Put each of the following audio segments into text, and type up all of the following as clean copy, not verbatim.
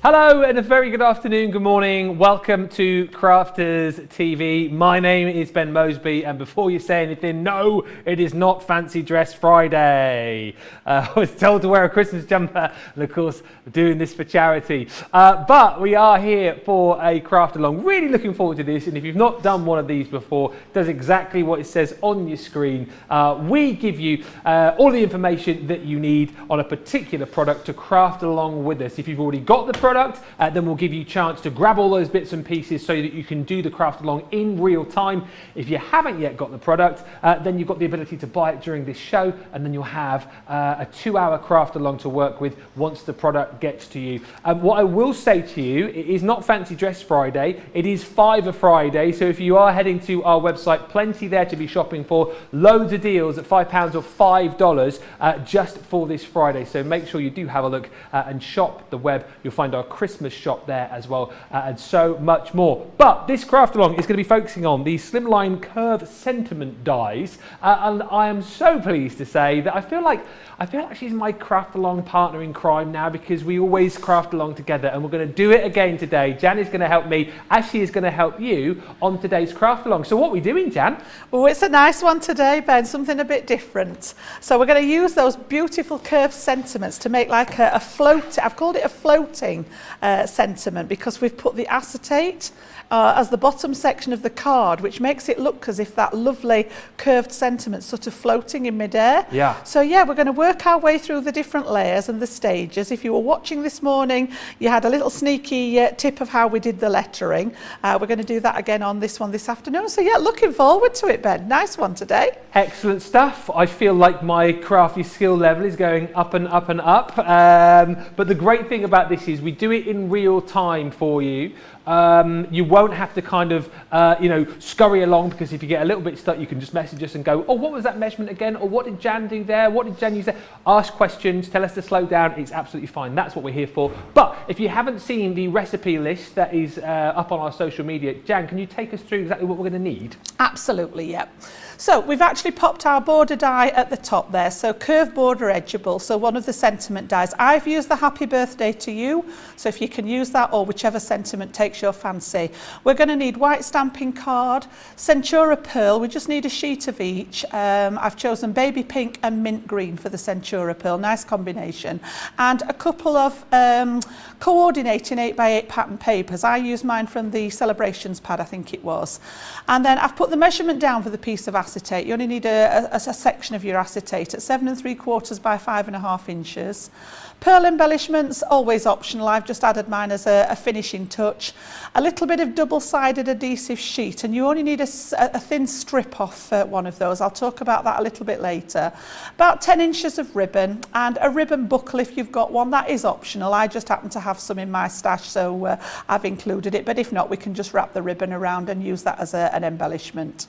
Hello and a very good afternoon, good morning. Welcome to Crafters TV. My name is Ben Mosby, and before you say anything, no, it is not Fancy Dress Friday. I was told to wear a Christmas jumper and of course doing this for charity. But we are here for a craft along. Really looking forward to this, and if you've not done one of these before, it does exactly what it says on your screen. We give you all the information that you need on a particular product to craft along with us. If you've already got the product, then we'll give you a chance to grab all those bits and pieces so that you can do the craft along in real time. If you haven't yet got the product, then you've got the ability to buy it during this show, and then you'll have a 2-hour craft along to work with once the product gets to you. What I will say to you, it is not Fancy Dress Friday, it is Fiver Friday, so if you are heading to our website, plenty there to be shopping for, loads of deals at £5 or $5 just for this Friday, so make sure you do have a look and shop the web. You'll find our Christmas shop there as well, and so much more. But this craft along is going to be focusing on the Slimline Curved Sentiment dies, and I am so pleased to say that I feel like she's my craft along partner in crime now, because we always craft along together, and we're going to do it again today. Jan is going to help me as she is going to help you on today's craft along. So what are we doing, Jan? Oh, it's a nice one today, Ben, something a bit different. So we're going to use those beautiful curved sentiments to make like a float. I've called it a floating sentiment because we've put the acetate as the bottom section of the card, which makes it look as if that lovely curved sentiment sort of floating in midair. Yeah. So yeah, we're going to work our way through the different layers and the stages. If you were watching this morning, you had a little sneaky tip of how we did the lettering. We're going to do that again on this one this afternoon. So yeah, looking forward to it, Ben. Nice one today. Excellent stuff. I feel like my crafty skill level is going up and up and up. But the great thing about this is we do it in real time for you. You won't have to kind of, scurry along, because if you get a little bit stuck, you can just message us and go, oh, what was that measurement again? Or what did Jan do there? What did Jan use there? Ask questions, tell us to slow down. It's absolutely fine. That's what we're here for. But if you haven't seen the recipe list that is up on our social media, Jan, can you take us through exactly what we're going to need? Absolutely, yeah. So we've actually popped our border die at the top there. So curved border edgeable, so one of the sentiment dies. I've used the happy birthday to you, so if you can use that or whichever sentiment takes your fancy. We're going to need white stamping card, Centura pearl, we just need a sheet of each. I've chosen baby pink and mint green for the Centura pearl, nice combination. And a couple of coordinating 8x8 pattern papers. I used mine from the celebrations pad, I think it was. And then I've put the measurement down for the piece of acetate. You only need a section of your acetate at 7 3/4 by 5.5 inches. Pearl embellishments, always optional. I've just added mine as a finishing touch. A little bit of double-sided adhesive sheet, and you only need a thin strip off one of those. I'll talk about that a little bit later. About 10 inches of ribbon, and a ribbon buckle if you've got one. That is optional. I just happen to have some in my stash, so I've included it. But if not, we can just wrap the ribbon around and use that as an embellishment.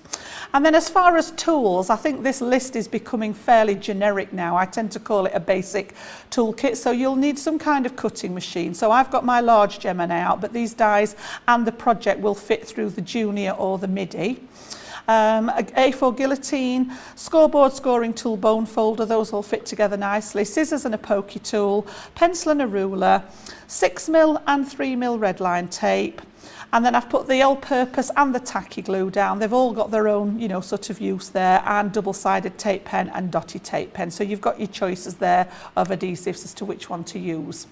And then as far as tools, I think this list is becoming fairly generic now. I tend to call it a basic toolkit. So you'll need some kind of cutting machine. So I've got my large Gemini out, but these dies and the project will fit through the junior or the midi. A4 guillotine, scoreboard scoring tool, bone folder, those all fit together nicely. Scissors and a pokey tool, pencil and a ruler, 6mm and 3mm red line tape. And then I've put the all-purpose and the tacky glue down. They've all got their own, sort of use there, and double-sided tape pen and dotty tape pen. So you've got your choices there of adhesives as to which one to use.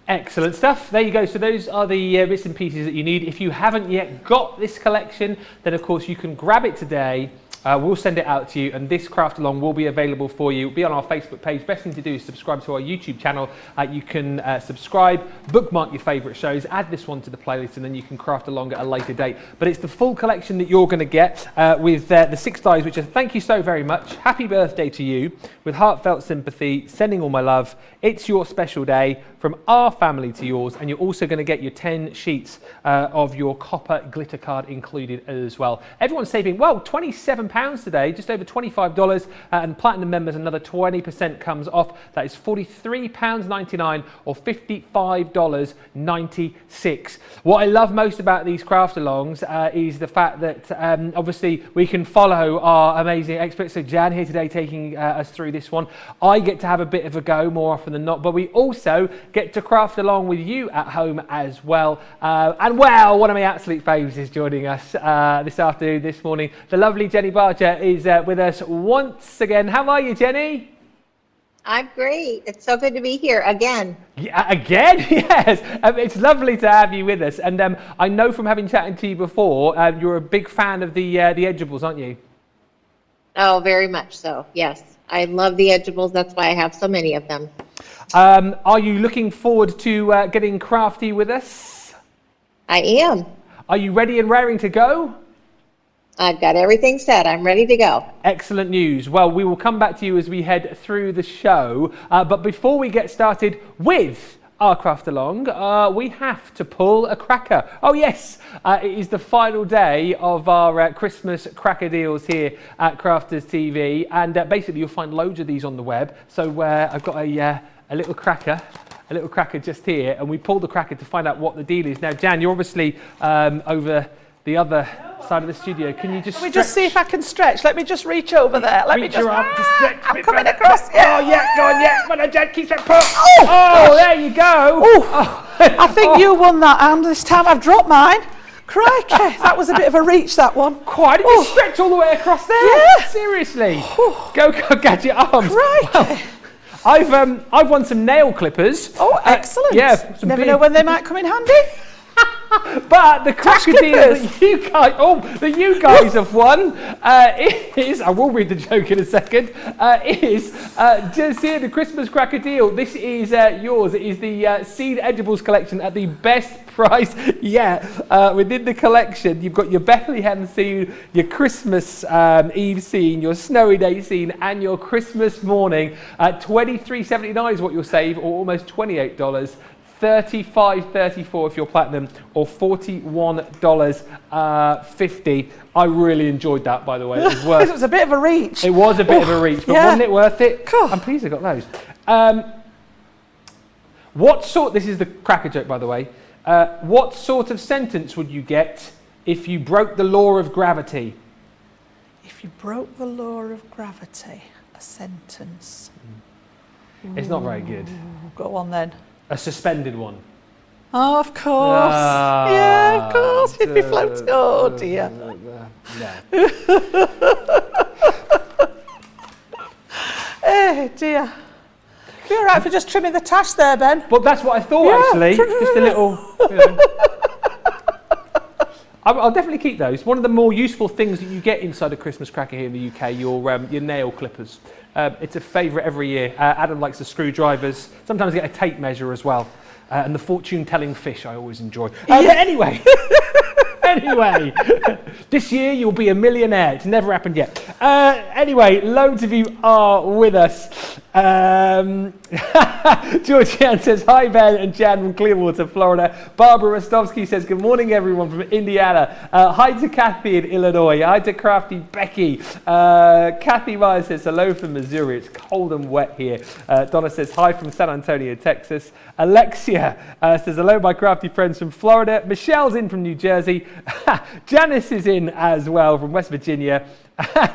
Excellent stuff. There you go. So those are the bits and pieces that you need. If you haven't yet got this collection, then of course you can grab it today. We'll send it out to you, and this craft along will be available for you. It'll be on our Facebook page. Best thing to do is subscribe to our YouTube channel. You can subscribe, bookmark your favourite shows, add this one to the playlist, and then you can craft along at a later date. But it's the full collection that you're going to get with the 6 dies, which are, thank you so very much. Happy birthday to you. With heartfelt sympathy, sending all my love. It's your special day from our family to yours, and you're also going to get your 10 sheets of your copper glitter card included as well. Everyone's saving, well, £27 £29 today, just over $25, and platinum members another 20% comes off. That is £43.99 or $55.96. What I love most about these craft alongs is the fact that obviously we can follow our amazing experts. So Jan here today taking us through this one. I get to have a bit of a go more often than not, but we also get to craft along with you at home as well. And well, one of my absolute faves is joining us this afternoon, this morning. The lovely Jenny Barger is with us once again. How are you, Jenny? I'm great. It's so good to be here again. Yeah, again? Yes. It's lovely to have you with us. And I know from having chatted to you before, you're a big fan of the edgeables, aren't you? Oh, very much so. Yes. I love the edgeables. That's why I have so many of them. Are you looking forward to getting crafty with us? I am. Are you ready and raring to go? I've got everything set. I'm ready to go. Excellent news. Well, we will come back to you as we head through the show. But before we get started with our craft along, we have to pull a cracker. Oh yes, it is the final day of our Christmas cracker deals here at Crafters TV, and basically you'll find loads of these on the web. So I've got a little cracker just here, and we pulled the cracker to find out what the deal is. Now, Jan, you're obviously over the other side of the studio. Can you just Let me just see if I can stretch. Let me just reach over there. Let me reach just. your arm, just stretch a I'm bit coming further. across. Yeah. Oh yeah, go on, yeah. Well, Jan, keep that pull. Oh, there you go. Oh, I think you won that hand this time. I've dropped mine. Crikey, that was a bit of a reach, that one. Quite, did you stretch all the way across there? Yeah. Seriously. Go, gadget arms. Crikey. Well, I've won some nail clippers. Oh, excellent. Yeah. Never know when they might come in handy. But the cracker deal that you guys have won is, I will read the joke in a second, is just here, the Christmas cracker deal. This is yours. It is the Seed Edgeables collection at the best price yet. Within the collection, you've got your Bethlehem scene, your Christmas Eve scene, your Snowy Day scene, and your Christmas morning. $23.79 is what you'll save, or almost $28. $35.34 if you're platinum, or $41.50. I really enjoyed that, by the way. It was worth. It was a bit of a reach. It was a bit of a reach, but wasn't it worth it? Cool. I'm pleased I got those. This is the cracker joke, by the way. What sort of sentence would you get if you broke the law of gravity? If you broke the law of gravity, a sentence. It's not very good. Go on then. A suspended one. Oh, of course. Yeah, of course. If you float. Oh, dear. Oh, dear. Be all right for just trimming the tash there, Ben. Well, that's what I thought, actually. Just a little. I'll definitely keep those. One of the more useful things that you get inside a Christmas cracker here in the UK, your nail clippers. It's a favourite every year. Adam likes the screwdrivers. Sometimes I get a tape measure as well. And the fortune-telling fish I always enjoy. But anyway, this year you'll be a millionaire. It's never happened yet. Anyway, loads of you are with us. Georgianne says, hi Ben and Jan from Clearwater, Florida. Barbara Rostovsky says, good morning everyone from Indiana. Hi to Kathy in Illinois. Hi to Crafty Becky. Kathy Myers says, hello from Missouri. It's cold and wet here. Donna says, hi from San Antonio, Texas. Alexia says, hello my crafty friends from Florida. Michelle's in from New Jersey. Janice is in as well from West Virginia.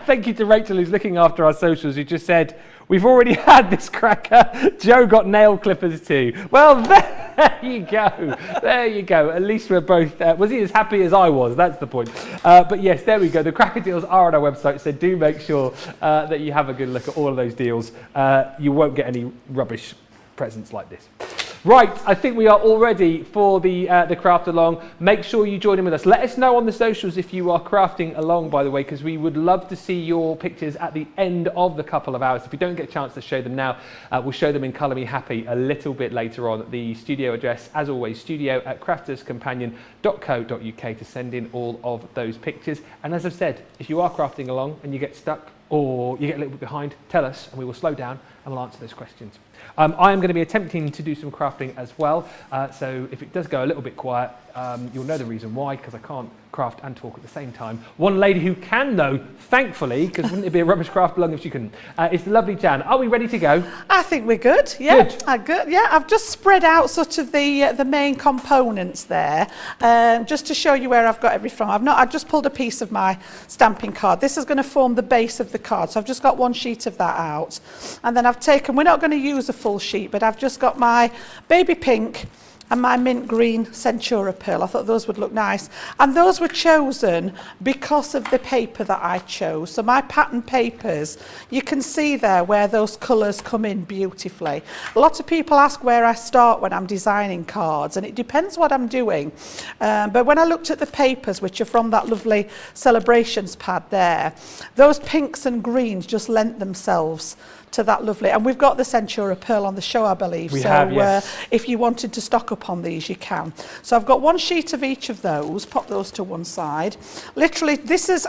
Thank you to Rachel, who's looking after our socials, who just said, we've already had this cracker. Joe got nail clippers too. Well, there you go. There you go. At least we're both, was he as happy as I was? That's the point. But yes, there we go. The cracker deals are on our website, so do make sure that you have a good look at all of those deals. You won't get any rubbish presents like this. Right, I think we are all ready for the craft along. Make sure you join in with us. Let us know on the socials if you are crafting along, by the way, because we would love to see your pictures at the end of the couple of hours. If we don't get a chance to show them now, we'll show them in Colour Me Happy a little bit later on. The studio address, as always, studio@crafterscompanion.co.uk to send in all of those pictures. And as I've said, if you are crafting along and you get stuck or you get a little bit behind, tell us and we will slow down and we'll answer those questions. I am going to be attempting to do some crafting as well, so if it does go a little bit quiet, you'll know the reason why, because I can't craft and talk at the same time. One lady who can though, thankfully, because wouldn't it be a rubbish craft along if she couldn't, is the lovely Jan. Are we ready to go? I think we're good. Yeah, Good. Good. Yeah, I've just spread out sort of the main components there, just to show you where I've got everything from. I've just pulled a piece of my stamping card. This is going to form the base of the card, so I've just got one sheet of that out, and then I've taken. We're not going to use a full sheet, but I've just got my baby pink and my mint green Centura pearl. I thought those would look nice. And those were chosen because of the paper that I chose. So my pattern papers, you can see there where those colours come in beautifully. A lot of people ask where I start when I'm designing cards, and it depends what I'm doing. But when I looked at the papers, which are from that lovely celebrations pad there, those pinks and greens just lent themselves to that lovely, and we've got the Centura pearl on the show, I believe. We have, yes. If you wanted to stock up on these, you can. So I've got one sheet of each of those, pop those to one side. Literally, this is,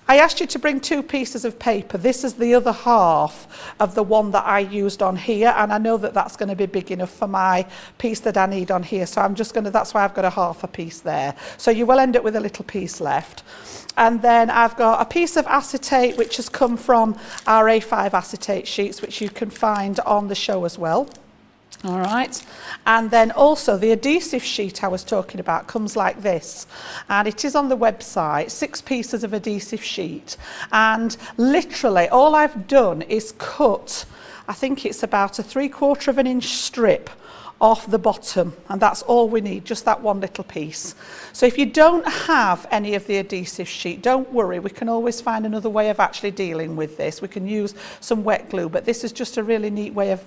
I asked you to bring 2 pieces of paper. This is the other half of the one that I used on here, and I know that that's going to be big enough for my piece that I need on here, so I'm just going to, that's why I've got a half a piece there. So you will end up with a little piece left. And then I've got a piece of acetate which has come from our A5 acetate sheets, which you can find on the show as well. All right, and then also the adhesive sheet I was talking about comes like this, and it is on the website, 6 pieces of adhesive sheet, and literally all I've done is cut, I think it's about a 3/4 of an inch strip off the bottom, and that's all we need, just that one little piece. So if you don't have any of the adhesive sheet, don't worry, we can always find another way of actually dealing with this. We can use some wet glue, but this is just a really neat way of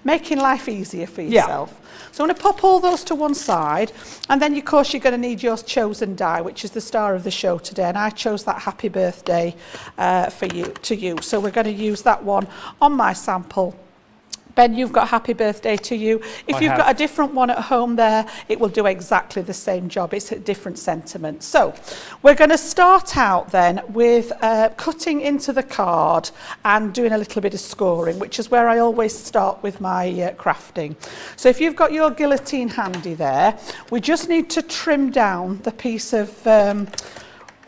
making life easier for yourself. So I'm going to pop all those to one side, and then of course you're going to need your chosen die, which is the star of the show today, and I chose that Happy Birthday to you. So we're going to use that one on my sample. Ben, you've got Happy Birthday to you. If you've got a different one at home there, it will do exactly the same job. It's a different sentiment. So we're going to start out then with cutting into the card and doing a little bit of scoring, which is where I always start with my crafting. So if you've got your guillotine handy there, we just need to trim down the piece of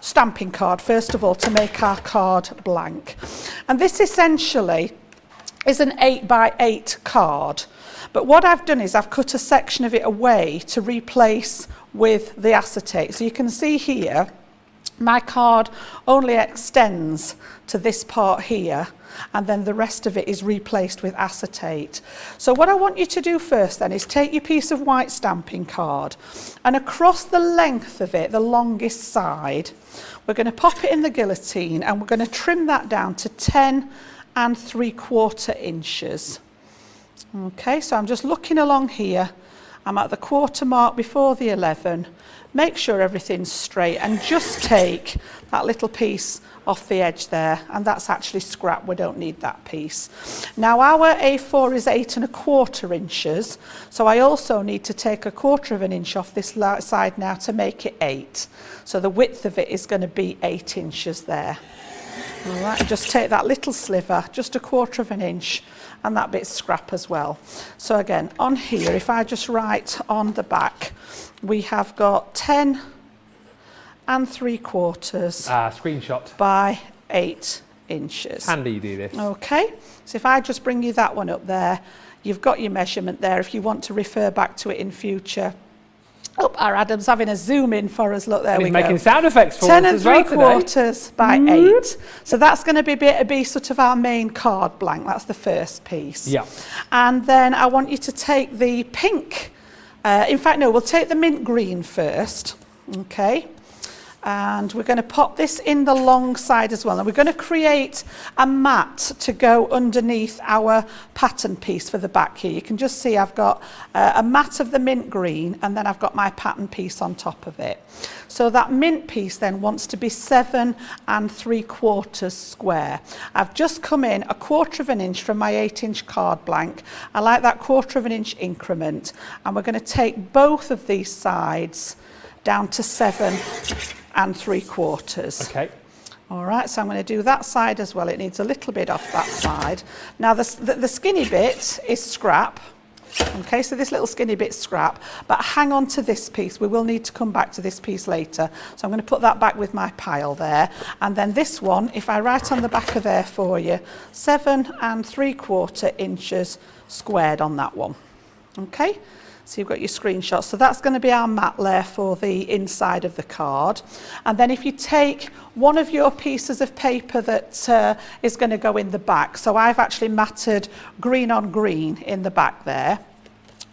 stamping card, first of all, to make our card blank. And this essentially is an 8x8 card, but what I've done is I've cut a section of it away to replace with the acetate. So you can see here my card only extends to this part here, and then the rest of it is replaced with acetate. So what I want you to do first then is take your piece of white stamping card, and across the length of it, the longest side, we're going to pop it in the guillotine, and we're going to trim that down to 10 3/4 inches. Okay, so I'm just looking along here. I'm at the quarter mark before the 11. Make sure everything's straight, and just take that little piece off the edge there, and that's actually scrap. We don't need that piece. Now our A4 is 8 1/4 inches, so I also need to take 1/4 of an inch off this side now to make it 8. So the width of it is going to be 8 inches there. All right, and just take that little sliver, just 1/4 of an inch, and that bit's scrap as well. So again, on here, if I just write on the back, we have got 10 3/4 screenshot by 8 inches. Handy you do this. Okay, so if I just bring you that one up there, you've got your measurement there if you want to refer back to it in future. Oh, our Adam's having a zoom in for us. Look, there we go. He's making sound effects for us 10 as well today. 3/4 by 8. So that's going to be sort of our main card blank. That's the first piece. Yeah. And then I want you to take the pink. In fact, no, we'll take the mint green first. Okay. And we're going to pop this in the long side as well. And we're going to create a mat to go underneath our pattern piece for the back here. You can just see I've got a mat of the mint green, and then I've got my pattern piece on top of it. So that mint piece then wants to be 7 3/4 square. I've just come in 1/4 of an inch from my 8-inch card blank. I like that 1/4 of an inch increment. And we're going to take both of these sides down to 7 3/4. Okay. All right, so I'm going to do that side as well. It needs a little bit off that side. Now the skinny bit is scrap. Okay, so this little skinny bit's scrap, but hang on to this piece. We will need to come back to this piece later. So I'm going to put that back with my pile there. And then this one, if I write on the back of there for you, 7 3/4 inches squared on that one. Okay, so you've got your screenshot. So that's going to be our mat layer for the inside of the card. And then if you take one of your pieces of paper that is going to go in the back, so I've actually matted green on green in the back there.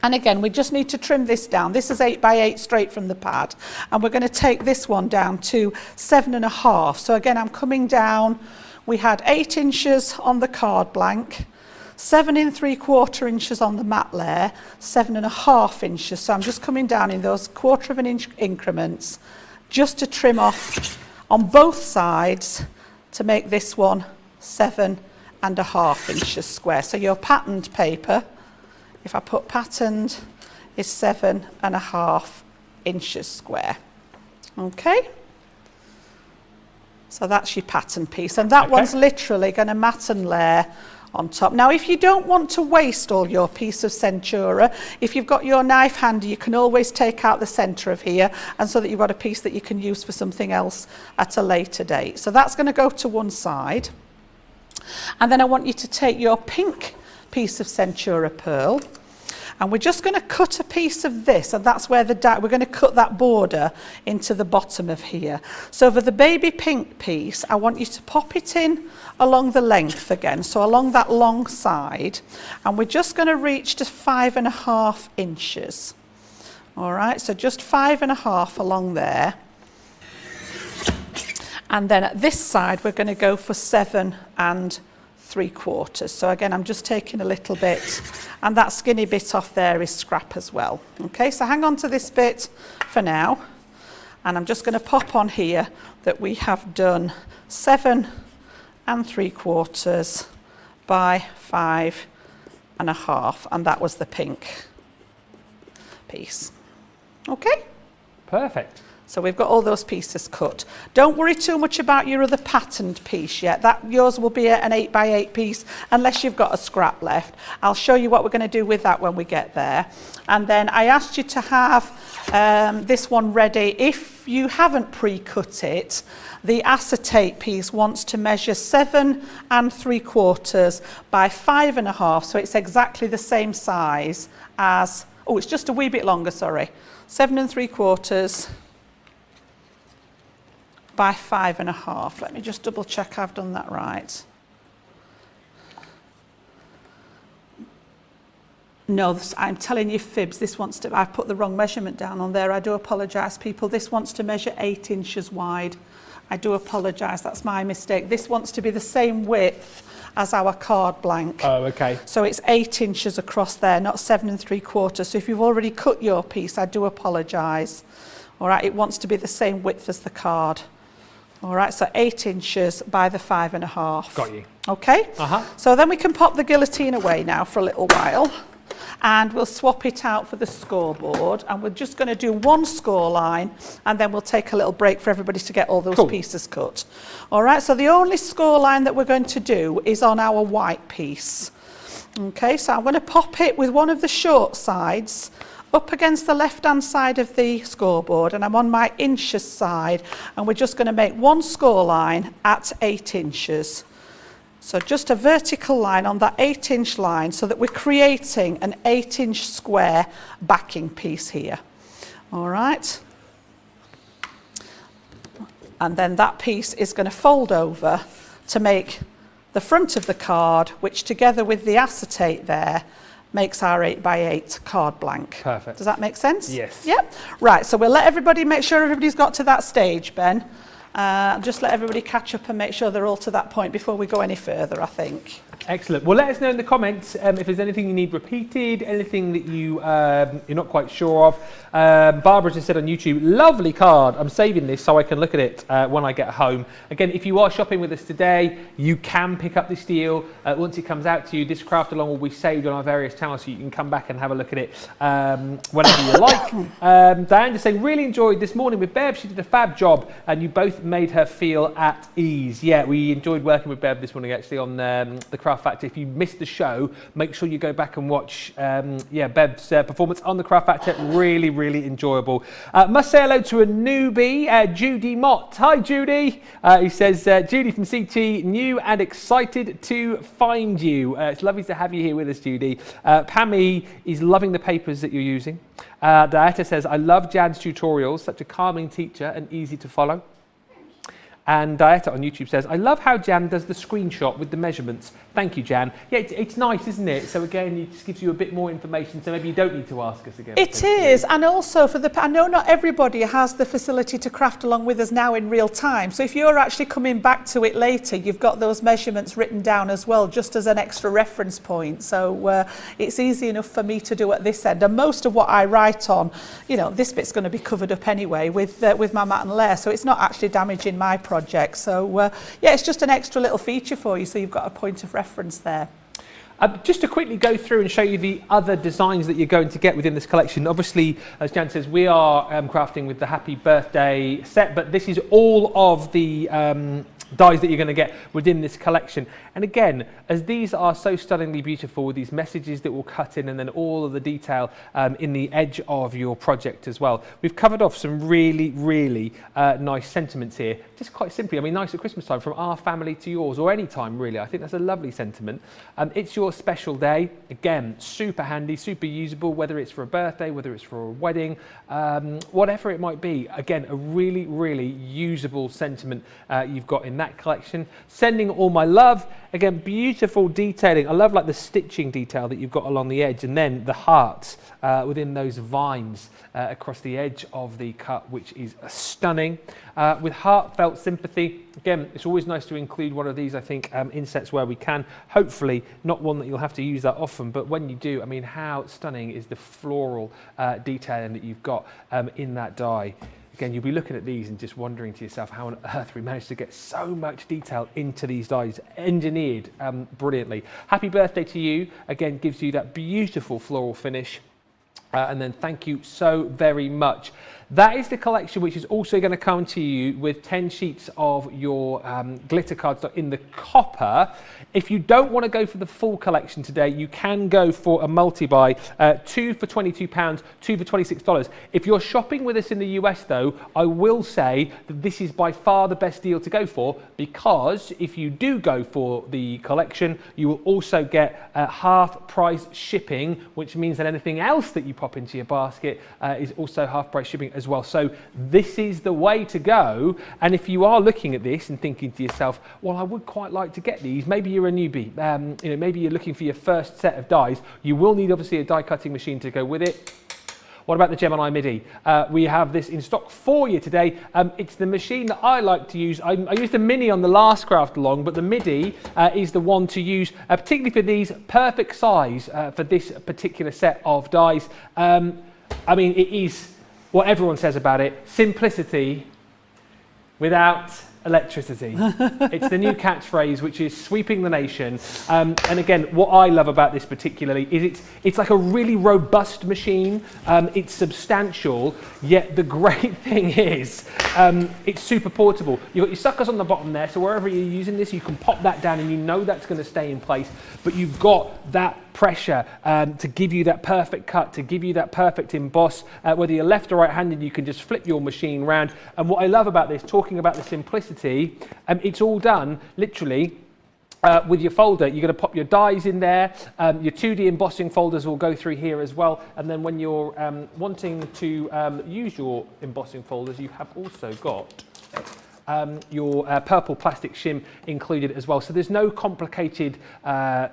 And again, we just need to trim this down. This is 8 by 8 straight from the pad. And we're going to take this one down to 7.5. So again, I'm coming down. We had 8 inches on the card blank, 7 3/4 inches on the mat layer, 7.5 inches. So I'm just coming down in those 1/4 of an inch increments just to trim off on both sides to make this one 7.5 inches square. So your patterned paper, if I put patterned, is 7.5 inches square. Okay. So that's your pattern piece. And that one's literally going to mat and layer on top. Now, if you don't want to waste all your piece of Centura, if you've got your knife handy, you can always take out the centre of here, and so that you've got a piece that you can use for something else at a later date. So that's going to go to one side. And then I want you to take your pink piece of Centura pearl, and we're just going to cut a piece of this, and that's where we're going to cut that border into the bottom of here. So for the baby pink piece, I want you to pop it in along the length again, so along that long side, and we're just going to reach to 5.5 inches. All right, so just 5.5 along there. And then at this side, we're going to go for 7 3/4. So again, I'm just taking a little bit, and that skinny bit off there is scrap as well. Okay, so hang on to this bit for now, and I'm just going to pop on here that we have done 7 3/4 by 5.5, and that was the pink piece. Okay, Perfect. so we've got all those pieces cut. Don't worry too much about your other patterned piece yet. Yours will be an 8 by 8 piece unless you've got a scrap left. I'll show you what we're going to do with that when we get there. And then I asked you to have this one ready. If you haven't pre-cut it, the acetate piece wants to measure 7 3/4 by 5.5. So it's exactly the same size as, oh, it's just a wee bit longer, sorry. 7 3/4 by 5.5. Let me just double check I've done that right. No, I'm telling you fibs. This wants to, I've put the wrong measurement down on there. I do apologise, people. This wants to measure 8 inches wide. I do apologise, that's my mistake. This wants to be the same width as our card blank. Oh, okay. So it's 8 inches across there, not 7 3/4. So if you've already cut your piece, I do apologise. All right, it wants to be the same width as the card. All right, so 8 inches by the 5.5. Got you. Okay, Uh-huh. so then we can pop the guillotine away now for a little while, and we'll swap it out for the scoreboard, and we're just going to do one score line, and then we'll take a little break for everybody to get all those pieces cut. All right, so the only score line that we're going to do is on our white piece. Okay, so I'm going to pop it with one of the short sides up against the left-hand side of the scoreboard, and I'm on my inches side, and we're just going to make one score line at 8 inches. So just a vertical line on that 8-inch line, so that we're creating an 8-inch square backing piece here. All right. And then that piece is going to fold over to make the front of the card, which together with the acetate there makes our 8 by 8 card blank. Perfect. Does that make sense? Yes. Yep. Right, so we'll let everybody, make sure everybody's got to that stage, Ben. Just let everybody catch up and make sure they're all to that point before we go any further, I think. Excellent. Well, let us know in the comments if there's anything you need repeated, anything that you're not quite sure of. Barbara just said on YouTube, lovely card. I'm saving this so I can look at it when I get home. Again, if you are shopping with us today, you can pick up this deal once it comes out to you. This craft along will be saved on our various channels, so you can come back and have a look at it whenever you like. Diane just saying, really enjoyed this morning with Bev. She did a fab job, and you both made her feel at ease. Yeah, we enjoyed working with Bev this morning actually on the craft Craft Factor. If you missed the show, make sure you go back and watch Bev's performance on the Craft Factor. Really, really enjoyable. Must say hello to a newbie, Judy Mott. Hi, Judy. He says, Judy from CT, new and excited to find you. It's lovely to have you here with us, Judy. Pammy is loving the papers that you're using. Dieta says, I love Jan's tutorials, such a calming teacher and easy to follow. And Dieta on YouTube says, I love how Jan does the screenshot with the measurements. Thank you, Jan. Yeah, it's nice, isn't it? So again, it just gives you a bit more information, so maybe you don't need to ask us again. It is, and also I know not everybody has the facility to craft along with us now in real time. So if you're actually coming back to it later, you've got those measurements written down as well, just as an extra reference point. So it's easy enough for me to do at this end. And most of what I write on, you know, this bit's going to be covered up anyway with my mat and layer, so it's not actually damaging my project. So yeah, it's just an extra little feature for you, so you've got a point of reference there. Just to quickly go through and show you the other designs that you're going to get within this collection. Obviously, as Jan says, we are crafting with the Happy Birthday set, but this is all of the dies that you're going to get within this collection. And again, as these are so stunningly beautiful with these messages that will cut in and then all of the detail in the edge of your project as well, we've covered off some really, really nice sentiments here. Just quite simply, I mean, nice at Christmas time, from our family to yours, or any time really. I think that's a lovely sentiment. It's your special day. Again, super handy, super usable, whether it's for a birthday, whether it's for a wedding, whatever it might be. Again, a really, really usable sentiment you've got in that collection. Sending all my love. Again, beautiful detailing. I love like the stitching detail that you've got along the edge, and then the hearts within those vines across the edge of the cut, which is stunning. With heartfelt sympathy. Again, it's always nice to include one of these, I think, in sets where we can. Hopefully not one that you'll have to use that often, but when you do, I mean, how stunning is the floral detailing that you've got in that die. Again, you'll be looking at these and just wondering to yourself how on earth we managed to get so much detail into these dies, engineered brilliantly. Happy birthday to you. Again, gives you that beautiful floral finish. And then thank you so very much. That is the collection, which is also going to come to you with 10 sheets of your glitter cardstock in the copper. If you don't want to go for the full collection today, you can go for a multi-buy, 2 for £22, 2 for $26. If you're shopping with us in the US though, I will say that this is by far the best deal to go for, because if you do go for the collection, you will also get half price shipping, which means that anything else that you pop into your basket is also half price shipping as well. So this is the way to go. And if you are looking at this and thinking to yourself, well, I would quite like to get these, maybe you're a newbie, maybe you're looking for your first set of dies, you will need obviously a die cutting machine to go with it. What about the Gemini MIDI? We have this in stock for you today. It's the machine that I like to use. I used the Mini on the last craft along, but the MIDI is the one to use, particularly for these perfect size for this particular set of dies. I mean, it is what everyone says about it, simplicity without electricity. It's the new catchphrase, which is sweeping the nation. And again, what I love about this particularly is it's like a really robust machine. It's substantial, yet the great thing is it's super portable. You've got your suckers on the bottom there, so wherever you're using this, you can pop that down and you know that's going to stay in place, but you've got that pressure to give you that perfect cut, to give you that perfect emboss. Whether you're left or right-handed, you can just flip your machine around. And what I love about this, talking about the simplicity, it's all done literally with your folder. You're going to pop your dies in there. Your 2D embossing folders will go through here as well. And then when you're wanting to use your embossing folders, you have also got your purple plastic shim included as well. So there's no complicated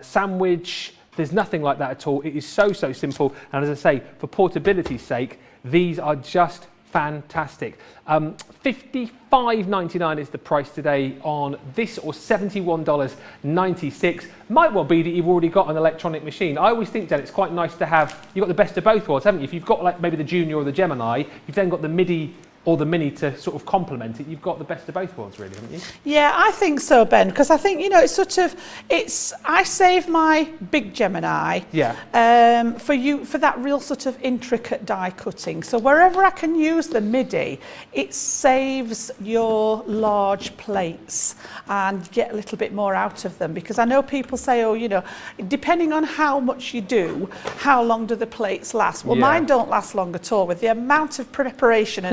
sandwich. There's nothing like that at all. It is so, so simple. And as I say, for portability's sake, these are just fantastic. $55.99 is the price today on this, or $71.96. Might well be that you've already got an electronic machine. I always think that it's quite nice to have, you've got the best of both worlds, haven't you? If you've got like maybe the Junior or the Gemini, you've then got the MIDI or the mini to sort of complement it, you've got the best of both worlds, really, haven't you? Yeah, I think so, Ben, because I think, you know, I save my big Gemini for that real sort of intricate die cutting. So wherever I can use the MIDI, it saves your large plates and get a little bit more out of them, because I know people say, oh, you know, depending on how much you do, how long do the plates last? Well, mine don't last long at all with the amount of preparation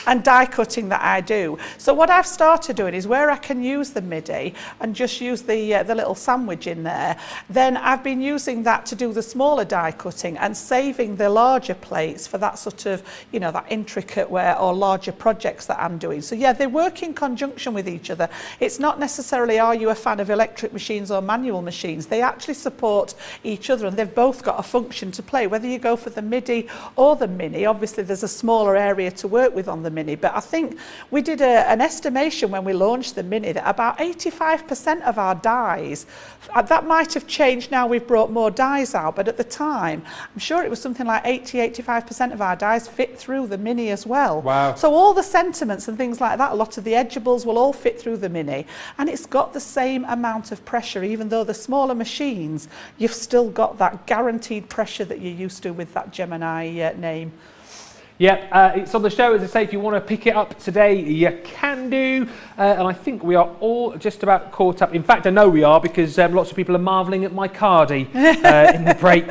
and die cutting that I do. So what I've started doing is where I can use the MIDI and just use the little sandwich in there, then I've been using that to do the smaller die cutting and saving the larger plates for that sort of, you know, that intricate or larger projects that I'm doing. So yeah, they work in conjunction with each other. It's not necessarily, are you a fan of electric machines or manual machines? They actually support each other, and they've both got a function to play. Whether you go for the MIDI or the mini, obviously there's a smaller area to work with on the mini, but I think we did an estimation when we launched the mini that about 85% of our dies, that might have changed now we've brought more dies out, but at the time I'm sure it was something like 85% of our dies fit through the mini as well. Wow. So all the sentiments and things like that, a lot of the edgeables will all fit through the mini, and it's got the same amount of pressure. Even though the smaller machines, you've still got that guaranteed pressure that you're used to with that Gemini name. Yeah, it's on the show, as I say. If you want to pick it up today, you can do. And I think we are all just about caught up. In fact, I know we are, because lots of people are marvelling at my cardi in the break.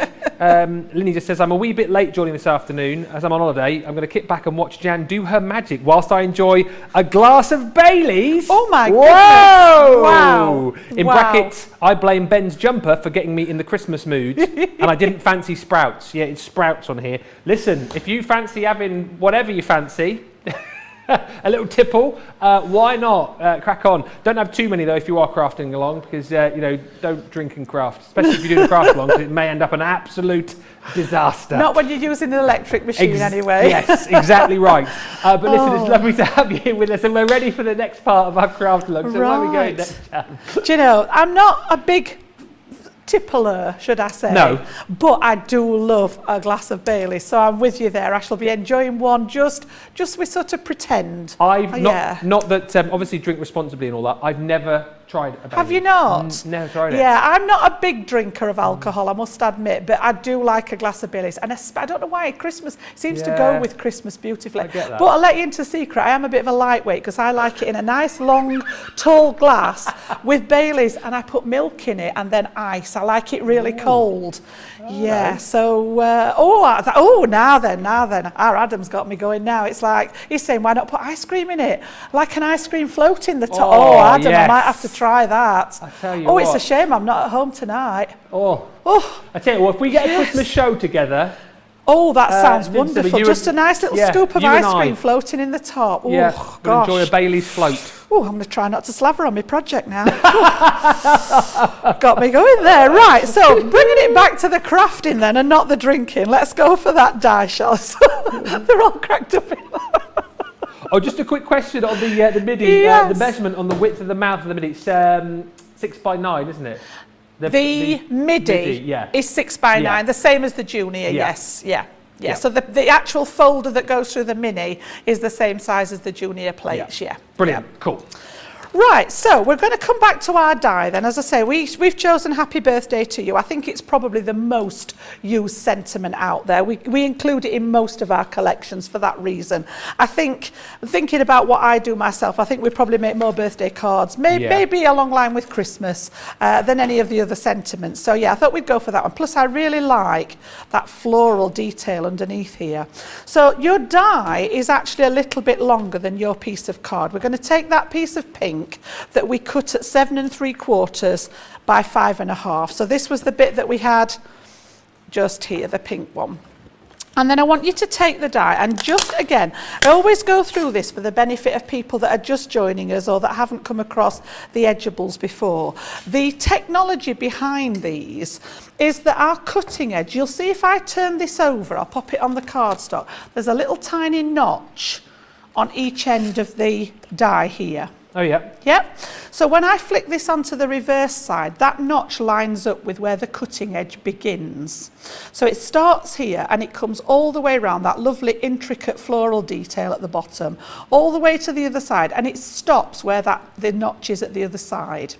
Linny just says, I'm a wee bit late joining this afternoon as I'm on holiday. I'm going to kick back and watch Jan do her magic whilst I enjoy a glass of Baileys. Oh my goodness. Whoa! Wow. In brackets, I blame Ben's jumper for getting me in the Christmas mood. And I didn't fancy sprouts. Yeah, it's sprouts on here. Listen, if you fancy having whatever you fancy, a little tipple, why not? Crack on. Don't have too many though if you are crafting along, because you know, don't drink and craft, especially if you're doing a craft along, because it may end up an absolute disaster. Not when you're using an electric machine anyway. Yes, exactly right. But listen, it's lovely to have you here with us, and we're ready for the next part of our craft along. So where are we going next, Jan? Do you know, I'm not a big tippler, should I say? No. But I do love a glass of Baileys, so I'm with you there. I shall be enjoying one just we sort of pretend. Not that obviously drink responsibly and all that. I've never tried a Baileys. Have you not? Never tried it. Yeah, I'm not a big drinker of alcohol, I must admit, but I do like a glass of Baileys, and I don't know why Christmas seems to go with Christmas beautifully. I get that. But I'll let you into a secret. I am a bit of a lightweight, because I like it in a nice long tall glass with Baileys, and I put milk in it and then ice. I like it really cold. Yeah. So now then, our Adam's got me going now. It's like he's saying, why not put ice cream in it, like an ice cream float in the top? Oh, Adam, yes. I might have to try that. I tell you what. It's a shame I'm not at home tonight. I tell you what, if we get a Christmas show together. Oh, that sounds wonderful. Just a nice little scoop of ice cream floating in the top. Oh, gosh. Enjoy a Baileys float. Oh, I'm going to try not to slaver on my project now. Got me going there. Right, so bringing it back to the crafting then, and not the drinking. Let's go for that die, shall I? They're all cracked up in that. Oh, just a quick question on the MIDI. Yes. The measurement on the width of the mouth of the MIDI. It's 6x9, isn't it? The MIDI is 6x9, the same as the Junior, yes. Yeah. So the actual folder that goes through the mini is the same size as the Junior plates, Brilliant, cool. Right, so we're going to come back to our die then. As I say, we've chosen Happy Birthday to You. I think it's probably the most used sentiment out there. We include it in most of our collections for that reason. I think, thinking about what I do myself, I think we probably make more birthday cards, maybe along line with Christmas, than any of the other sentiments. So yeah, I thought we'd go for that one. Plus I really like that floral detail underneath here. So your die is actually a little bit longer than your piece of card. We're going to take that piece of pink that we cut at 7 3/4 by 5 1/2. So this was the bit that we had just here, the pink one. And then I want you to take the die and just, again, I always go through this for the benefit of people that are just joining us or that haven't come across the edgeables before. The technology behind these is that our cutting edge, you'll see if I turn this over, I'll pop it on the cardstock, there's a little tiny notch on each end of the die here. Oh yeah. Yep. So when I flick this onto the reverse side, that notch lines up with where the cutting edge begins. So it starts here and it comes all the way around, that lovely intricate floral detail at the bottom, all the way to the other side, and it stops where the notch is at the other side.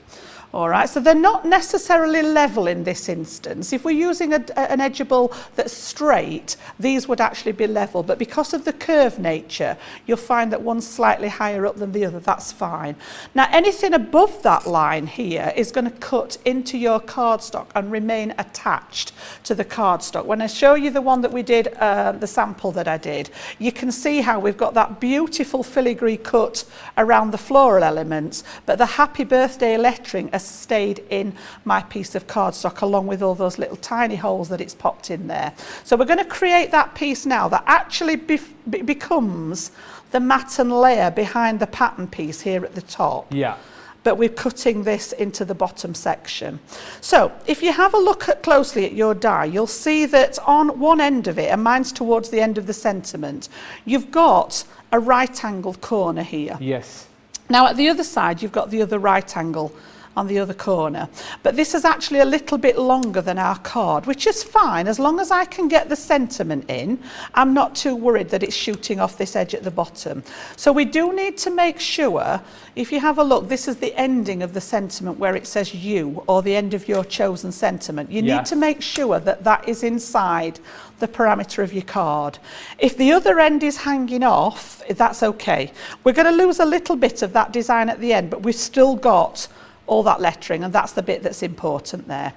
All right, so they're not necessarily level in this instance. If we're using an edgeable that's straight, these would actually be level, but because of the curved nature, you'll find that one's slightly higher up than the other. That's fine. Now, anything above that line here is going to cut into your cardstock and remain attached to the cardstock. When I show you the one that we did, the sample that I did, you can see how we've got that beautiful filigree cut around the floral elements, but the happy birthday lettering has stayed in my piece of cardstock along with all those little tiny holes that it's popped in there. So we're going to create that piece now that actually becomes the matten layer behind the pattern piece here at the top. Yeah. But we're cutting this into the bottom section. So if you have a look closely at your die, you'll see that on one end of it, and mine's towards the end of the sentiment, you've got a right angled corner here. Yes. Now at the other side, you've got the other right angle on the other corner, but this is actually a little bit longer than our card, which is fine as long as I can get the sentiment in. I'm not too worried that it's shooting off this edge at the bottom. So we do need to make sure, if you have a look, this is the ending of the sentiment where it says you, or the end of your chosen sentiment. You need to make sure that that is inside the parameter of your card. If the other end is hanging off, that's okay. We're going to lose a little bit of that design at the end, but we've still got all that lettering, and that's the bit that's important there.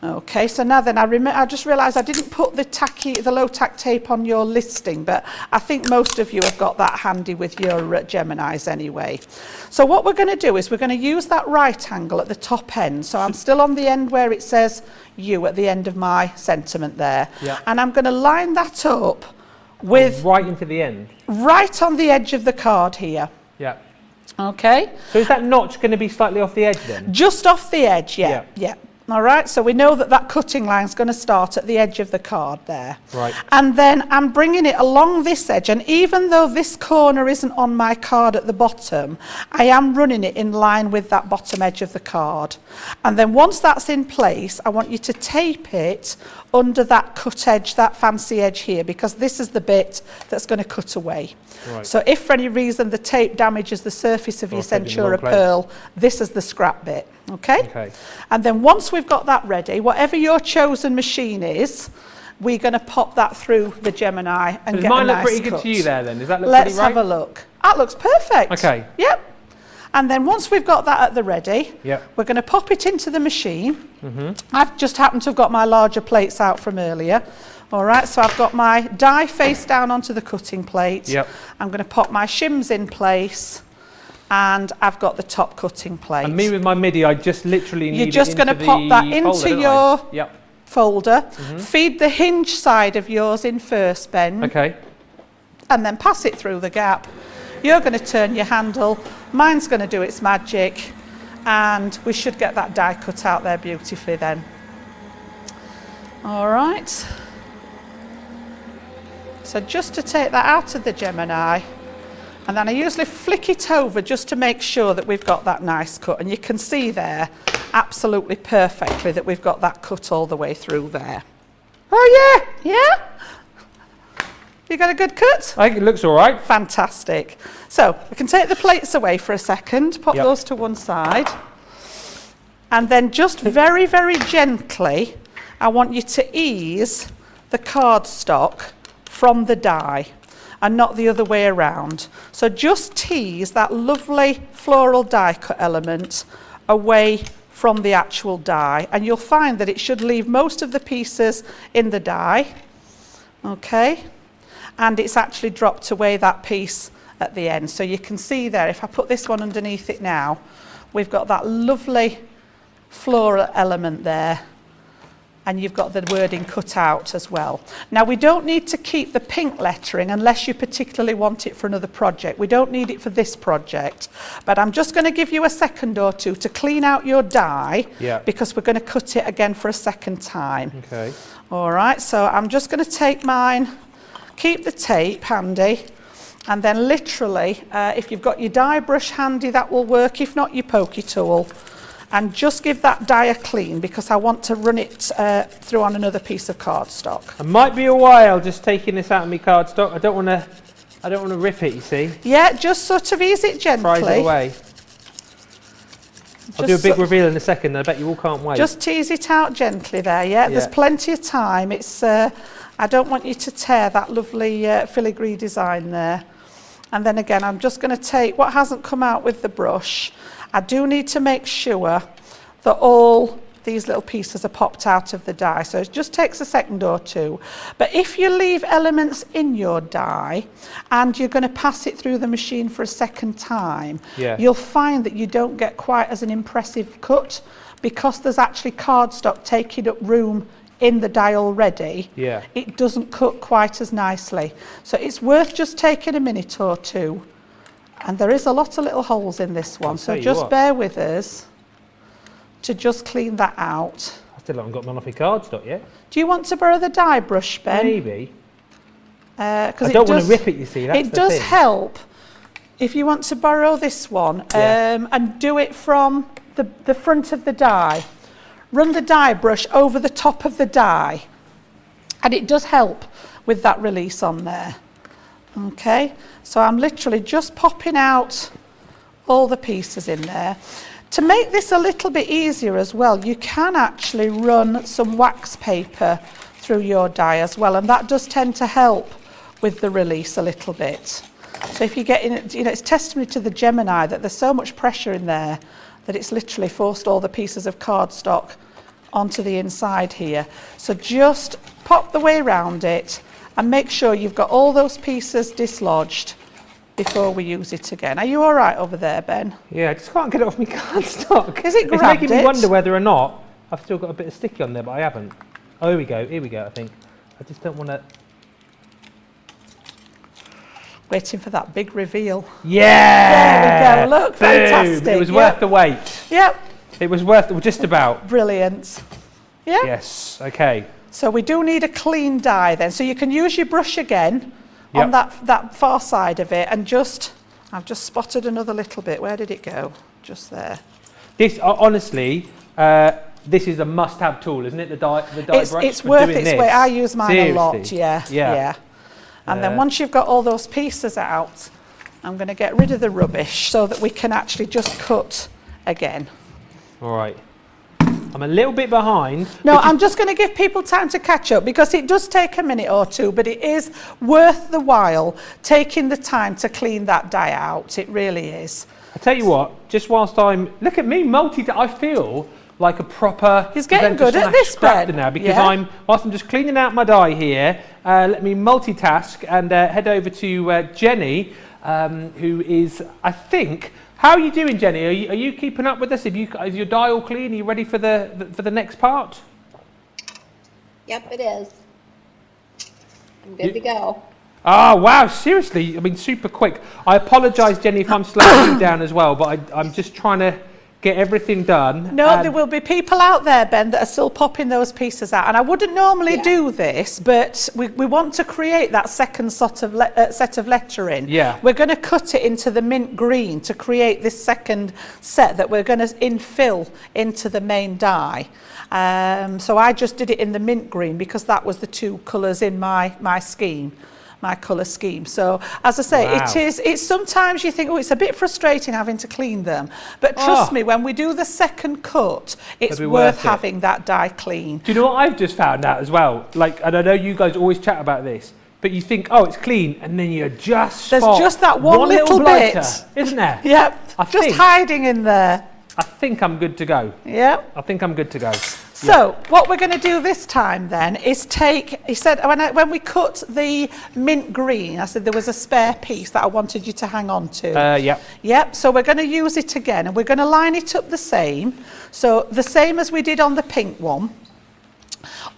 Okay, so now then I just realised I didn't put the low tack tape on your listing, but I think most of you have got that handy with your Geminis anyway. So what we're going to do is we're going to use that right angle at the top end. So I'm still on the end where it says you at the end of my sentiment there. Yeah. And I'm going to line that up with right into the end. Right on the edge of the card here. Yeah. Okay. So is that notch going to be slightly off the edge then? Just off the edge, yeah. All right, so we know that that cutting line is going to start at the edge of the card there. Right. And then I'm bringing it along this edge, and even though this corner isn't on my card at the bottom, I am running it in line with that bottom edge of the card. And then once that's in place, I want you to tape it under that cut edge, that fancy edge here, because this is the bit that's going to cut away. Right. So if for any reason the tape damages the surface of your Centura pearl, this is the scrap bit, okay? And then once we've got that ready, whatever your chosen machine is, we're going to pop that through the Gemini and get a nice cut. Does mine look pretty good to you there then? Does that look Let's pretty right? have a look. That looks perfect. Okay. Yep. And then once we've got that at the ready, yep, we're going to pop it into the machine. I've just happened to have got my larger plates out from earlier. All right, so I've got my die face down onto the cutting plate. Yep. I'm going to pop my shims in place, and I've got the top cutting plate. And me with my MIDI, I just literally need You're just going to pop that into your folder, feed the hinge side of yours in first, Ben. Okay. And then pass it through the gap. You're going to turn your handle, mine's going to do its magic, and we should get that die cut out there beautifully then. All right. So just to take that out of the Gemini, and then I usually flick it over just to make sure that we've got that nice cut. And you can see there absolutely perfectly that we've got that cut all the way through there. Oh yeah, yeah? You got a good cut? I think it looks all right. Fantastic. So we can take the plates away for a second, pop those to one side. And then just very, very gently, I want you to ease the cardstock from the die and not the other way around. So just tease that lovely floral die cut element away from the actual die, and you'll find that it should leave most of the pieces in the die. Okay, and it's actually dropped away that piece at the end. So you can see there, if I put this one underneath it now, we've got that lovely floral element there, and you've got the wording cut out as well. Now we don't need to keep the pink lettering unless you particularly want it for another project. We don't need it for this project, but I'm just going to give you a second or two to clean out your die, because we're going to cut it again for a second time. Okay. All right, so I'm just going to take mine, keep the tape handy, And then literally, if you've got your die brush handy, that will work. If not, your pokey tool. And just give that die a clean, because I want to run it through on another piece of cardstock. It might be a while just taking this out of my cardstock. I don't want to rip it, you see. Yeah, just sort of ease it gently. Prise it away. I'll do a big reveal in a second. I bet you all can't wait. Just tease it out gently there, yeah? There's plenty of time. It's I don't want you to tear that lovely filigree design there. And then again, I'm just going to take what hasn't come out with the brush. I do need to make sure that all these little pieces are popped out of the die, so it just takes a second or two. But if you leave elements in your die and you're going to pass it through the machine for a second time, you'll find that you don't get quite as an impressive cut, because there's actually cardstock taking up room in the die already. It doesn't cut quite as nicely. So it's worth just taking a minute or two. And there is a lot of little holes in this one, so just bear with us to just clean that out. I still haven't got my lovely cardstock yet. Do you want to borrow the die brush, Ben? Maybe. I don't want to rip it, you see. That's it does help if you want to borrow this one and do it from the front of the die. Run the die brush over the top of the die, and it does help with that release on there. Okay, so I'm literally just popping out all the pieces in there. To make this a little bit easier as well, you can actually run some wax paper through your die as well, and that does tend to help with the release a little bit. So if you get in, you know, it's testimony to the Gemini that there's so much pressure in there that it's literally forced all the pieces of cardstock onto the inside here. So just pop the way around it and make sure you've got all those pieces dislodged before we use it again. Are you all right over there, Ben? Yeah, I just can't get it off my cardstock. Is it grabbed? It's making me wonder whether or not I've still got a bit of sticky on there, but I haven't. Oh, here we go, I think. I just don't want to... Waiting for that big reveal. Yeah! There we go, look, boom. Fantastic. It was worth the wait. Yep. It was worth, just about. Brilliant. Yeah? Yes, okay. So we do need a clean die then. So you can use your brush again on that far side of it, and I've just spotted another little bit. Where did it go? Just there. This, honestly, this is a must-have tool, isn't it? The die brush. It's worth its weight. I use mine a lot. Yeah. And then once you've got all those pieces out, I'm going to get rid of the rubbish so that we can actually just cut again. All right. I'm a little bit behind. No, I'm just going to give people time to catch up, because it does take a minute or two, but it is worth the while taking the time to clean that die out. It really is. I tell you what, just whilst look at me, I feel like a proper... He's getting good at this, Ben. Now, because whilst I'm just cleaning out my die here, let me multitask and head over to Jenny, who is, I think... How are you doing, Jenny? Are you keeping up with us? Is your die all clean? Are you ready for the next part? Yep, it is. I'm good to go. Oh, wow, seriously, I mean, super quick. I apologise, Jenny, if I'm slowing you down as well, but I'm just trying to get everything done. No, there will be people out there, Ben, that are still popping those pieces out. And I wouldn't normally do this, but we want to create that second set of lettering. Yeah. We're going to cut it into the mint green to create this second set that we're going to infill into the main die. So I just did it in the mint green because that was the two colours in my scheme. My colour scheme. So as I say, it's sometimes you think, oh, it's a bit frustrating having to clean them, but trust me, when we do the second cut, it's worth having that die clean. Do you know what I've just found out as well? Like, and I know you guys always chat about this, but you think, oh, it's clean, and then you just there's just that one little bit, isn't there? Yep, just hiding in there. I think I'm good to go. Yep. I think I'm good to go. So what we're going to do this time then is he said, when we cut the mint green, I said there was a spare piece that I wanted you to hang on to. Yep, so we're going to use it again, and we're going to line it up the same. So the same as we did on the pink one.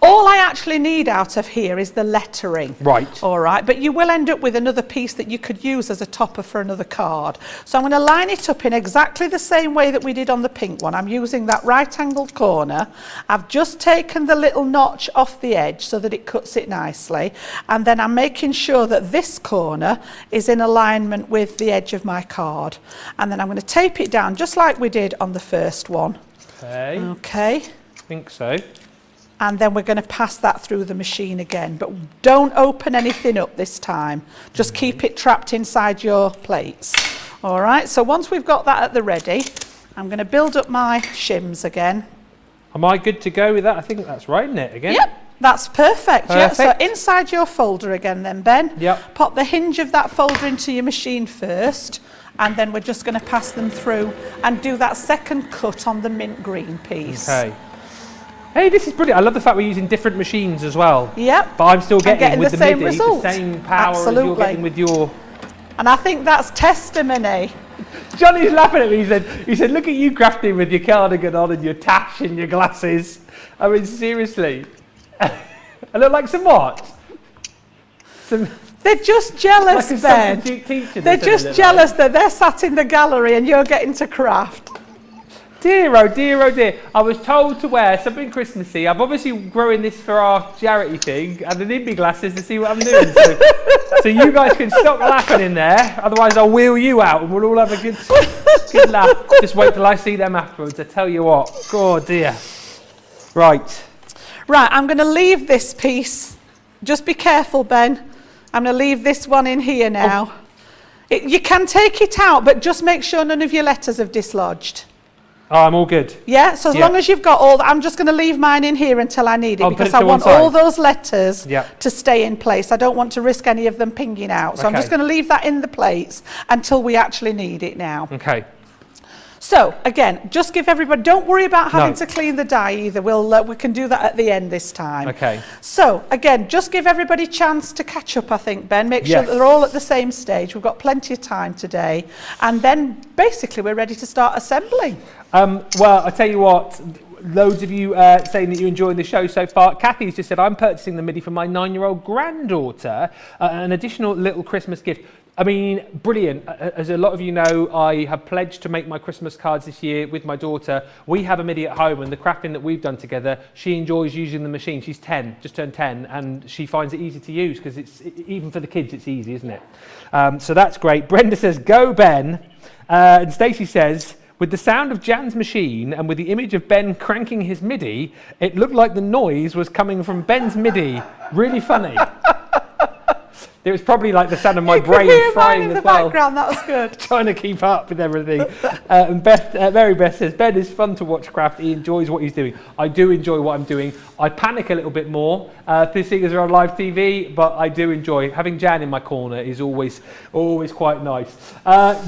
All I actually need out of here is the lettering. Right. All right, but you will end up with another piece that you could use as a topper for another card. So I'm going to line it up in exactly the same way that we did on the pink one. I'm using that right angled corner. I've just taken the little notch off the edge so that it cuts it nicely. And then I'm making sure that this corner is in alignment with the edge of my card. And then I'm going to tape it down just like we did on the first one. Okay. Okay. I think so. And then we're going to pass that through the machine again, but don't open anything up this time. Just keep it trapped inside your plates. All right, so once we've got that at the ready, I'm going to build up my shims again. Am I good to go with that? I think that's right, isn't it, again? Yep, that's perfect. Yeah, so Perfect. inside your folder again then, Ben. Yep. Pop the hinge of that folder into your machine first, and then we're just going to pass them through and do that second cut on the mint green piece. Okay. Hey, this is brilliant. I love the fact we're using different machines as well. Yep. But I'm still getting with the the same MIDI, result. the same power as Absolutely. you're getting with your... And I think that's testimony. Johnny's laughing at me. He said, look at you crafting with your cardigan on and your tash and your glasses. I mean, seriously. I look like some what? Some... They're just jealous, Like a Ben. substitute teacher. They're just jealous that they're sat in the gallery and you're getting to craft. Dear, oh dear, oh dear. I was told to wear something Christmassy. I'm obviously growing this for our charity thing and the NIMBY glasses to see what I'm doing. So you guys can stop laughing in there. Otherwise I'll wheel you out and we'll all have a good laugh. Just wait till I see them afterwards. I tell you what. God dear. Right. Right, I'm going to leave this piece. Just be careful, Ben. I'm going to leave this one in here now. You can take it out, but just make sure none of your letters have dislodged. Oh, I'm all good. Yeah, so as long as you've got all that, I'm just going to leave mine in here until I need it, because I want all those letters to stay in place. I don't want to risk any of them pinging out. So I'm just going to leave that in the plates until we actually need it now. Okay. So again, just give everybody, don't worry about having to clean the die either. We can do that at the end this time. Okay. So again, just give everybody a chance to catch up, I think, Ben. Make sure that they're all at the same stage. We've got plenty of time today. And then basically we're ready to start assembling. Well, I tell you what, loads of you saying that you're enjoying the show so far. Kathy's just said, I'm purchasing the MIDI for my 9-year-old granddaughter, an additional little Christmas gift. I mean, brilliant. As a lot of you know, I have pledged to make my Christmas cards this year with my daughter. We have a MIDI at home, and the crafting that we've done together, she enjoys using the machine. She's 10, just turned 10, and she finds it easy to use because it's even for the kids, it's easy, isn't it? So that's great. Brenda says, go Ben. And Stacey says, with the sound of Jan's machine and with the image of Ben cranking his MIDI, it looked like the noise was coming from Ben's MIDI. Really funny. It was probably like the sound of my brain frying in as the well. background, that was good. Trying to keep up with everything. And Mary Beth says, Ben is fun to watch craft. He enjoys what he's doing. I do enjoy what I'm doing. I panic a little bit more seeing as we're on live TV, but I do enjoy. Having Jan in my corner is always quite nice.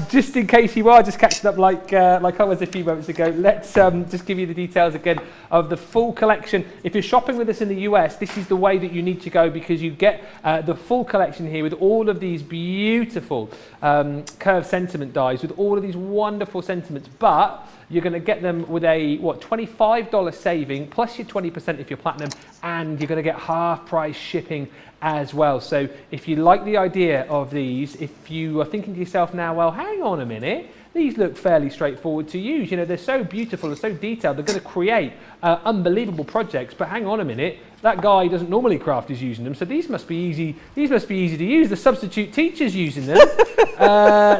Just in case you are just catching up like I was a few moments ago, let's just give you the details again of the full collection. If you're shopping with us in the US, this is the way that you need to go, because you get the full collection here with all of these beautiful curved sentiment dies, with all of these wonderful sentiments, but you're going to get them with a $25 saving plus your 20% if you're platinum, and you're going to get half price shipping as well. So if you like the idea of these, if you are thinking to yourself now, well, hang on a minute, these look fairly straightforward to use. You know, they're so beautiful, they're so detailed, they're going to create unbelievable projects. But hang on a minute, that guy doesn't normally craft is using them, so these must be easy. These must be easy to use. The substitute teacher's using them.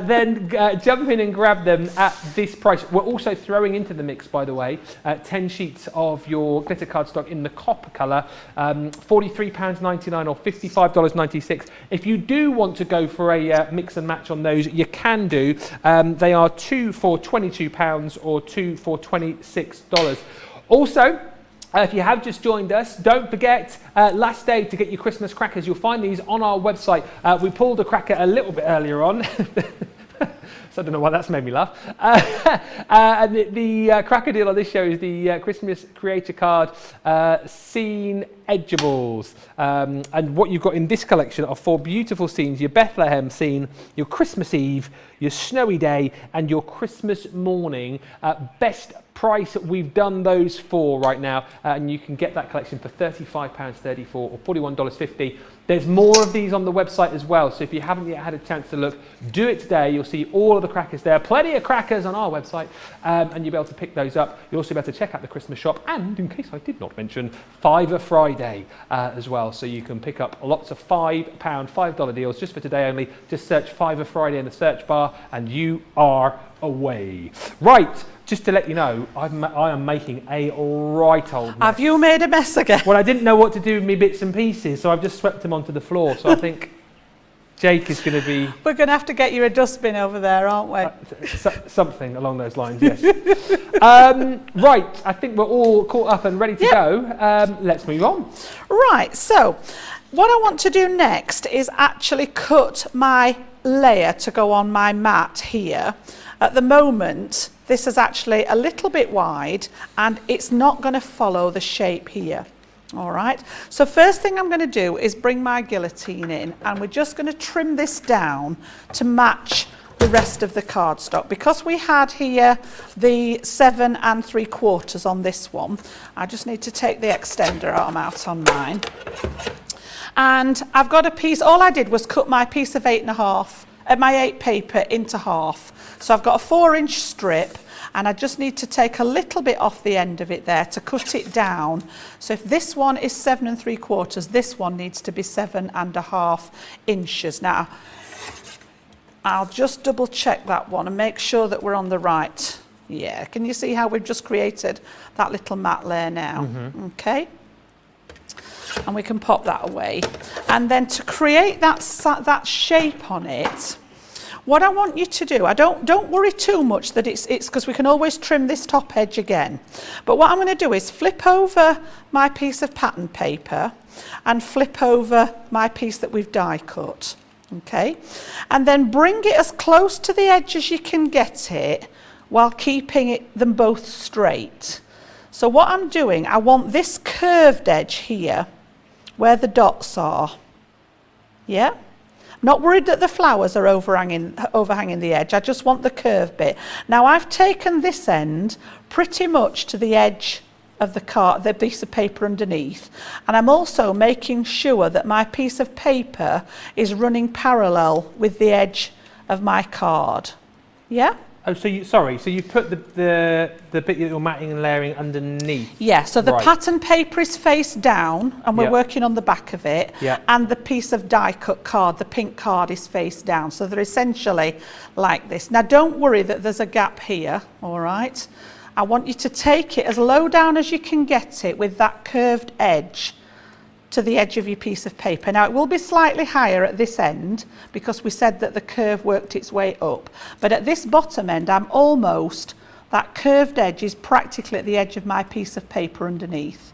Then jump in and grab them at this price. We're also throwing into the mix, by the way, 10 sheets of your glitter cardstock in the copper colour, £43.99 or $55.96. If you do want to go for a mix and match on those, you can do. They are 2 for £22 or 2 for $26. Also, if you have just joined us, don't forget, last day to get your Christmas crackers. You'll find these on our website. We pulled a cracker a little bit earlier on. So I don't know why that's made me laugh. And the cracker deal on this show is the Christmas Creator Card Scene Edgeables. And what you've got in this collection are 4 beautiful scenes: your Bethlehem scene, your Christmas Eve, your snowy day, and your Christmas morning. Best price we've done those for right now, and you can get that collection for £35.34 or $41.50. There's more of these on the website as well, so if you haven't yet had a chance to look, do it today. You'll see all of the crackers there, plenty of crackers on our website, and you'll be able to pick those up. You'll also be able to check out the Christmas shop, and in case I did not mention, Fiver Friday as well, so you can pick up lots of £5, $5 deals just for today only. Just search Fiver Friday in the search bar and you are away. Right, just to let you know, I am making a right old mess. Have you made a mess again? Well, I didn't know what to do with me bits and pieces, so I've just swept them onto the floor. So I think Jake is going to be... We're going to have to get you a dustbin over there, aren't we? Something along those lines, yes. Right, I think we're all caught up and ready to go. Let's move on. Right, so what I want to do next is actually cut my layer to go on my mat here. At the moment, this is actually a little bit wide and it's not going to follow the shape here. All right, so first thing I'm going to do is bring my guillotine in, and we're just going to trim this down to match the rest of the cardstock. Because we had here the 7 3/4 on this one, I just need to take the extender arm out on mine. And I've got a piece, all I did was cut my piece of 8.5, my 8 paper into half. So I've got a 4-inch strip, and I just need to take a little bit off the end of it there to cut it down. So if this one is 7 3/4, this one needs to be 7.5 inches. Now, I'll just double check that one and make sure that we're on the right. Yeah, can you see how we've just created that little mat layer now? Mm-hmm. Okay. And we can pop that away. And then to create that shape on it, what I want you to do, don't worry too much that it's because we can always trim this top edge again. But what I'm going to do is flip over my piece of pattern paper and flip over my piece that we've die cut. Okay? And then bring it as close to the edge as you can get it while keeping them both straight. So what I'm doing, I want this curved edge here where the dots are. Yeah? Not worried that the flowers are overhanging the edge. I just want the curved bit. Now I've taken this end pretty much to the edge of the piece of paper underneath, and I'm also making sure that my piece of paper is running parallel with the edge of my card. Yeah? Oh, so you put the bit that you're matting and layering underneath. Yeah, so the pattern paper is face down, and we're working on the back of it. Yeah. And the piece of die cut card, the pink card, is face down. So they're essentially like this. Now don't worry that there's a gap here, all right? I want you to take it as low down as you can get it with that curved edge to the edge of your piece of paper. Now it will be slightly higher at this end because we said that the curve worked its way up, but at this bottom end that curved edge is practically at the edge of my piece of paper underneath.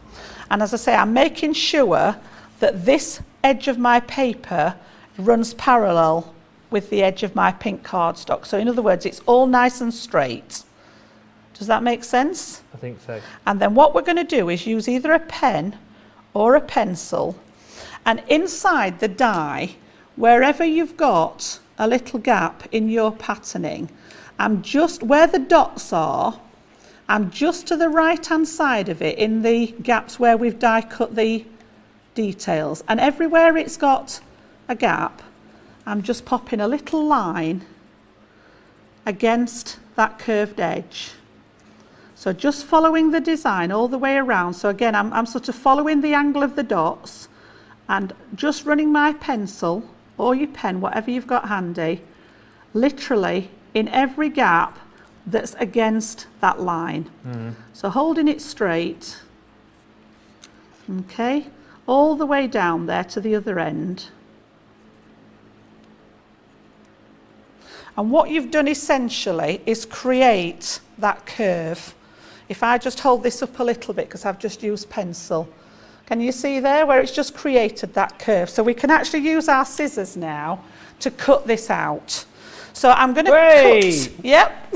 And as I say, I'm making sure that this edge of my paper runs parallel with the edge of my pink cardstock. So in other words, it's all nice and straight. Does that make sense? I think so. And then what we're going to do is use either a pen or a pencil, and inside the die, wherever you've got a little gap in your patterning, I'm just where the dots are, I'm just to the right hand side of it in the gaps where we've die cut the details, and everywhere it's got a gap, I'm just popping a little line against that curved edge. So just following the design all the way around. So again, I'm sort of following the angle of the dots and just running my pencil or your pen, whatever you've got handy, literally in every gap that's against that line. So holding it straight, okay, all the way down there to the other end. And what you've done essentially is create that curve. If I just hold this up a little bit, because I've just used pencil, can you see there where it's just created that curve? So we can actually use our scissors now to cut this out. So I'm going to Hey! cut. Yep.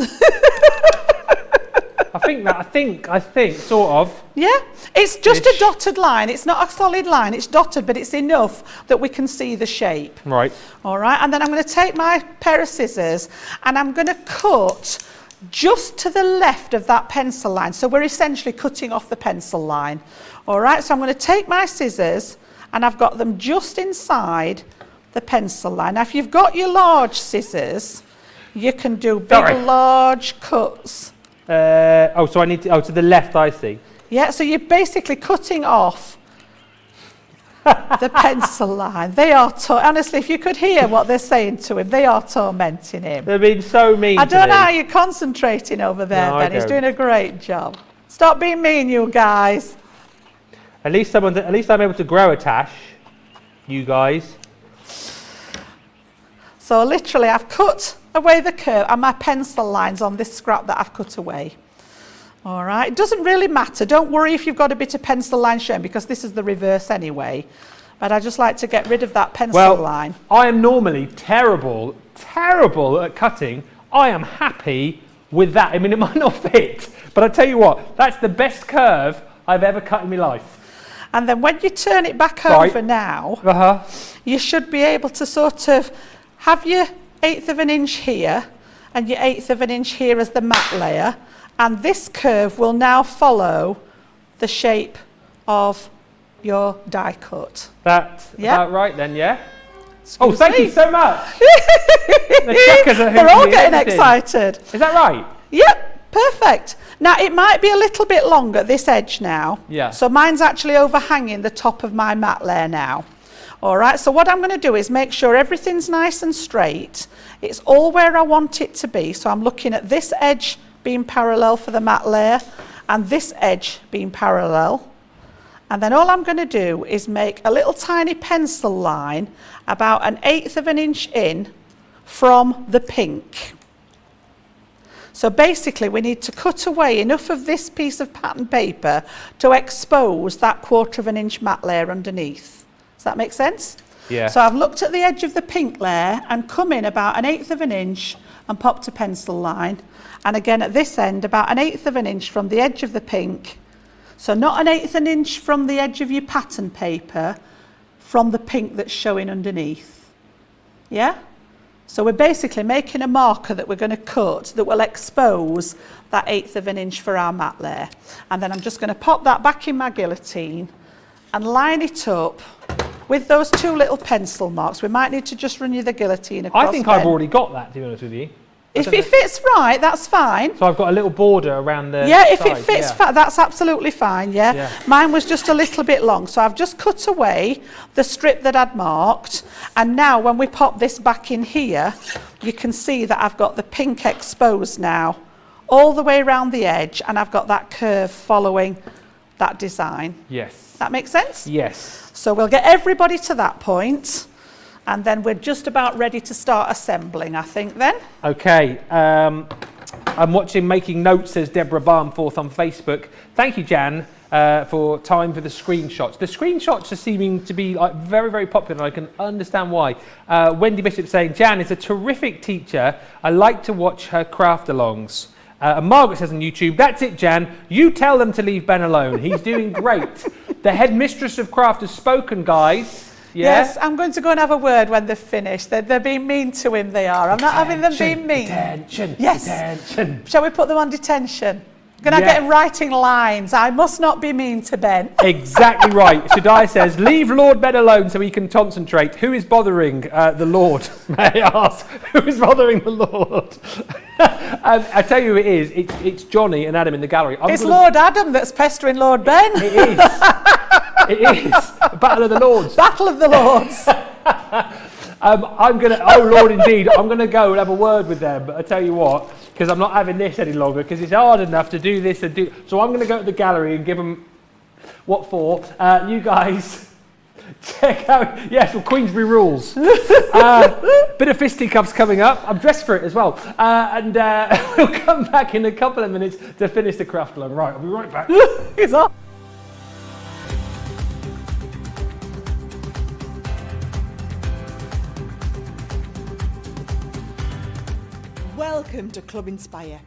I think, sort of. Yeah, it's just a Ish. dotted line. It's not a solid line. It's dotted, but it's enough that we can see the shape. Right. All right, and then I'm going to take my pair of scissors and I'm going to cut just to the left of that pencil line. So we're essentially cutting off the pencil line. All right, so I'm going to take my scissors and I've got them just inside the pencil line. Now, if you've got your large scissors, you can do big, large cuts. So I need to, to the left, I see. Yeah, so you're basically cutting off the pencil line. They are, honestly, if you could hear what they're saying to him, they are tormenting him. They've been so mean I to don't know me. how you're concentrating over there, No, Ben. I He's don't. doing a great job. Stop being mean, you guys. At least I'm able to grow a tash, you guys. So literally, I've cut away the curve and my pencil lines on this scrap that I've cut away. All right, it doesn't really matter. Don't worry if you've got a bit of pencil line showing, because this is the reverse anyway. But I just like to get rid of that pencil line. I am normally terrible at cutting. I am happy with that. I mean, it might not fit, but I tell you what, that's the best curve I've ever cut in my life. And then when you turn it back over now, you should be able to sort of have your 1/8 of an inch here and your 1/8 of an inch here as the mat layer. And this curve will now follow the shape of your die cut. That's about right then, yeah? Excuse Thank me. you so much. The checkers are They're all hooting me getting everything. excited. Is that right? Yep, perfect. Now it might be a little bit longer, this edge now. Yeah. So mine's actually overhanging the top of my mat layer now. All right, so what I'm going to do is make sure everything's nice and straight. It's all where I want it to be. So I'm looking at this edge being parallel for the mat layer and this edge being parallel. And then all I'm going to do is make a little tiny pencil line about 1/8 of an inch in from the pink. So basically we need to cut away enough of this piece of pattern paper to expose that 1/4 of an inch mat layer underneath. Does that make sense? Yeah. So I've looked at the edge of the pink layer and come in about 1/8 of an inch and popped a pencil line. And again at this end about 1/8 of an inch from the edge of the pink. So not 1/8 of an inch from the edge of your pattern paper, from the pink that's showing underneath. Yeah? So we're basically making a marker that we're going to cut that will expose that 1/8 of an inch for our mat layer. And then I'm just going to pop that back in my guillotine and line it up with those 2 little pencil marks. We might need to just run you the guillotine across. I think I've already got that, to be honest with you. If it fits right, that's fine. So I've got a little border around the Yeah, if it side, fits, yeah. that's absolutely fine, yeah. Yeah. Mine was just a little bit long, so I've just cut away the strip that I'd marked, and now when we pop this back in here, you can see that I've got the pink exposed now, all the way around the edge, and I've got that curve following that design. Yes. That makes sense? Yes. So we'll get everybody to that point, and then we're just about ready to start assembling, I think, then. Okay. I'm watching Making Notes, says Deborah Barnforth on Facebook. Thank you, Jan, for time for the screenshots. The screenshots are seeming to be like very, very popular. I can understand why. Wendy Bishop saying, Jan is a terrific teacher. I like to watch her craft-alongs. And Margaret says on YouTube, that's it, Jan. You tell them to leave Ben alone. He's doing great. The headmistress of craft has spoken, guys. Yeah? Yes, I'm going to go and have a word when they're finished. They're being mean to him, they are. I'm not having them being mean. Detention. Yes. Detention. Shall we put them on detention? I'm going to Yeah. get him writing lines. I must not be mean to Ben. Exactly right. Shadai says, leave Lord Ben alone so he can concentrate. Who is bothering the Lord? May I ask? Who is bothering the Lord? I tell you who it is. It's Johnny and Adam in the gallery. It's Lord Adam that's pestering Lord Ben. It is. It is. Battle of the Lords. Battle of the Lords. I'm going to, oh Lord indeed, I'm going to go and have a word with them. But I tell you what, because I'm not having this any longer, because it's hard enough to do this and do. So I'm going to go to the gallery and give them what for. You guys, check out, yes, well, Queensbury rules. Bit of fisticuffs coming up. I'm dressed for it as well. And we'll come back in a couple of minutes to finish the craft along. Right, I'll be right back. He's off. Welcome to Club Inspire,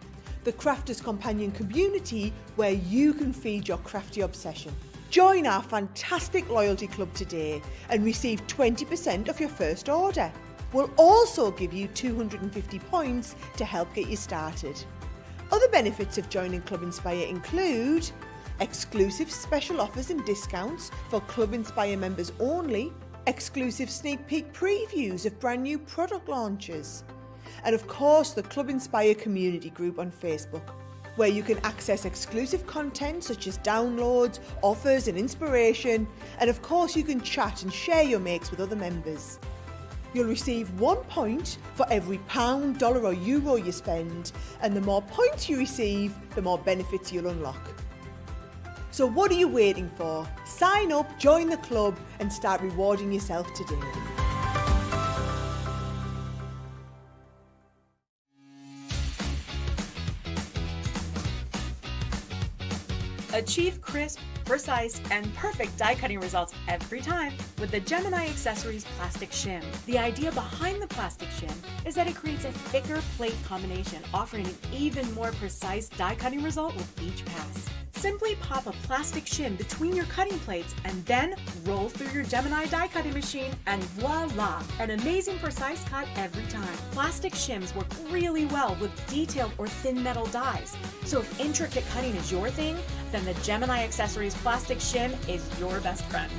the crafters' companion community where you can feed your crafty obsession. Join our fantastic loyalty club today and receive 20% off your first order. We'll also give you 250 points to help get you started. Other benefits of joining Club Inspire include exclusive special offers and discounts for Club Inspire members only, exclusive sneak peek previews of brand new product launches, and of course the Club Inspire community group on Facebook, where you can access exclusive content such as downloads, offers and inspiration, and of course you can chat and share your makes with other members. You'll receive 1 point for every pound, dollar or euro you spend, and the more points you receive, the more benefits you'll unlock. So what are you waiting for? Sign up, join the club and start rewarding yourself today. Achieve crisp, precise, and perfect die cutting results every time with the Gemini Accessories Plastic Shim. The idea behind the plastic shim is that it creates a thicker plate combination, offering an even more precise die cutting result with each pass. Simply pop a plastic shim between your cutting plates and then roll through your Gemini die cutting machine and voila! An amazing precise cut every time. Plastic shims work really well with detailed or thin metal dies. So if intricate cutting is your thing, then the Gemini Accessories Plastic Shim is your best friend.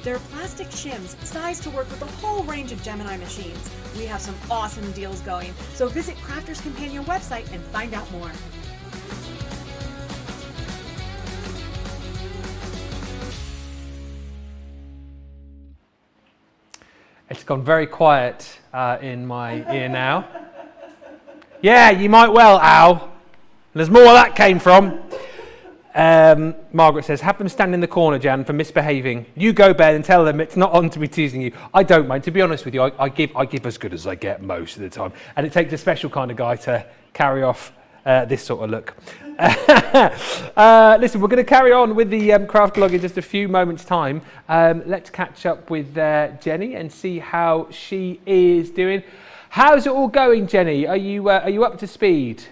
There are plastic shims sized to work with a whole range of Gemini machines. We have some awesome deals going, so visit Crafters Companion website and find out more. It's gone very quiet in my ear now. Yeah, you might well, Al. There's more where that came from. Margaret says, have them stand in the corner, Jan, for misbehaving. You go, Ben, and tell them it's not on to be teasing you. I don't mind. To be honest with you, I give as good as I get most of the time. And it takes a special kind of guy to carry off this sort of look. Listen, we're going to carry on with the craft vlog in just a few moments' time. Let's catch up with Jenny and see how she is doing. How's it all going, Jenny? Are you up to speed?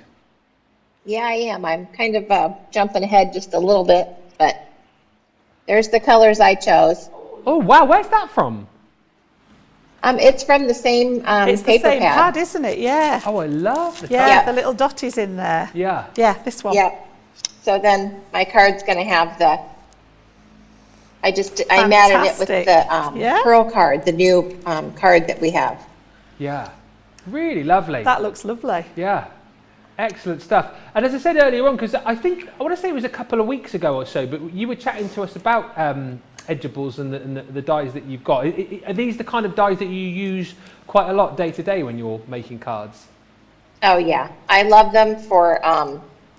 Yeah, I am. I'm kind of jumping ahead just a little bit, but there's the colors I chose. Oh, wow. Where's that from? It's from the same It's the paper same pad. pad, isn't it? Yeah. Oh, I love the Yeah, Yeah. the little dotties in there. Yeah. Yeah, this one. Yep. So then my card's going to have the, I matted it with the Fantastic. Yeah. Pearl card, the new card that we have. Yeah. Really lovely. That looks lovely. Yeah. Excellent stuff. And as I said earlier on, because I want to say it was a couple of weeks ago or so, but you were chatting to us about edgeables and the dies that you've got. Are these the kind of dies that you use quite a lot day to day when you're making cards? Oh yeah, I love them for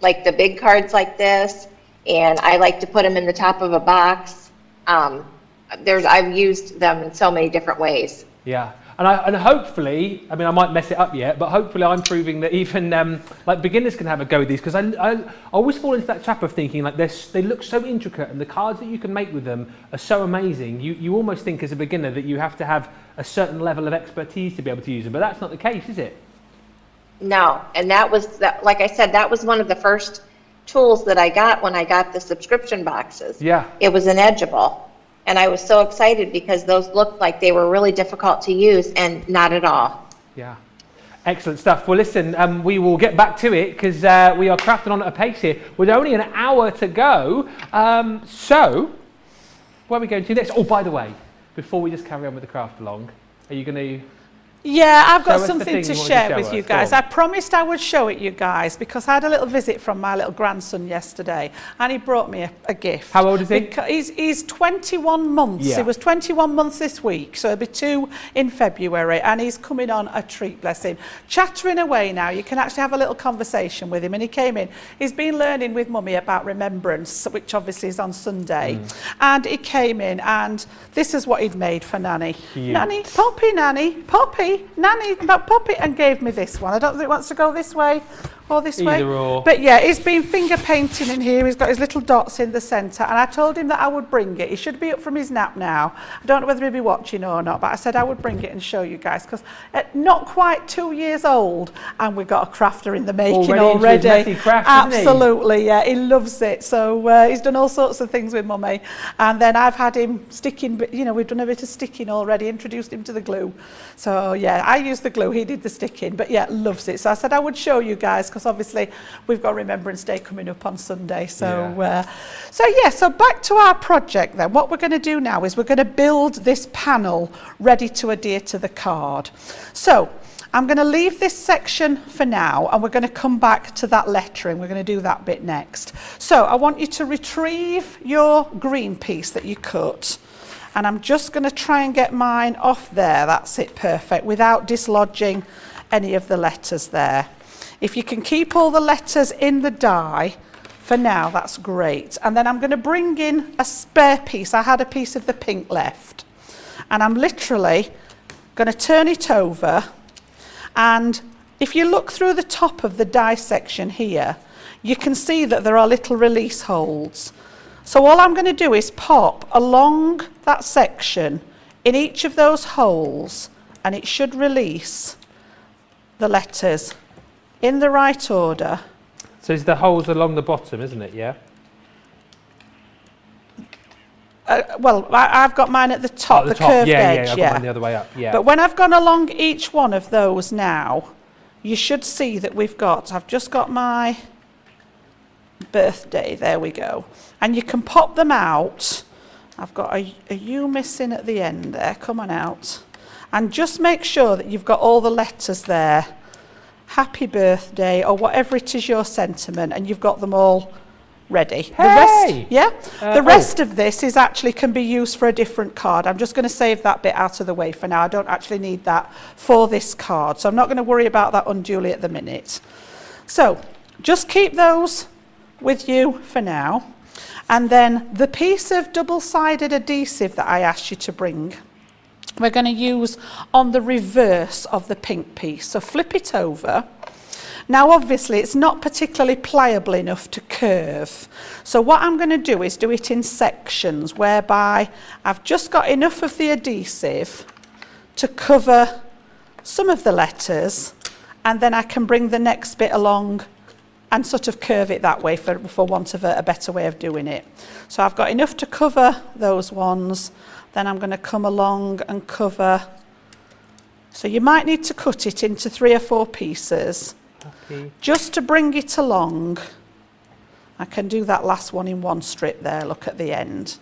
like the big cards like this, and I like to put them in the top of a box. I've used them in so many different ways. Yeah. And hopefully, I mean, I might mess it up yet, but hopefully I'm proving that even like beginners can have a go with these, because I always fall into that trap of thinking like they look so intricate and the cards that you can make with them are so amazing. You almost think as a beginner that you have to have a certain level of expertise to be able to use them, but that's not the case, is it? No, and like I said, that was one of the first tools that I got when I got the subscription boxes. Yeah. It was an edgeable. And I was so excited because those looked like they were really difficult to use, and not at all. Yeah. Excellent stuff. Well, listen, we will get back to it because we are crafting on at a pace here with only an hour to go. So, where are we going to next? Oh, by the way, before we just carry on with the craft along, are you going to... Yeah, I've got Show us the something thing to you wanted to share show with you us. Go guys. on. I promised I would show it you guys because I had a little visit from my little grandson yesterday and he brought me a gift. How old is he? He's 21 months. Yeah. He was 21 months this week, so he'll be 2 in February, and he's coming on a treat, bless him. Chattering away now, you can actually have a little conversation with him, and he came in. He's been learning with Mummy about remembrance, which obviously is on Sunday, and he came in, and this is what he'd made for Nanny. Cute. Nanny, Poppy, Nanny, Poppy, Nanny, Poppy, and gave me this one. I don't think it wants to go this way. or this way? Either or. But yeah, he's been finger painting in here. He's got his little dots in the centre, and I told him that I would bring it. He should be up from his nap now. I don't know whether he'll be watching or not, but I said I would bring it and show you guys, because at not quite 2 years old, and we've got a crafter in the making already. Messy craft, absolutely, yeah, he loves it. So he's done all sorts of things with Mummy, and then I've had him sticking. You know, we've done a bit of sticking already. Introduced him to the glue. So yeah, I used the glue. He did the sticking, but yeah, loves it. So I said I would show you guys, because obviously we've got Remembrance Day coming up on Sunday. So so back to our project then. What we're going to do now is we're going to build this panel ready to adhere to the card. So I'm going to leave this section for now, and we're going to come back to that lettering. We're going to do that bit next. So I want you to retrieve your green piece that you cut, and I'm just going to try and get mine off there. That's it, perfect, without dislodging any of the letters there. If you can keep all the letters in the die for now, that's great. And then I'm going to bring in a spare piece. I had a piece of the pink left, and I'm literally going to turn it over. And if you look through the top of the die section here, you can see that there are little release holes. So all I'm going to do is pop along that section in each of those holes, and it should release the letters in the right order. So it's the holes along the bottom, isn't it? Yeah. Well, I've got mine at the top, the curved edge. I've got mine the other way up. Yeah. But when I've gone along each one of those now, you should see that I've just got my birthday. There we go. And you can pop them out. I've got a U missing at the end there. Come on out. And just make sure that you've got all the letters there. Happy birthday, or whatever it is your sentiment, and you've got them all ready. Hey! The rest of this can be used for a different card. I'm just going to save that bit out of the way for now. I don't actually need that for this card, so I'm not going to worry about that unduly at the minute. So just keep those with you for now. And then the piece of double-sided adhesive that I asked you to bring, we're going to use on the reverse of the pink piece. So flip it over. Now obviously it's not particularly pliable enough to curve. So what I'm going to do is do it in sections, whereby I've just got enough of the adhesive to cover some of the letters, and then I can bring the next bit along and sort of curve it that way for want of a better way of doing it. So I've got enough to cover those ones. Then I'm going to come along and cover. So you might need to cut it into 3 or 4 pieces. Okay. Just to bring it along. I can do that last one in one strip there, look at the end.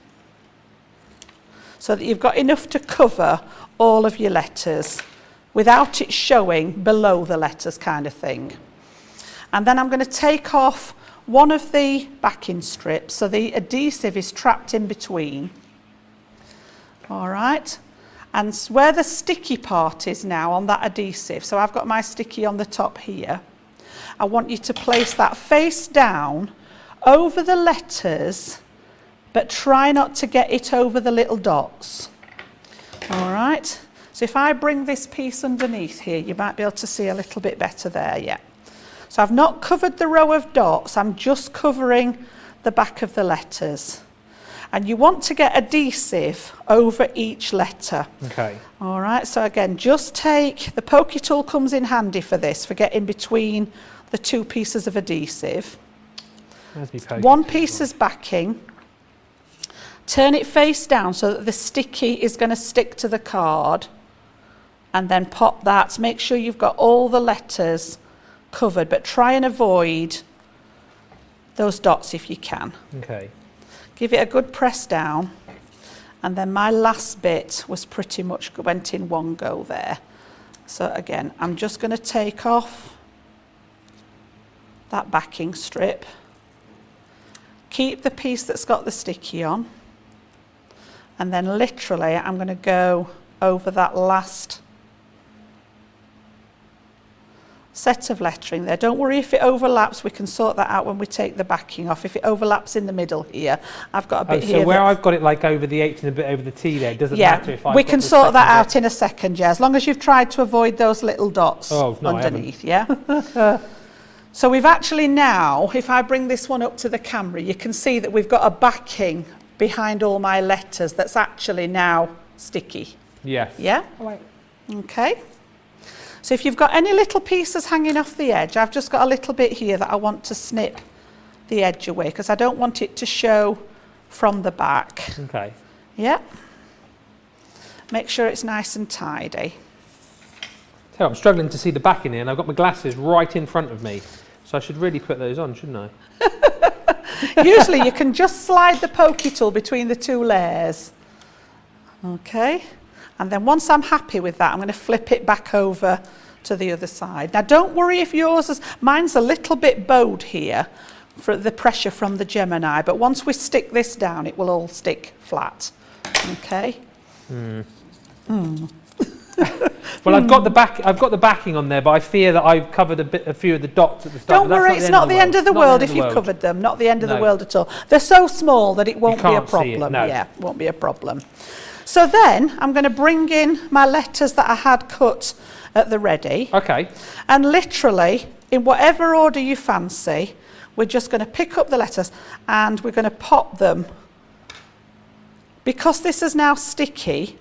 So that you've got enough to cover all of your letters without it showing below the letters, kind of thing. And then I'm going to take off one of the backing strips, so the adhesive is trapped in between. All right, and where the sticky part is now on that adhesive, so I've got my sticky on the top here, I want you to place that face down over the letters, but try not to get it over the little dots. All right, so if I bring this piece underneath here, you might be able to see a little bit better there, yeah. So I've not covered the row of dots, I'm just covering the back of the letters. And you want to get adhesive over each letter. Okay. All right, so again, just take, the pokey tool comes in handy for this, for getting between the 2 pieces of adhesive. One piece is backing. Turn it face down so that the sticky is going to stick to the card. And then pop that, make sure you've got all the letters covered, but try and avoid those dots if you can. Okay. Give it a good press down, and then my last bit was pretty much went in one go there. So again, I'm just going to take off that backing strip, keep the piece that's got the sticky on, and then literally I'm going to go over that last set of lettering there. Don't worry if it overlaps, we can sort that out when we take the backing off. If it overlaps in the middle here, I've got a bit here. So where I've got it like over the H and a bit over the T there, it doesn't matter if I've we can sort that out in a second, yeah, as long as you've tried to avoid those little dots underneath, yeah? So we've actually now, if I bring this one up to the camera, you can see that we've got a backing behind all my letters that's actually now sticky. Yes. Yeah? Okay. So if you've got any little pieces hanging off the edge, I've just got a little bit here that I want to snip the edge away because I don't want it to show from the back. Okay. Yeah. Make sure it's nice and tidy. So I'm struggling to see the back in here, and I've got my glasses right in front of me. So I should really put those on, shouldn't I? Usually you can just slide the pokey tool between the two layers. Okay. And then once I'm happy with that, I'm going to flip it back over to the other side. Now don't worry if yours is, mine's a little bit bowed here for the pressure from the Gemini, but once we stick this down, it will all stick flat. Okay. Well, I've got the backing on there, but I fear that I've covered a few of the dots at the start. Don't worry, it's not the end of the world if you've covered them. Not the end of the world at all. They're so small that it won't be a problem. Yeah, won't be a problem. So then I'm going to bring in my letters that I had cut at the ready. Okay. And literally, in whatever order you fancy, we're just going to pick up the letters and we're going to pop them. Because this is now sticky,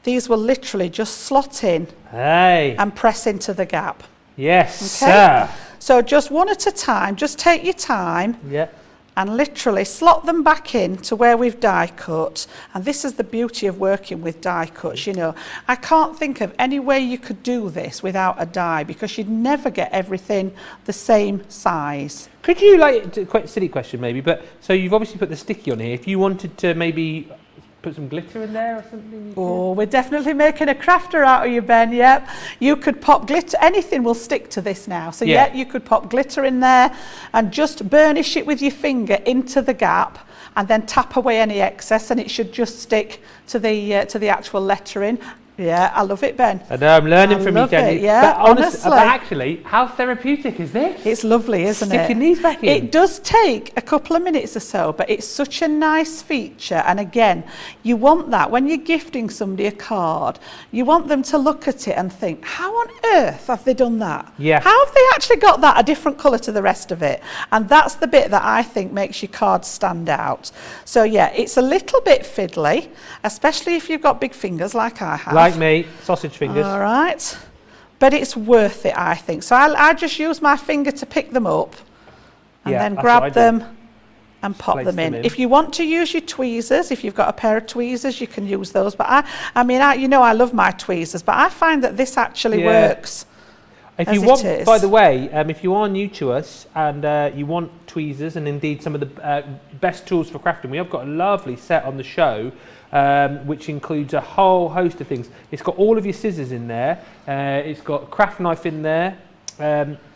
these will literally just slot in and press into the gap. Yes, okay? sir. So just one at a time, just take your time. Yeah. And literally slot them back in to where we've die cut. And this is the beauty of working with die cuts, you know. I can't think of any way you could do this without a die because you'd never get everything the same size. Could you, like, quite a silly question maybe, but so you've obviously put the sticky on here. If you wanted to maybe put some glitter in there or something? Oh, we're definitely making a crafter out of you, Ben, yep. You could pop glitter, anything will stick to this now. So yeah, you could pop glitter in there and just burnish it with your finger into the gap and then tap away any excess and it should just stick to the actual lettering. Yeah, I love it, Ben. I know, I'm learning from you, Jenny. Yeah, honestly. But actually, how therapeutic is this? It's lovely, isn't it? Sticking these back in. It does take a couple of minutes or so, but it's such a nice feature. And again, you want that when you're gifting somebody a card, you want them to look at it and think, how on earth have they done that? Yeah. How have they actually got that a different colour to the rest of it? And that's the bit that I think makes your card stand out. So yeah, it's a little bit fiddly, especially if you've got big fingers like I have. Like me, sausage fingers. All right. But it's worth it, I think. So I just use my finger to pick them up and then grab them and pop them in. If you want to use your tweezers, if you've got a pair of tweezers, you can use those. But I mean, you know, I love my tweezers, but I find that this actually works. If you want, by the way, if you are new to us and you want tweezers and indeed some of the best tools for crafting, we have got a lovely set on the show, which includes a whole host of things. It's got all of your scissors in there. It's got a craft knife in there,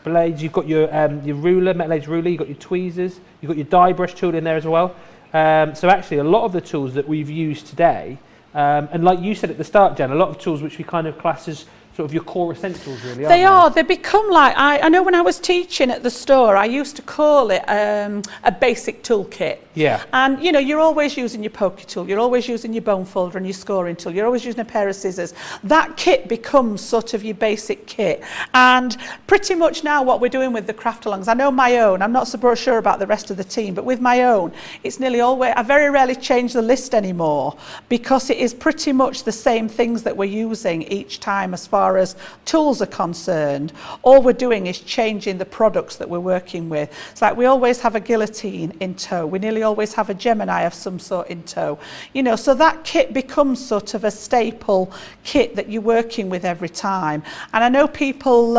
blades. You've got your ruler, metal edge ruler. You've got your tweezers. You've got your die brush tool in there as well. So actually, a lot of the tools that we've used today, and like you said at the start, Jen, a lot of tools which we kind of class as sort of your core essentials, really, aren't they? They are. They become like, I know when I was teaching at the store, I used to call it a basic toolkit. Yeah. And, you know, you're always using your pokey tool, you're always using your bone folder and your scoring tool, you're always using a pair of scissors. That kit becomes sort of your basic kit. And pretty much now what we're doing with the craft-alongs, I know my own, I'm not so sure about the rest of the team, but with my own, it's nearly always, I very rarely change the list anymore because it is pretty much the same things that we're using each time as far as tools are concerned. All we're doing is changing the products that we're working with. It's like we always have a guillotine in tow. We nearly always have a Gemini of some sort in tow. You know, so that kit becomes sort of a staple kit that you're working with every time. And I know people,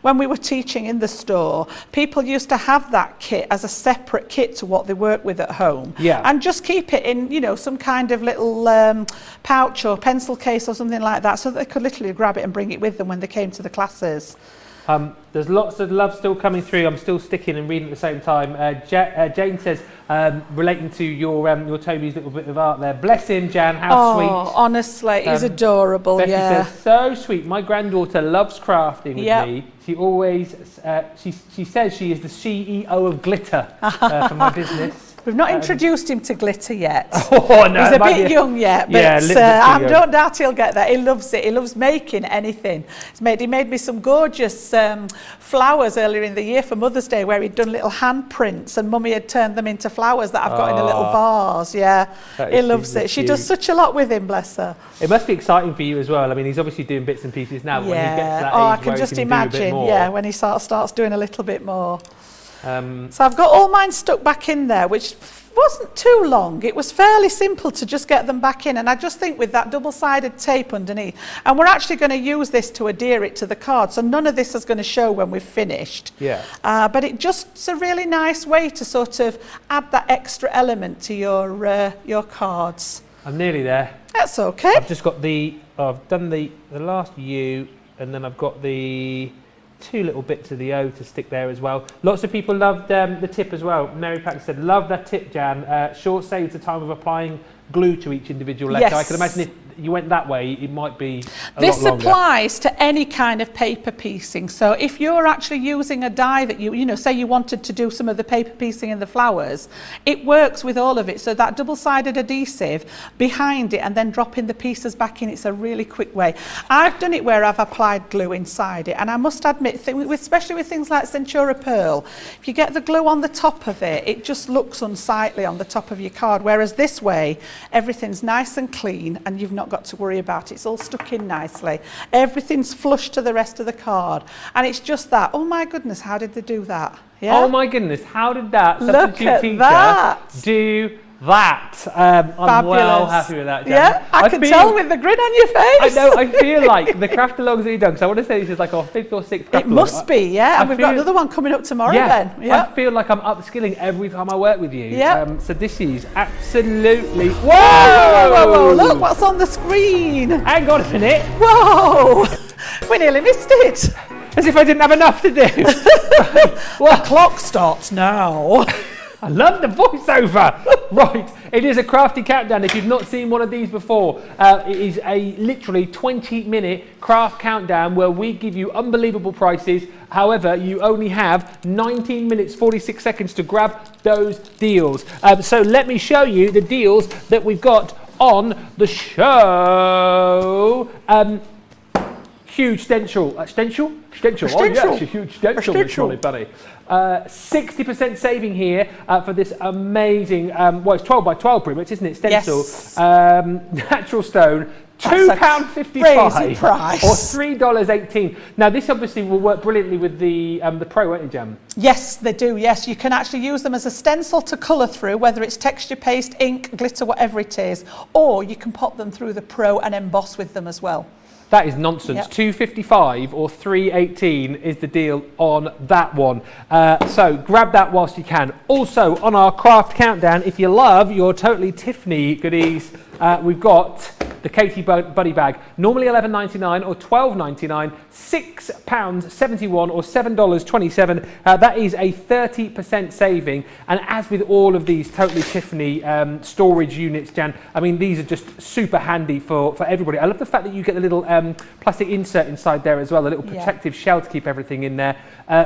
when we were teaching in the store, people used to have that kit as a separate kit to what they work with at home. Yeah. And just keep it in, you know, some kind of little pouch or pencil case or something like that so that they could literally grab it and bring it with them when they came to the classes. There's lots of love still coming through. I'm still sticking and reading at the same time. Jane says, relating to your Toby's little bit of art there. Bless him, Jan. How sweet. Oh, honestly, he's adorable. Becky says, so sweet. My granddaughter loves crafting with me. She always, she says she is the CEO of glitter for my business. We've not introduced him to glitter yet. Oh, no, he's a bit young yet, but I don't doubt he'll get there. He loves it. He loves making anything. He made me some gorgeous flowers earlier in the year for Mother's Day, where he'd done little handprints, and Mummy had turned them into flowers that I've got in a little vase. Yeah, he loves it. She does such a lot with him, bless her. It must be exciting for you as well. I mean, he's obviously doing bits and pieces now. When he gets to that age I can where just he can imagine. do a bit more. Yeah, when he starts doing a little bit more. So I've got all mine stuck back in there, which wasn't too long. It was fairly simple to just get them back in, and I just think with that double-sided tape underneath, and we're actually going to use this to adhere it to the card, so none of this is going to show when we've finished. Yeah. But it's a really nice way to sort of add that extra element to your cards. I'm nearly there. That's okay. I've just got I've done the last U, and then I've got the 2 little bits of the O to stick there as well. Lots of people loved the tip as well. Mary Pack said, love that tip, Jan. Sure saves the time of applying glue to each individual letter. Yes. I can imagine if you went that way, it might be a This lot longer. applies to any kind of paper piecing. So if you're actually using a die that say you wanted to do some of the paper piecing in the flowers, it works with all of it. So that double-sided adhesive behind it and then dropping the pieces back in, it's a really quick way. I've done it where I've applied glue inside it, and I must admit, especially with things like Centura Pearl, if you get the glue on the top of it, it just looks unsightly on the top of your card, whereas this way, everything's nice and clean and you've not got to worry about it. It's all stuck in nicely. Everything's flush to the rest of the card. And it's just that, oh my goodness, how did they do that? Yeah? Oh my goodness, how did that Look substitute at teacher that. do that? I'm well happy with that, Jan. Yeah, I can tell with the grin on your face. I know, I feel like the craft alongs that you've done, because I want to say this is like our 5th or 6th craft It must be, yeah. And we've got another one coming up tomorrow then. Yeah. I feel like I'm upskilling every time I work with you. Yeah. So this is absolutely... Whoa, whoa, whoa, look what's on the screen. Hang on a minute. Whoa, we nearly missed it. As if I didn't have enough to do. Well, the clock starts now. I love the voiceover. Right, it is a Crafty countdown. If you've not seen one of these before, it is a literally 20-minute craft countdown where we give you unbelievable prices. However, you only have 19 minutes 46 seconds to grab those deals. So let me show you the deals that we've got on the show. Huge stencil. Stencil? Stencil. Oh, yes, a huge stencil, Miss Molly Bunny. 60% saving here for this amazing, well, it's 12 by 12 pretty much, isn't it? Stencil. Yes. Natural stone. £2.55 price. or $3.18. Now this obviously will work brilliantly with the Pro, won't it, Jan? Yes, they do. Yes, you can actually use them as a stencil to colour through, whether it's texture paste, ink, glitter, whatever it is, or you can pop them through the Pro and emboss with them as well. That is nonsense. Yep. $2.55 or $3.18 is the deal on that one. So grab that whilst you can. Also on our craft countdown, if you love your Totally Tiffany goodies, we've got the Katie Buddy bag. Normally $11.99 or $12.99, £6.71 or $7.27. That is a 30% saving. And as with all of these Totally Tiffany storage units, Jan, I mean, these are just super handy for everybody. I love the fact that you get the little plastic insert inside there as well, a little protective shell to keep everything in there.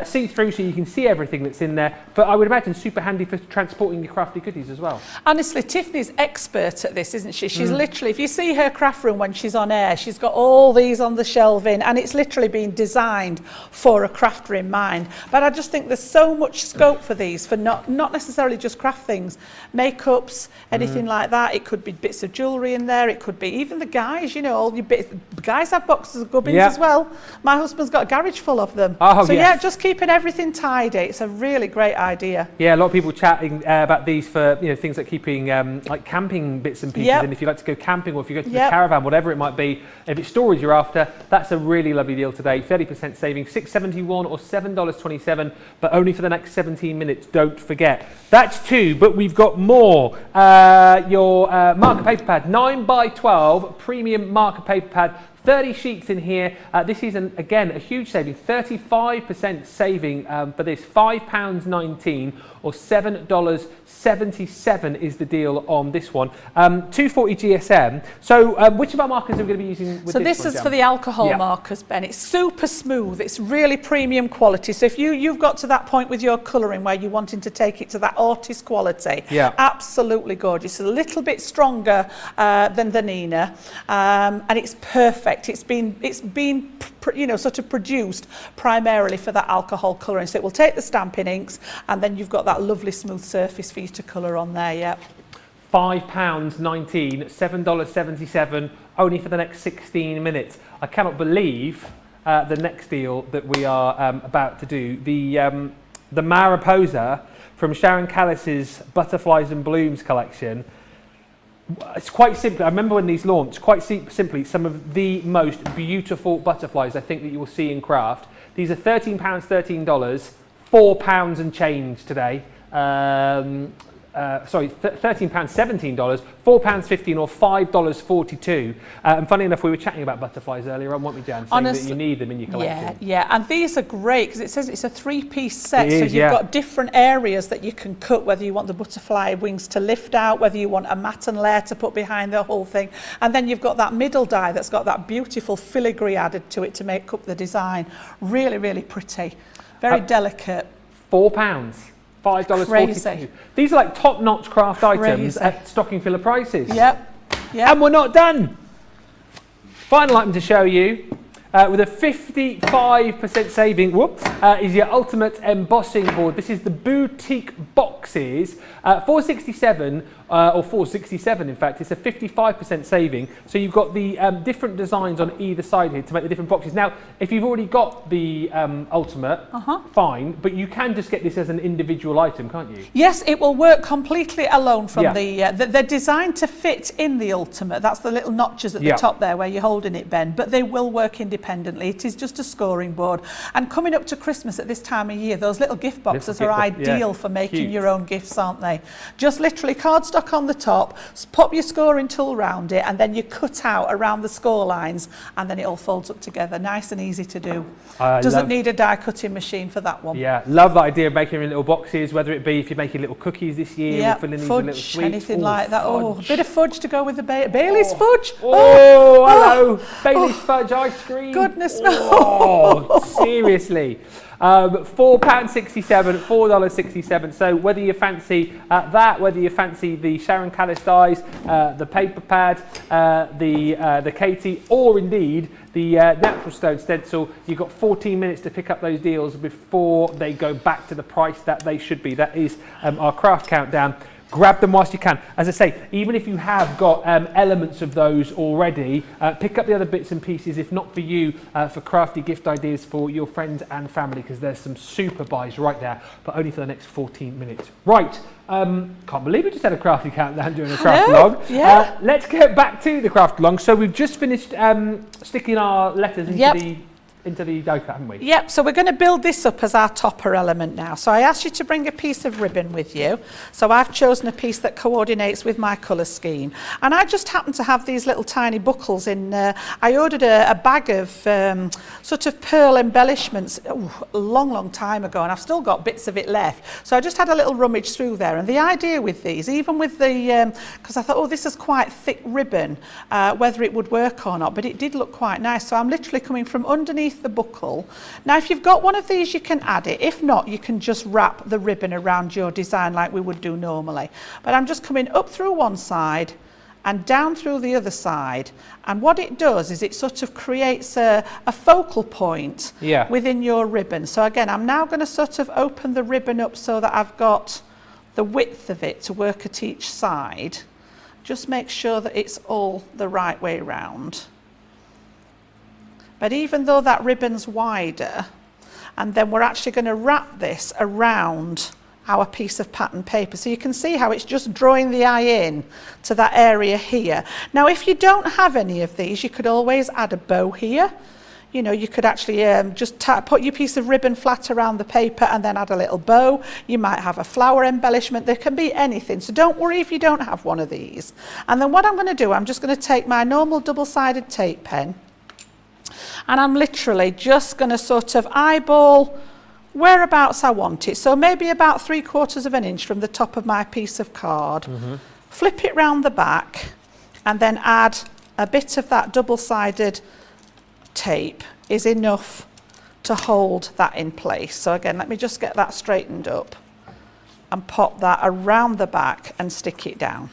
See-through so you can see everything that's in there. But I would imagine super handy for transporting your crafty goodies as well. Honestly, Tiffany's expert at this, isn't she? She's literally, if you see her craft room when she's on air, she's got all these on the shelving, and it's literally been designed for a crafter in mind. But I just think there's so much scope for these, for not necessarily just craft things, makeups, anything like that. It could be bits of jewellery in there. It could be even the guys, you know, all your bits. Guys have boxes of gubbins as well. My husband's got a garage full of them. Oh, so yeah, just keeping everything tidy. It's a really great idea. Yeah, a lot of people chatting about these for things like keeping like camping bits and pieces. And if you like to go camping, or if you go to the caravan, whatever it might be, if it's storage you're after, that's a really lovely deal today. 30% saving, $6.71 or $7.27, but only for the next 17 minutes. Don't forget. That's 2, but we've got more. Your marker paper pad, 9 by 12 premium marker paper pad. 30 sheets in here. This is, again, a huge saving, 35% saving for this, £5.19 or $7.77 is the deal on this one. 240 GSM. So which of our markers are we going to be using with this one? So this is for the alcohol markers, Ben. It's super smooth. It's really premium quality. So if you've got to that point with your colouring where you're wanting to take it to that artist quality, absolutely gorgeous. It's a little bit stronger than the Nina, and it's perfect. It's been sort of produced primarily for that alcohol colouring. So it will take the stamping inks, and then you've got that lovely smooth surface for you to colour on there. £5.19, $7.77, only for the next 16 minutes. I cannot believe the next deal that we are about to do. The Mariposa from Sharon Callis's Butterflies and Blooms collection. It's quite simple. I remember when these launched, quite simply, some of the most beautiful butterflies I think that you will see in craft. These are £13, $13, £4 and change today. Sorry, £13, $17, £4.15 or $5.42. And funny enough, we were chatting about butterflies earlier on, weren't we, Jan? Saying that you need them in your collection. Yeah, and these are great because it says it's a 3-piece set, so you've got different areas that you can cut, whether you want the butterfly wings to lift out, whether you want a matten layer to put behind the whole thing, and then you've got that middle die that's got that beautiful filigree added to it to make up the design. Really, really pretty, very delicate. £4. $5.42. These are like top-notch craft items at stocking filler prices. Yep. And we're not done. Final item to show you, with a 55% saving, is your ultimate embossing board. This is the boutique boxes, $467 or $467 in fact. It's a 55% saving. So you've got the different designs on either side here to make the different boxes. Now, if you've already got the ultimate, fine, but you can just get this as an individual item, can't you? Yes, it will work completely alone from they're designed to fit in the ultimate. That's the little notches at the top there where you're holding it, Ben, but they will work independently. It is just a scoring board. And coming up to Christmas at this time of year, those little gift boxes are ideal for making your own gifts, aren't they? Just literally cardstock on the top, pop your scoring tool around it, and then you cut out around the score lines, and then it all folds up together. Nice and easy to do. Doesn't need a die cutting machine for that one. Yeah, love that idea of making in little boxes, whether it be if you're making little cookies this year or filling these with little sweets. Anything like that. Oh, a bit of fudge to go with the Bailey's fudge. Hello. Bailey's fudge ice cream. Goodness no. Seriously. £4.67, $4.67. So whether you fancy that, whether you fancy the Sharon Callis dies, the paper pad, the Katie, or indeed the natural stone stencil, you've got 14 minutes to pick up those deals before they go back to the price that they should be. That is our craft countdown. Grab them whilst you can. As I say, even if you have got elements of those already, pick up the other bits and pieces, if not for you, for crafty gift ideas for your friends and family, because there's some super buys right there, but only for the next 14 minutes. Right, can't believe we just had a crafty countdown during a craft log. Let's get back to the craft log. So we've just finished sticking our letters into the die cut, haven't we? Yep, so we're going to build this up as our topper element now. So I asked you to bring a piece of ribbon with you. So I've chosen a piece that coordinates with my colour scheme. And I just happen to have these little tiny buckles in, I ordered a bag of sort of pearl embellishments a long time ago, and I've still got bits of it left. So I just had a little rummage through there. And the idea with these, even with the, because I thought, this is quite thick ribbon, whether it would work or not, but it did look quite nice. So I'm literally coming from underneath the buckle. Now if you've got one of these, you can add it. If not, you can just wrap the ribbon around your design like we would do normally. But I'm just coming up through one side and down through the other side, and what it does is it sort of creates a focal point within your ribbon. So again, I'm now going to sort of open the ribbon up so that I've got the width of it to work at each side. Just make sure that it's all the right way round. But even though that ribbon's wider, and then we're actually going to wrap this around our piece of pattern paper. So you can see how it's just drawing the eye in to that area here. Now, if you don't have any of these, you could always add a bow here. You know, you could actually just put your piece of ribbon flat around the paper and then add a little bow. You might have a flower embellishment. There can be anything. So don't worry if you don't have one of these. And then what I'm going to do, I'm just going to take my normal double-sided tape pen, And I'm literally just going to sort of eyeball whereabouts I want it. So maybe about 3/4 of an inch from the top of my piece of card. Flip it round the back and then add a bit of that double-sided tape is enough to hold that in place. So again, let me just get that straightened up and pop that around the back and stick it down.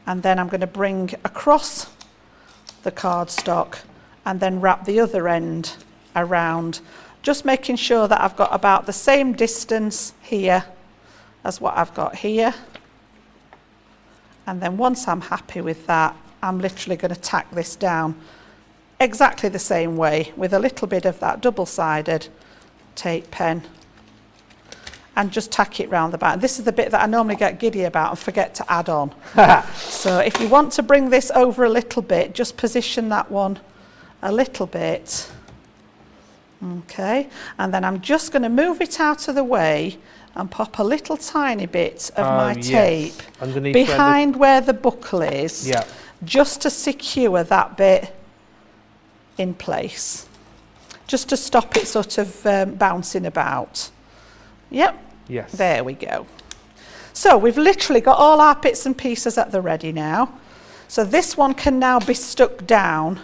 And then I'm going to bring across the cardstock and then wrap the other end around, just making sure that I've got about the same distance here as what I've got here. And then once I'm happy with that, I'm literally going to tack this down exactly the same way with a little bit of that double-sided tape pen and just tack it round the back. This is the bit that I normally get giddy about and forget to add on. So if you want to bring this over a little bit, just position that one a little bit. Okay, and then I'm just going to move it out of the way and pop a little tiny bit of my tape underneath behind where the buckle is, Yeah. just to secure that bit in place, just to stop it sort of bouncing about. Yep. Yes. There we go. So we've literally got all our bits and pieces at the ready now. So this one can now be stuck down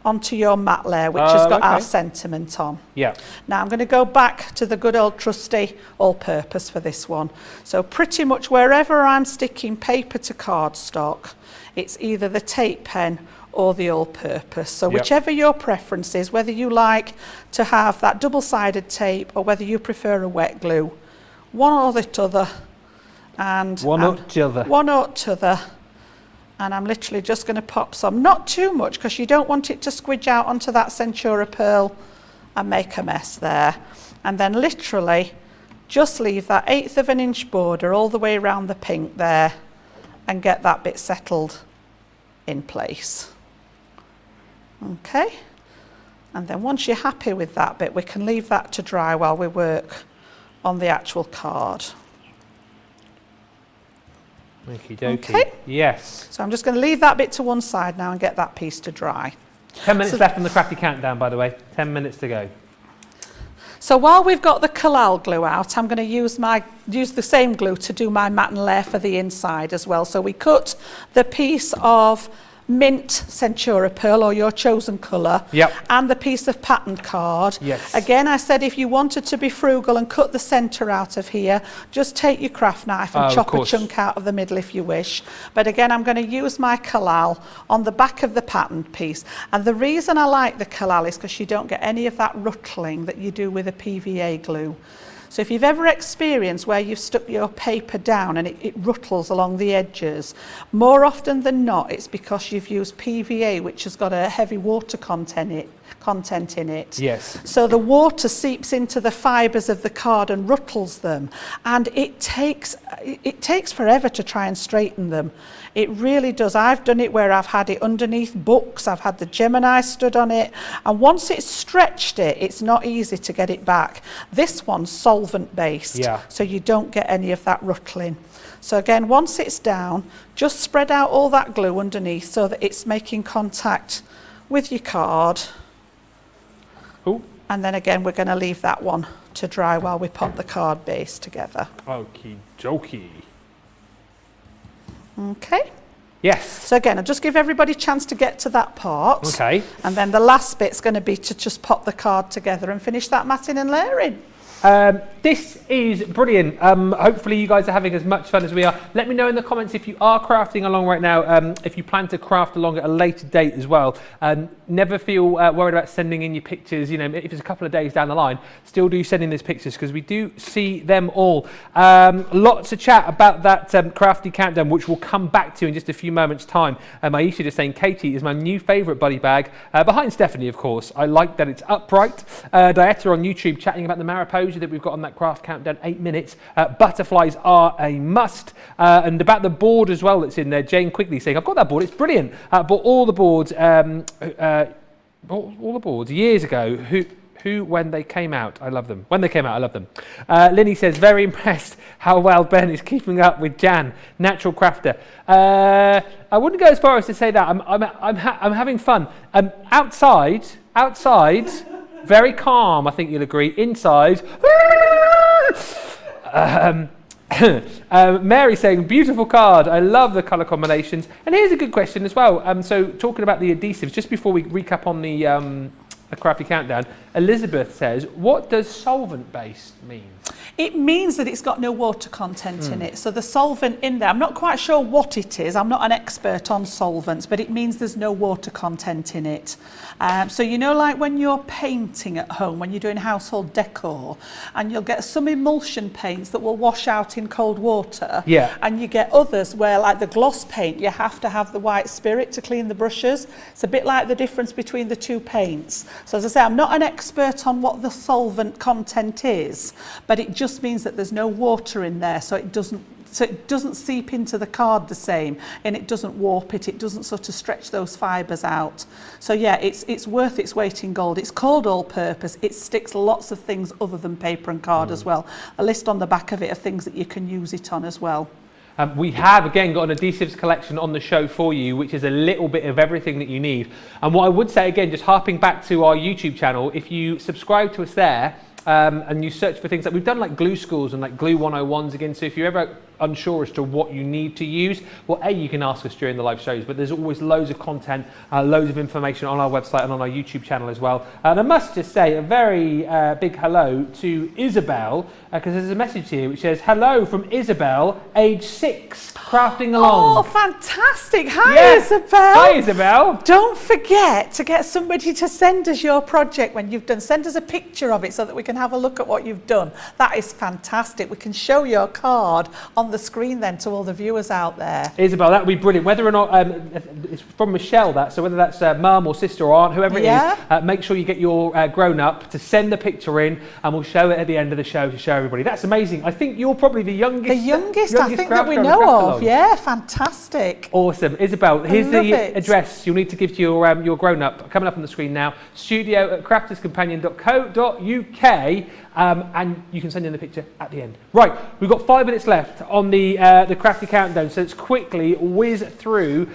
onto your mat layer, which has got our sentiment on. Yeah. Now I'm going to go back to the good old trusty all-purpose for this one. So pretty much wherever I'm sticking paper to cardstock, it's either the tape pen or the all-purpose. So whichever your preference is, whether you like to have that double-sided tape or whether you prefer a wet glue, one or the other. And One or t'other. One or t'other. And I'm literally just going to pop some, not too much because you don't want it to squidge out onto that Centura pearl and make a mess there. And then literally just leave that 1/8 of an inch border all the way around the pink there and get that bit settled in place. Okay, and then once you're happy with that bit, we can leave that to dry while we work on the actual card. Okie dokie. Okay. Yes. So I'm just going to leave that bit to one side now and get that piece to dry. 10 minutes left on the Crafty countdown, by the way. 10 minutes to go. So while we've got the collal glue out, I'm going to use the same glue to do my matten layer for the inside as well. So we cut the piece of mint Centura pearl or your chosen colour, and the piece of patterned card. Yes. Again, I said if you wanted to be frugal and cut the centre out of here, just take your craft knife and chop a chunk out of the middle if you wish. But again, I'm going to use my collal on the back of the patterned piece. And the reason I like the collal is because you don't get any of that ruttling that you do with a PVA glue. So if you've ever experienced where you've stuck your paper down and it ruttles along the edges, more often than not, it's because you've used PVA, which has got a heavy water content in it. Yes. So the water seeps into the fibres of the card and ruttles them. And it takes forever to try and straighten them. It really does. I've done it where I've had it underneath books. I've had the Gemini stood on it. And once it's stretched it's not easy to get it back. This one's solvent based. So you don't get any of that ruttling. So again, once it's down, just spread out all that glue underneath so that it's making contact with your card. Ooh. And then again, we're going to leave that one to dry while we pop the card base together. Okie dokie. Okay. Yes. So again, I'll just give everybody a chance to get to that part. Okay. And then the last bit's going to be to just pop the card together and finish that matting and layering. This is brilliant. Hopefully you guys are having as much fun as we are. Let me know in the comments if you are crafting along right now, if you plan to craft along at a later date as well. Never feel worried about sending in your pictures. You know, if it's a couple of days down the line, still do send in those pictures because we do see them all. Lots of chat about that Crafty countdown, which we'll come back to in just a few moments' time. Aisha just saying Katie is my new favourite buddy bag, behind Stephanie, of course. I like that it's upright. Dieta on YouTube chatting about the Mariposa that we've got on that craft countdown, 8 minutes. Butterflies are a must. And about the board as well that's in there, Jane Quigley saying, I've got that board, it's brilliant. Bought all the boards, all the boards years ago. When they came out, I love them. When they came out, I love them. Linny says, very impressed how well Ben is keeping up with Jan, natural crafter. I wouldn't go as far as to say that. I'm having fun. Outside, very calm. I think you'll agree. Inside. Mary saying, beautiful card. I love the colour combinations. And here's a good question as well. So talking about the adhesives, just before we recap on the Crafty Countdown, Elizabeth says, what does solvent-based mean? It means that it's got no water content in it. So the solvent in there, I'm not quite sure what it is. I'm not an expert on solvents, but it means there's no water content in it. So you know, like when you're painting at home, when you're doing household decor, and you'll get some emulsion paints that will wash out in cold water. Yeah. And you get others where, like the gloss paint, you have to have the white spirit to clean the brushes. It's a bit like the difference between the two paints. So as I say, I'm not an expert on what the solvent content is, but it just means that there's no water in there, so it doesn't seep into the card the same, and it doesn't warp it. It doesn't sort of stretch those fibres out. So yeah, it's worth its weight in gold. It's called all-purpose. It sticks lots of things other than paper and card as well. A list on the back of it of things that you can use it on as well. We have, again, got an adhesives collection on the show for you, which is a little bit of everything that you need. And what I would say, again, just harping back to our YouTube channel, if you subscribe to us there, and you search for things like we've done, like glue schools and like glue 101s again. So if you're ever unsure as to what you need to use, well, you can ask us during the live shows, but there's always loads of content, loads of information on our website and on our YouTube channel as well. And I must just say a very big hello to Isabel, because there's a message here which says, hello from Isabel, age 6, crafting along. Oh, fantastic. Hi, Isabel. Hi, Isabel. Don't forget to get somebody to send us your project when you've done. Send us a picture of it so that we can have a look at what you've done. That is fantastic. We can show your card on the screen then to all the viewers out there. Isabel, that would be brilliant. Whether or not it's from Michelle, so whether that's mum or sister or aunt, whoever it is, make sure you get your grown up to send the picture in, and we'll show it at the end of the show to show everybody. That's amazing. I think you're probably the youngest. The youngest I think that we know of. Yeah, fantastic. Awesome. Isabel, here's the address you'll need to give to your grown up, coming up on the screen now, studio@crafterscompanion.co.uk. And you can send in the picture at the end. Right, we've got 5 minutes left on the Crafty Countdown, so let's quickly whiz through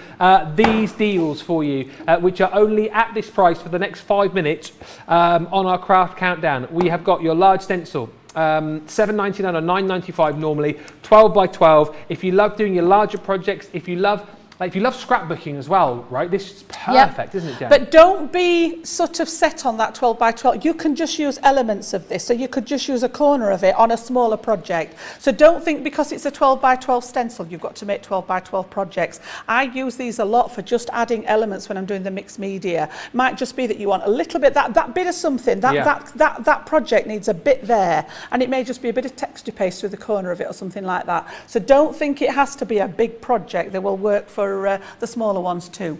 these deals for you, which are only at this price for the next 5 minutes on our Craft Countdown. We have got your large stencil, $7.99 or $9.95 normally, 12 by 12. If you love doing your larger projects, if you love scrapbooking as well, right? This is perfect, isn't it, Jen? But don't be sort of set on that 12 by 12. You can just use elements of this. So you could just use a corner of it on a smaller project. So don't think because it's a 12 by 12 stencil, you've got to make 12 by 12 projects. I use these a lot for just adding elements when I'm doing the mixed media. Might just be that you want a little bit, that bit of something, that project needs a bit there. And it may just be a bit of texture paste through the corner of it or something like that. So don't think it has to be a big project. They will work for the smaller ones too.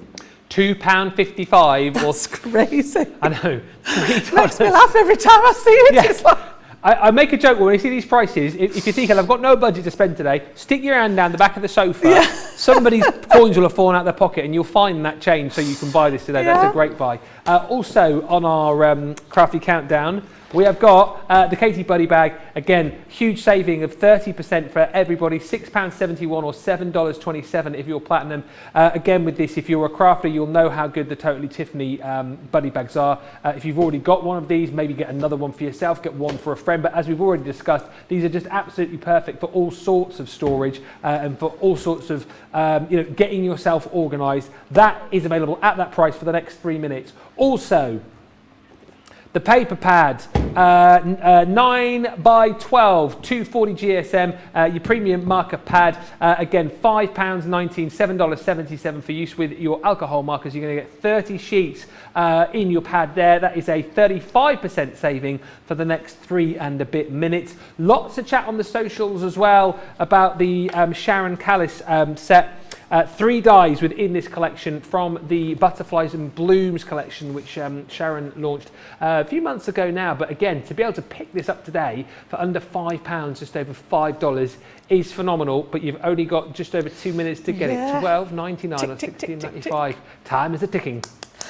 £2.55. That's crazy. I know. Makes me laugh every time I see it. Yes. It's like, I make a joke when you see these prices. If you think, I've got no budget to spend today, stick your hand down the back of the sofa. Yeah. Somebody's coins will have fallen out of their pocket and you'll find that change so you can buy this today. Yeah. That's a great buy. Also on our Crafty Countdown, we have got the Katie Buddy bag. Again, huge saving of 30% for everybody. £6.71 or $7.27 if you're platinum. Again, with this, if you're a crafter, you'll know how good the Totally Tiffany buddy bags are. If you've already got one of these, maybe get another one for yourself, get one for a friend. But as we've already discussed, these are just absolutely perfect for all sorts of storage and for all sorts of getting yourself organised. That is available at that price for the next 3 minutes. Also, the paper pad, 9 by 12, 240 GSM, your premium marker pad. Again, £5.19, $7.77 for use with your alcohol markers. You're going to get 30 sheets in your pad there. That is a 35% saving for the next 3 and a bit minutes. Lots of chat on the socials as well about the Sharon Callis set. 3 dies within this collection from the Butterflies and Blooms collection, which Sharon launched a few months ago now. But again, to be able to pick this up today for under £5, just over $5, is phenomenal. But you've only got just over 2 minutes to get it. $12.99 or $16.95. Time is a ticking.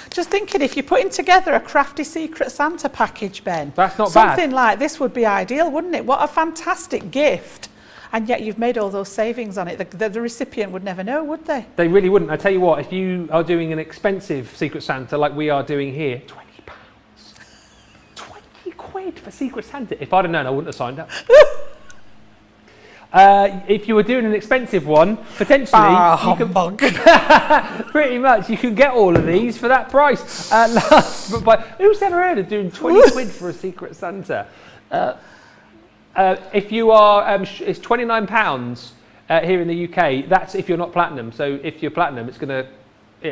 Just thinking, if you're putting together a Crafty Secret Santa package, Ben, that's not bad. Something like this would be ideal, wouldn't it? What a fantastic gift. And yet you've made all those savings on it. The recipient would never know, would they? They really wouldn't. I tell you what, if you are doing an expensive Secret Santa like we are doing here, £20. 20 quid for Secret Santa. If I'd have known, I wouldn't have signed up. If you were doing an expensive one, potentially, you could, pretty much, you can get all of these for that price. Who's ever heard of doing 20 quid for a Secret Santa? If you are, it's £29 here in the UK. That's if you're not platinum. So if you're platinum, it'll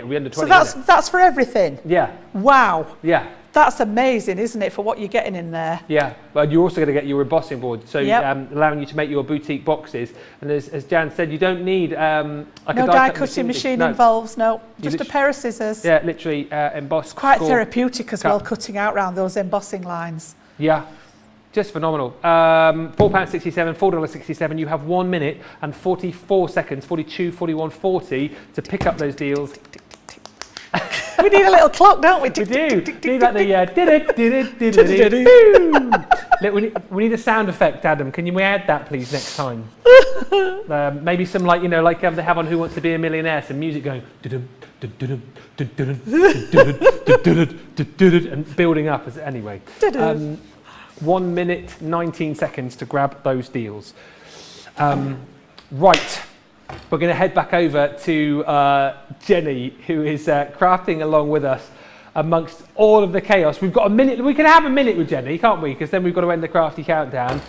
be under 20. So that's for everything? Yeah. Wow. Yeah. That's amazing, isn't it, for what you're getting in there? Yeah, but you're also going to get your embossing board, so allowing you to make your boutique boxes. And as Jan said, you don't need no die cutting machine involves, just a pair of scissors. Yeah, literally emboss. It's quite therapeutic as well, cutting out around those embossing lines. Yeah, just phenomenal. £4.67, $4.67. You have 1 minute and 44 seconds, 42, 41, 40 to pick up those deals. We need a little clock, don't we? We do. Need like the we need a sound effect, Adam. Can you add that, please, next time? Maybe some like they have on Who Wants to Be a Millionaire, some music going and building up. Anyway, 1 minute 19 seconds to grab those deals. Right. We're going to head back over to Jenny, who is crafting along with us amongst all of the chaos. We've got a minute. We can have a minute with Jenny, can't we? Because then we've got to end the crafty countdown.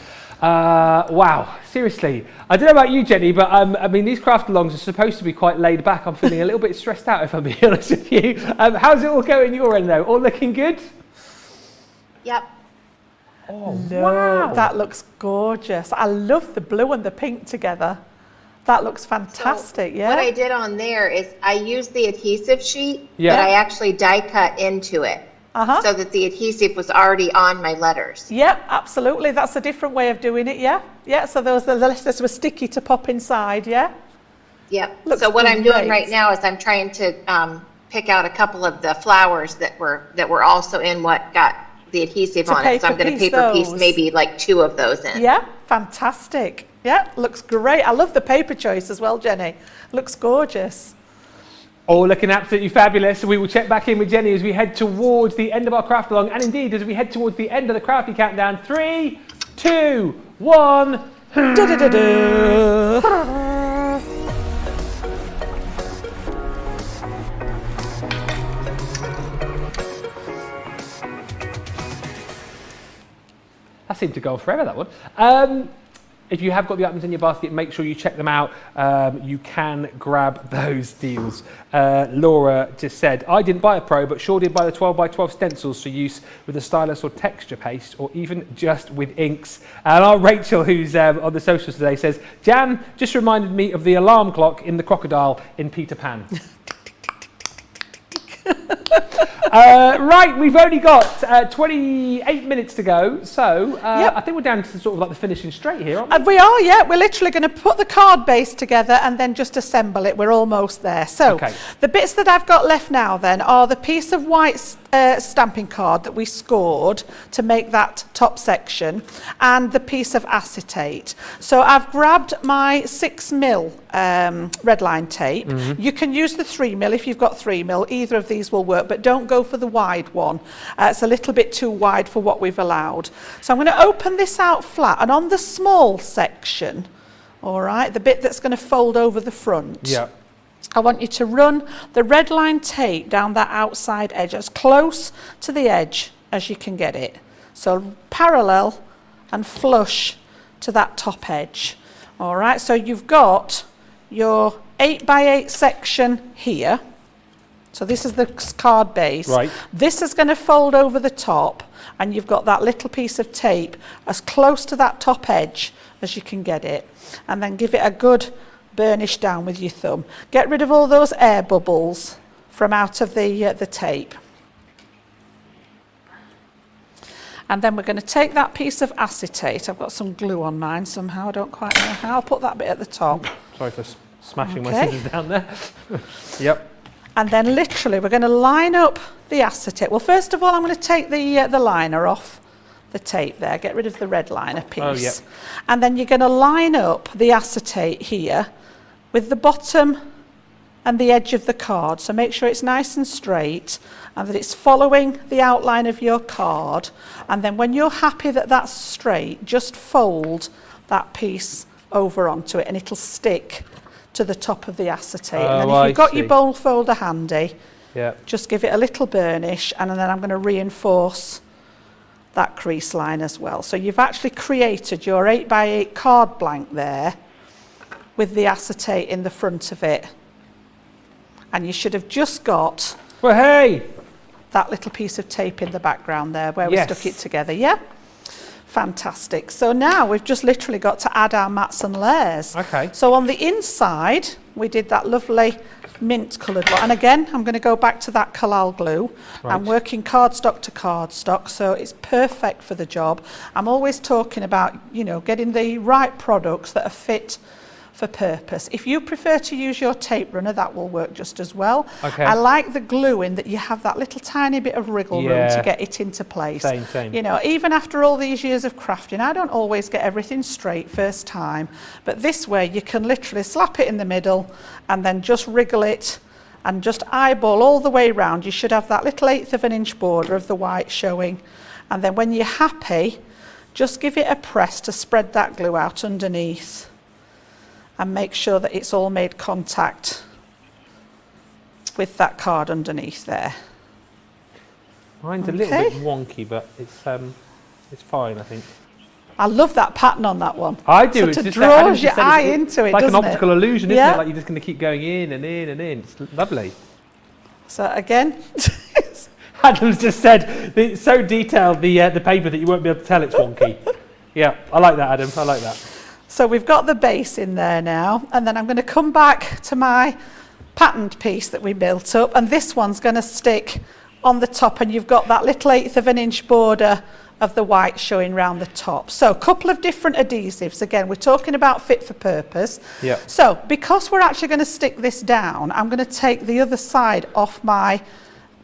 Wow, seriously. I don't know about you, Jenny, but I mean, these craft alongs are supposed to be quite laid back. I'm feeling a little bit stressed out, if I'm being honest with you. How's it all going your end, though? All looking good? Yep. Oh, wow. That looks gorgeous. I love the blue and the pink together. That looks fantastic, so yeah. What I did on there is I used the adhesive sheet, but I actually die cut into it so that the adhesive was already on my letters. Yep, absolutely. That's a different way of doing it, yeah. Yeah, so the letters were sticky to pop inside, yeah. Yep. So what I'm doing right now is I'm trying to pick out a couple of the flowers that were also in what got the adhesive on it. So I'm going to paper piece maybe like 2 of those in. Yeah, fantastic. Yeah, looks great. I love the paper choice as well, Jenny. Looks gorgeous. Oh, looking absolutely fabulous. We will check back in with Jenny as we head towards the end of our craft along, and indeed as we head towards the end of the crafty countdown. 3, 2, 1. That seemed to go on forever, that one. If you have got the items in your basket, make sure you check them out. You can grab those deals. Laura just said, I didn't buy a Pro, but sure did buy the 12x12 stencils for use with a stylus or texture paste, or even just with inks. And our Rachel, who's on the socials today, says, Jan just reminded me of the alarm clock in the crocodile in Peter Pan. Right, we've only got 28 minutes to go, so I think we're down to sort of like the finishing straight here, aren't we? We are, yeah. We're literally going to put the card base together and then just assemble it. We're almost there. So the bits that I've got left now then are the piece of white stamping card that we scored to make that top section and the piece of acetate. So I've grabbed my 6mm red line tape. You can use the 3mm if you've got 3mm. Either of these will work, but don't go for the wide one. It's a little bit too wide for what we've allowed. So I'm going to open this out flat, and on the small section, all right, the bit that's going to fold over the front, I want you to run the red line tape down that outside edge as close to the edge as you can get it. So parallel and flush to that top edge. All right, so you've got your 8x8 section here. So this is the card base. Right. This is going to fold over the top, and you've got that little piece of tape as close to that top edge as you can get it. And then give it a good burnish down with your thumb. Get rid of all those air bubbles from out of the tape. And then we're going to take that piece of acetate. I've got some glue on mine somehow. I don't quite know how. I'll put that bit at the top. Sorry for smashing my scissors down there. Yep. And then literally we're going to line up the acetate. Well, first of all, I'm going to take the liner off the tape there, get rid of the red liner piece. Oh, yep. And then you're going to line up the acetate here with the bottom and the edge of the card. So make sure it's nice and straight and that it's following the outline of your card. And then when you're happy that that's straight, just fold that piece over onto it and it'll stick to the top of the acetate. And then if you've got your bowl folder handy, just give it a little burnish, and then I'm going to reinforce that crease line as well. So you've actually created your 8x8 card blank there with the acetate in the front of it. And you should have just got that little piece of tape in the background there where we stuck it together, yeah? Fantastic. So now we've just literally got to add our mats and layers. Okay. So on the inside, we did that lovely mint coloured one. And again, I'm going to go back to that Kalal glue. Right. I'm working cardstock to cardstock, so it's perfect for the job. I'm always talking about, you know, getting the right products that are fit for purpose. If you prefer to use your tape runner, that will work just as well. Okay. I like the glue in that you have that little tiny bit of wriggle room to get it into place. Same. You know, even after all these years of crafting, I don't always get everything straight first time, but this way you can literally slap it in the middle and then just wriggle it and just eyeball all the way around. You should have that little 1/8 of an inch border of the white showing, and then when you're happy, just give it a press to spread that glue out underneath and make sure that it's all made contact with that card underneath there. Mine's a little bit wonky, but it's fine, I think. I love that pattern on that one. I do. It draws your eye into it, like doesn't an optical illusion, isn't it? Like you're just going to keep going in and in and in. It's lovely. So again, Adam's just said it's so detailed, the paper, that you won't be able to tell it's wonky. Yeah, I like that, Adam. I like that. So we've got the base in there now, and then I'm going to come back to my patterned piece that we built up, and this one's going to stick on the top, and you've got that little 1/8 of an inch border of the white showing round the top. So a couple of different adhesives. Again, we're talking about fit for purpose. Yeah. So because we're actually going to stick this down, I'm going to take the other side off my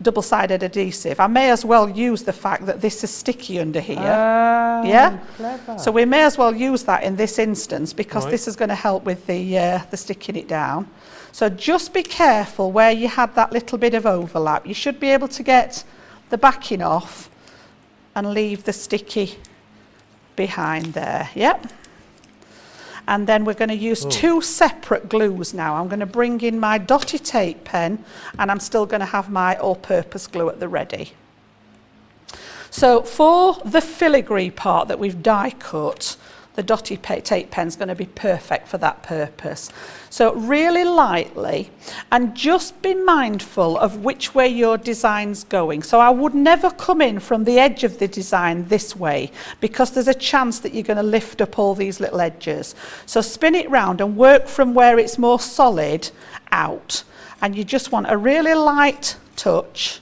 double-sided adhesive. I may as well use the fact that this is sticky under here. Yeah? Clever. So we may as well use that in this instance because this is going to help with the sticking it down. So just be careful where you had that little bit of overlap. You should be able to get the backing off and leave the sticky behind there. Yep. And then we're going to use two separate glues now. I'm going to bring in my dotty tape pen, and I'm still going to have my all-purpose glue at the ready. So for the filigree part that we've die cut, the dotty tape pen is going to be perfect for that purpose. So really lightly, and just be mindful of which way your design's going. So I would never come in from the edge of the design this way, because there's a chance that you're going to lift up all these little edges. So spin it round and work from where it's more solid out. And you just want a really light touch.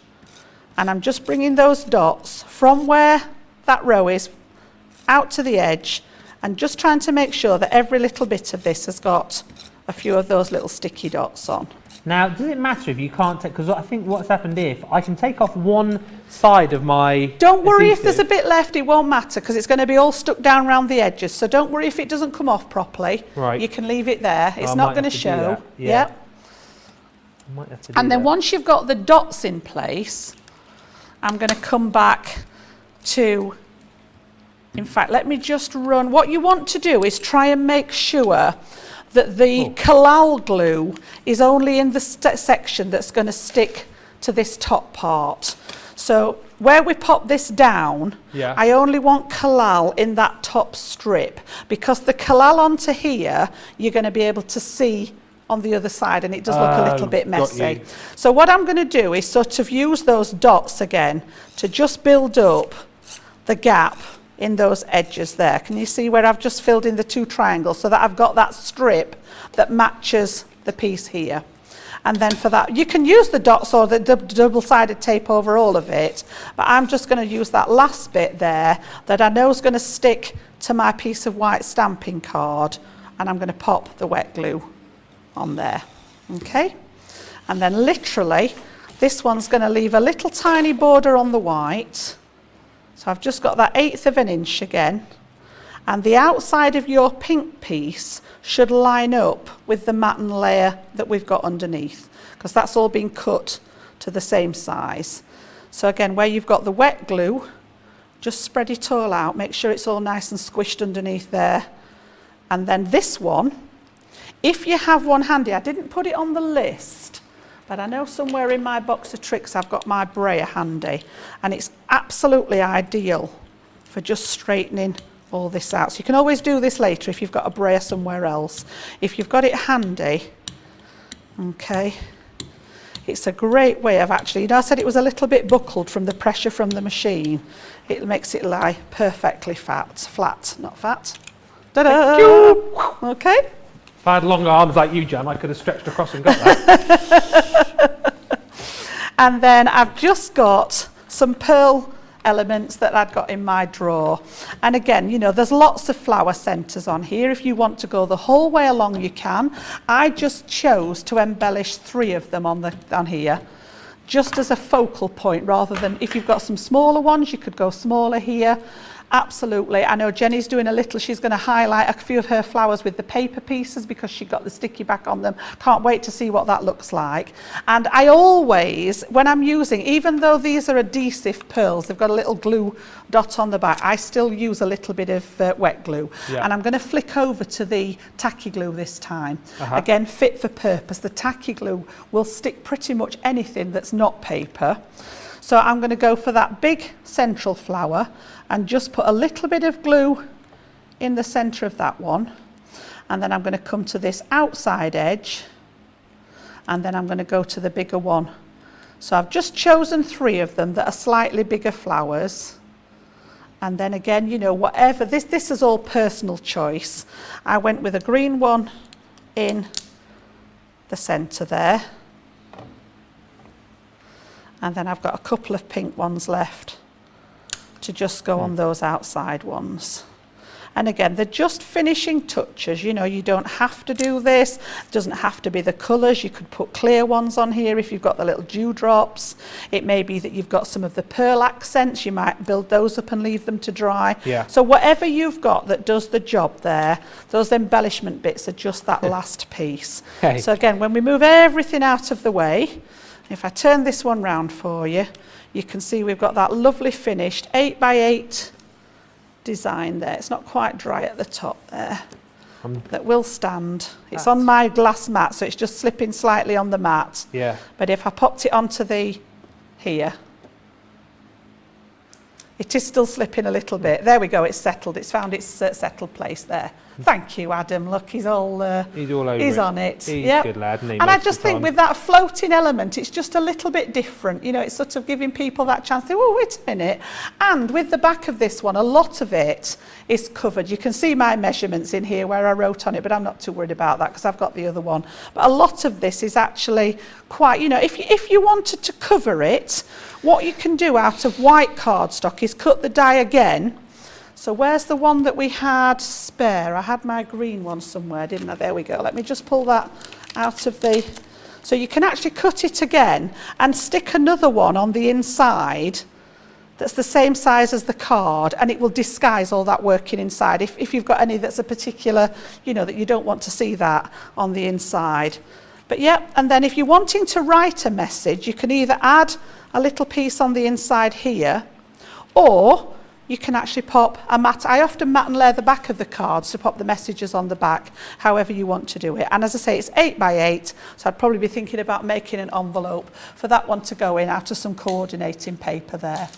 And I'm just bringing those dots from where that row is out to the edge, and just trying to make sure that every little bit of this has got a few of those little sticky dots on. Now, does it matter if you can't take, because I think what's happened if I can take off one side of my Don't worry adhesive. if there's a bit left, it won't matter, because it's going to be all stuck down around the edges. So don't worry if it doesn't come off properly. Right. You can leave it there. It's not going to show. Yeah. I might have to do And then that. once you've got the dots in place, I'm going to come back to, in fact, let me just run. What you want to do is try and make sure that the Kalal glue is only in the section that's going to stick to this top part. So where we pop this down, I only want Kalal in that top strip, because the Kalal onto here, you're going to be able to see on the other side, and it does look a little bit messy. So what I'm going to do is sort of use those dots again to just build up the gap in those edges there. Can you see where I've just filled in the two triangles so that I've got that strip that matches the piece here? And then for that, you can use the dots or the double-sided tape over all of it, but I'm just going to use that last bit there that I know is going to stick to my piece of white stamping card, and I'm going to pop the wet glue on there. Okay, and then literally this one's going to leave a little tiny border on the white, So I've just got that 1/8 of an inch again, and the outside of your pink piece should line up with the matten layer that we've got underneath, because that's all been cut to the same size. So again, where you've got the wet glue, just spread it all out, make sure it's all nice and squished underneath there. And then this one, if you have one handy, I didn't put it on the list, but I know somewhere in my box of tricks I've got my brayer handy, and it's absolutely ideal for just straightening all this out. So you can always do this later if you've got a brayer somewhere else. If you've got it handy, okay, it's a great way of actually, you know, I said it was a little bit buckled from the pressure from the machine. It makes it lie perfectly flat, not fat. Ta-da! Okay. If I had long arms like you, Jan, I could have stretched across and got that. And then I've just got some pearl elements that I'd got in my drawer. And again, you know, there's lots of flower centres on here. If you want to go the whole way along, you can. I just chose to embellish 3 of them on here, just as a focal point, rather than, if you've got some smaller ones, you could go smaller here. Absolutely. I know Jenny's doing a little, she's going to highlight a few of her flowers with the paper pieces because she got the sticky back on them. Can't wait to see what that looks like. And I always, when I'm using, even though these are adhesive pearls, they've got a little glue dot on the back, I still use a little bit of wet glue. Yeah. And I'm going to flick over to the tacky glue this time. Again, fit for purpose. The tacky glue will stick pretty much anything that's not paper. So I'm going to go for that big central flower and just put a little bit of glue in the centre of that one. And then I'm going to come to this outside edge, and then I'm going to go to the bigger one. So I've just chosen 3 of them that are slightly bigger flowers. And then again, you know, whatever, this is all personal choice. I went with a green one in the centre there. And then I've got a couple of pink ones left to just go on those outside ones. And again, they're just finishing touches. You know, you don't have to do this. It doesn't have to be the colours. You could put clear ones on here if you've got the little dewdrops. It may be that you've got some of the pearl accents. You might build those up and leave them to dry. Yeah. So whatever you've got that does the job there, those embellishment bits are just that last piece. Okay. So again, when we move everything out of the way, if I turn this one round for you, you can see we've got that lovely finished 8x8 design there. It's not quite dry at the top there. That will stand. It's on my glass mat, so it's just slipping slightly on the mat. Yeah. But if I popped it onto the here, it is still slipping a little bit. There we go, it's settled. It's found its settled place there. Thank you, Adam. Look, he's all over he's it. On it. He's a good lad, isn't he? And I just think with that floating element, it's just a little bit different. You know, it's sort of giving people that chance to, oh, wait a minute. And with the back of this one, a lot of it is covered. You can see my measurements in here where I wrote on it, but I'm not too worried about that because I've got the other one. But a lot of this is actually quite, you know, if you wanted to cover it, what you can do out of white cardstock is cut the die again. So where's the one that we had spare? I had my green one somewhere, didn't I? There we go. Let me just pull that out of the... So you can actually cut it again and stick another one on the inside that's the same size as the card, and it will disguise all that working inside. If you've got any that's a particular, you know, that you don't want to see that on the inside. But yeah, and then if you're wanting to write a message, you can either add a little piece on the inside here, or you can actually pop a mat. I often mat and layer the back of the cards to pop the messages on the back, however you want to do it. And as I say, it's 8x8, so I'd probably be thinking about making an envelope for that one to go in out of some coordinating paper there.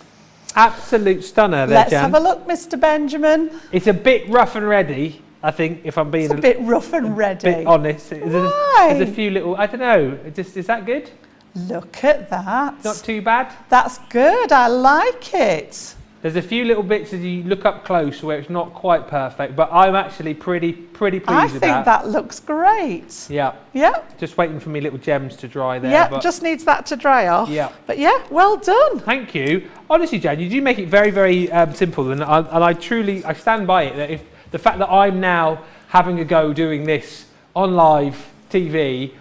Absolute stunner there, Let's Jan. have a look, Mr. Benjamin. It's a bit rough and ready, I think, if I'm being a bit rough and ready. Bit honest. Why? There's a few little, I don't know, is that good? Look at that. Not too bad? That's good, I like it. There's a few little bits as you look up close where it's not quite perfect, but I'm actually pretty pleased with that. I think that looks great. Yeah. Yeah. Just waiting for me little gems to dry there. Yeah, just needs that to dry off. Yeah. But yeah, well done. Thank you. Honestly, Jan, you do make it very, very simple, and I truly stand by it. That if the fact that I'm now having a go doing this on live TV,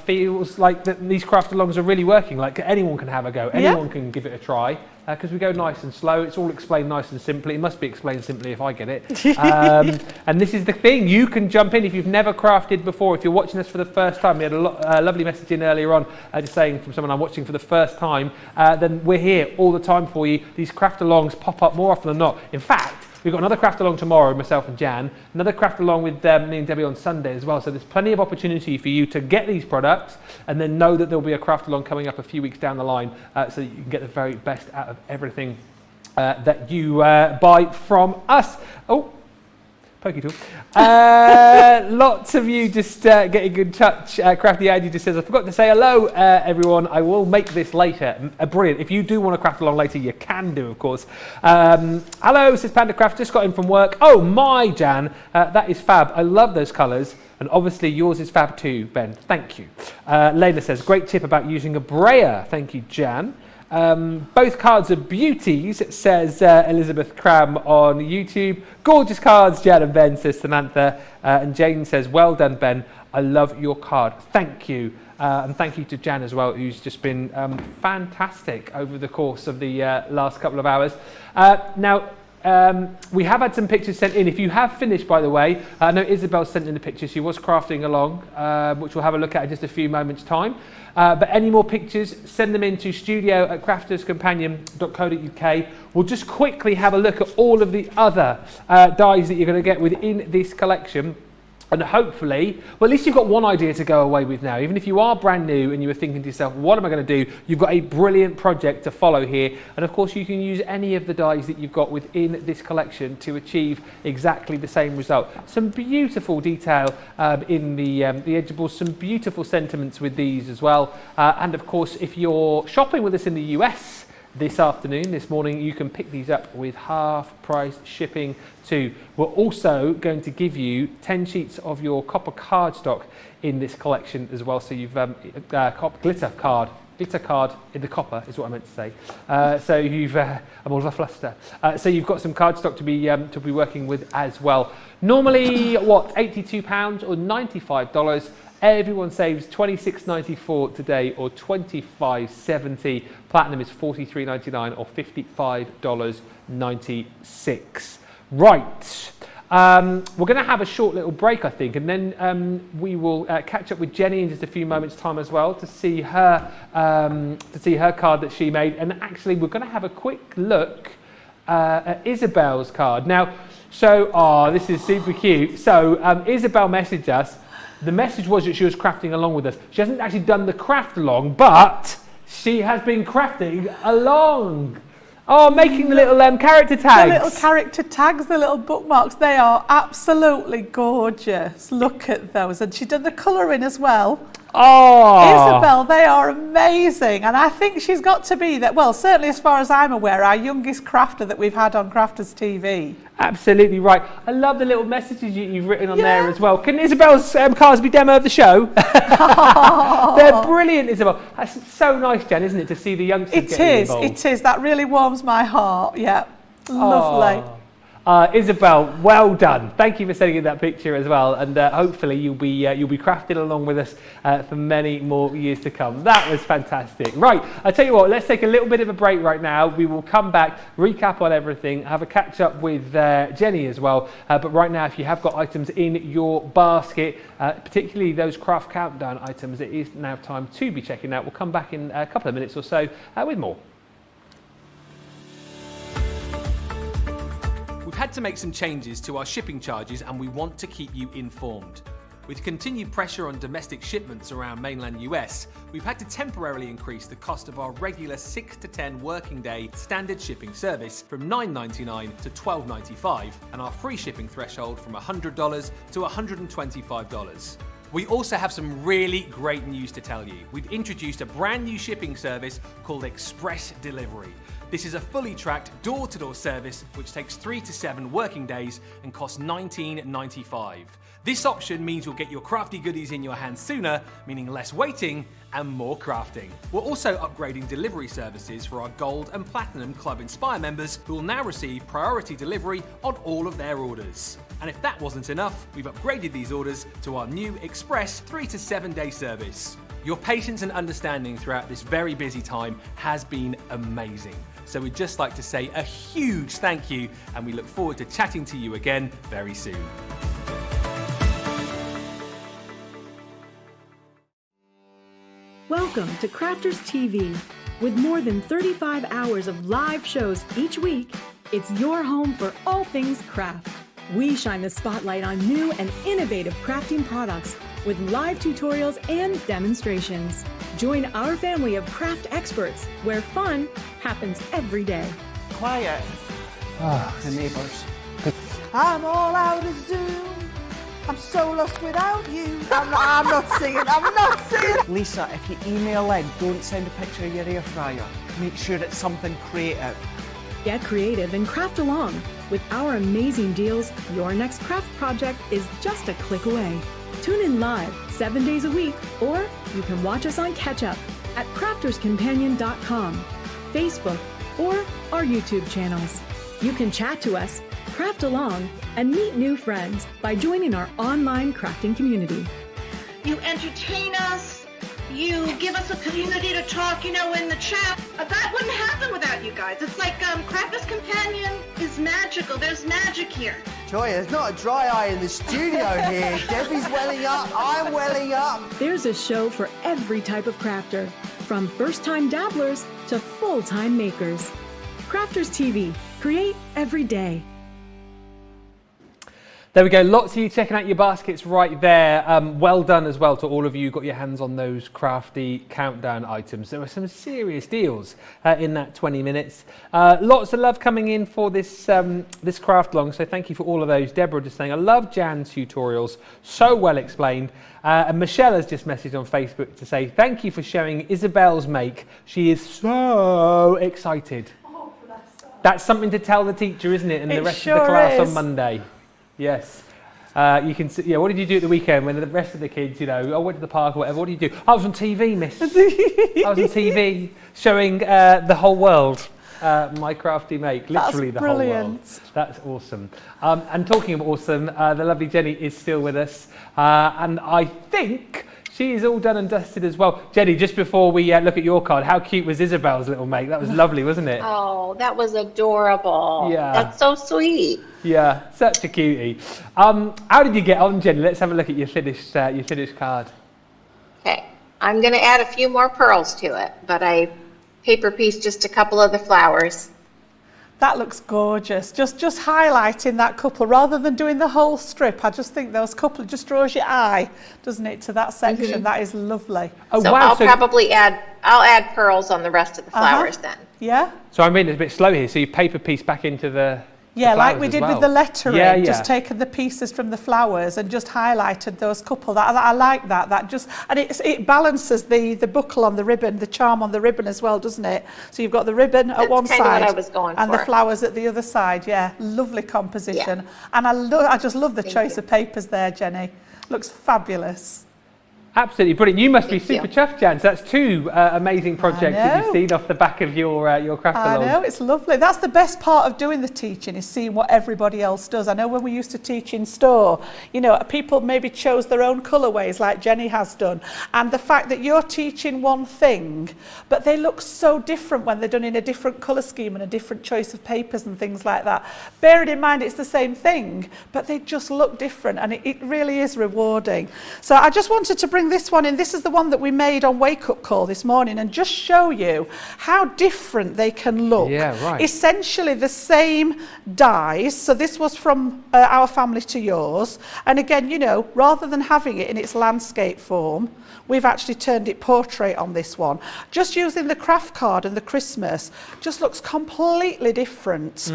feels like that these craft alongs are really working. Like anyone can have a go, anyone can give it a try. Because we go nice and slow, it's all explained nice and simply. It must be explained simply if I get it. And this is the thing, you can jump in if you've never crafted before. If you're watching us for the first time, we had a lovely message in earlier on, just saying from someone I'm watching for the first time, then we're here all the time for you. These craft alongs pop up more often than not. In fact, we've got another craft along tomorrow, myself and Jan, another craft along with me and Debbie on Sunday as well. So there's plenty of opportunity for you to get these products and then know that there'll be a craft along coming up a few weeks down the line so that you can get the very best out of everything that you buy from us. Oh, pokey tool. Lots of you just getting in touch. Crafty Andy just says, I forgot to say hello, everyone. I will make this later. Brilliant. If you do want to craft along later, you can do, of course. Hello, says Panda Craft. Just got in from work. Oh, my, Jan. That is fab. I love those colours. And obviously yours is fab too, Ben. Thank you. Layla says, great tip about using a brayer. Thank you, Jan. Both cards are beauties, says Elizabeth Cram on YouTube. Gorgeous cards, Jan and Ben, says Samantha. And Jane says, well done, Ben. I love your card. Thank you. And thank you to Jan as well, who's just been fantastic over the course of the last couple of hours. Now, we have had some pictures sent in. If you have finished, by the way, I know Isabel sent in the picture. She was crafting along, which we'll have a look at in just a few moments' time. But any more pictures, send them in to studio@crafterscompanion.co.uk. We'll just quickly have a look at all of the other dies that you're going to get within this collection. And hopefully, well, at least you've got one idea to go away with now. Even if you are brand new and you were thinking to yourself, what am I going to do? You've got a brilliant project to follow here. And of course, you can use any of the dies that you've got within this collection to achieve exactly the same result. Some beautiful detail in the edgeables, some beautiful sentiments with these as well. And of course, if you're shopping with us in the US, this morning, you can pick these up with half price shipping too. We're also going to give you 10 sheets of your copper cardstock in this collection as well. So you've glitter card in the copper is what I meant to say. So you've I'm all of a fluster. So you've got some cardstock to be working with as well. Normally, what, £82 or $95? Everyone saves $26.94 today or $25.70. Platinum is $43.99 or $55.96. Right. We're going to have a short little break, I think, and then we will catch up with Jenny in just a few moments' time as well to see her card that she made. And actually, we're going to have a quick look at Isabel's card. Now, so, this is super cute. So, Isabel messaged us. The message was that she was crafting along with us. She hasn't actually done the craft along, but she has been crafting along. Oh, making the little character tags. The little character tags, the little bookmarks, they are absolutely gorgeous. Look at those. And she's done the colouring as well. Oh, Isabel, they are amazing. And I think she's got to be, well, certainly as far as I'm aware, our youngest crafter that we've had on Crafters TV. Absolutely right. I love the little messages you've written on there as well. Can Isabel's cards be demo of the show? They're brilliant, Isabel. That's so nice, Jen, isn't it, to see the youngsters getting involved? It is. That really warms my heart. Yeah, lovely. Isabel, well done. Thank you for sending in that picture as well, and hopefully you'll be crafting along with us for many more years to come. That was fantastic. Right, I tell you what, let's take a little bit of a break right now. We will come back, recap on everything, have a catch up with Jenny as well. But right now, if you have got items in your basket, particularly those craft countdown items, it is now time to be checking out. We'll come back in a couple of minutes or so with more. We've had to make some changes to our shipping charges and we want to keep you informed. With continued pressure on domestic shipments around mainland US, we've had to temporarily increase the cost of our regular 6 to 10 working day standard shipping service from $9.99 to $12.95 and our free shipping threshold from $100 to $125. We also have some really great news to tell you. We've introduced a brand new shipping service called Express Delivery. This is a fully tracked door-to-door service which takes 3 to 7 working days and costs $19.95. This option means you'll get your crafty goodies in your hands sooner, meaning less waiting and more crafting. We're also upgrading delivery services for our Gold and Platinum Club Inspire members who will now receive priority delivery on all of their orders. And if that wasn't enough, we've upgraded these orders to our new Express 3 to 7 day service. Your patience and understanding throughout this very busy time has been amazing. So we'd just like to say a huge thank you, and we look forward to chatting to you again very soon. Welcome to Crafters TV. With more than 35 hours of live shows each week, it's your home for all things craft. We shine the spotlight on new and innovative crafting products with live tutorials and demonstrations. Join our family of craft experts where fun happens every day. Quiet. The neighbours. I'm all out of Zoom. I'm so lost without you. I'm not singing. Lisa, if you email in, don't send a picture of your air fryer. Make sure it's something creative. Get creative and craft along. With our amazing deals, your next craft project is just a click away. Tune in live 7 days a week, or you can watch us on catch up at crafterscompanion.com, Facebook, or our YouTube channels. You can chat to us, craft along, and meet new friends by joining our online crafting community. You entertain us, you give us a community to talk, in the chat. That wouldn't happen without you guys. It's like Crafters Companion is magical. There's magic here. Joy, there's not a dry eye in the studio here. Debbie's welling up, I'm welling up. There's a show for every type of crafter, from first-time dabblers to full-time makers. Crafters TV, create every day. There we go, lots of you checking out your baskets right there. Well done as well to all of you, got your hands on those crafty countdown items. There were some serious deals in that 20 minutes. Lots of love coming in for this this craft long, so thank you for all of those. Deborah just saying, I love Jan's tutorials, so well explained. And Michelle has just messaged on Facebook to say, thank you for showing Isabel's make. She is so excited. Oh, bless her. That's something to tell the teacher, isn't it? And the rest sure of the class is. on Monday. Yes. You can see, what did you do at the weekend when the rest of the kids, I went to the park or whatever, what did you do? I was on TV, miss. I was on TV showing the whole world my crafty make, literally the whole world. That's awesome. And talking of awesome, the lovely Jenny is still with us. And I think she is all done and dusted as well. Jenny, just before we look at your card, how cute was Isabel's little make? That was lovely, wasn't it? Oh, that was adorable. Yeah. That's so sweet. Yeah, such a cutie. How did you get on, Jenny? Let's have a look at your finished card. Okay, I'm going to add a few more pearls to it, but I paper pieced just a couple of the flowers. That looks gorgeous. Just highlighting that couple rather than doing the whole strip. I just think those couple just draws your eye, doesn't it, to that section? Mm-hmm. That is lovely. Oh, So wow. I'll add pearls on the rest of the flowers then. Yeah. So I'm reading it a bit slow here. So you paper piece back into the Yeah, like flowers we as did well. with the lettering, Yeah, yeah. just taken the pieces from the flowers and just highlighted those couple. I like that. And it balances the buckle on the ribbon, the charm on the ribbon as well, doesn't it? So you've got the ribbon at one kind of side what I was going and for. the flowers at the other side. Yeah, lovely composition. And I just love the choice of papers there, Jenny. Looks fabulous. Absolutely brilliant. You must be Thank super you. chuffed, Jan. So that's two amazing projects that you've know. seen off the back of your craft I along. know, it's lovely. That's the best part of doing the teaching, is seeing what everybody else does. I know when we used to teach in store, people maybe chose their own colourways like Jenny has done. And the fact that you're teaching one thing, but they look so different when they're done in a different colour scheme and a different choice of papers and things like that. Bearing in mind it's the same thing, but they just look different, and it really is rewarding. So I just wanted to bring this one in. This is the one that we made on Wake Up Call this morning, and just show you how different they can look. Yeah, right. Essentially the same dies. So this was from our family to yours. And again, rather than having it in its landscape form, we've actually turned it portrait on this one. Just using the craft card and the Christmas, just looks completely different.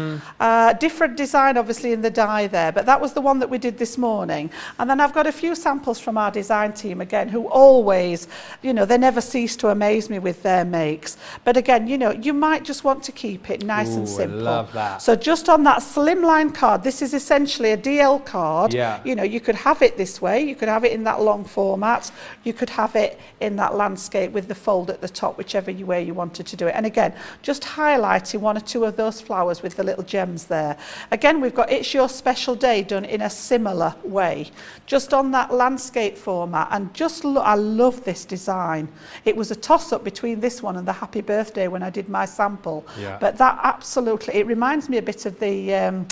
Different design obviously in the die there, but that was the one that we did this morning. And then I've got a few samples from our design team again. again, who always, you know, they never cease to amaze me with their makes. But again, you know, you might just want to keep it nice and simple. I love that. So just on that slimline card, this is essentially a DL card. Yeah. You know, you could have it this way, you could have it in that long format, you could have it in that landscape with the fold at the top, whichever way you wanted to do it. And again, just highlighting one or two of those flowers with the little gems there. Again, we've got It's Your Special Day done in a similar way, just on that landscape format. And just look, I love this design. It was a toss-up between this one and the Happy Birthday when I did my sample. Yeah. But that absolutely, it reminds me a bit of the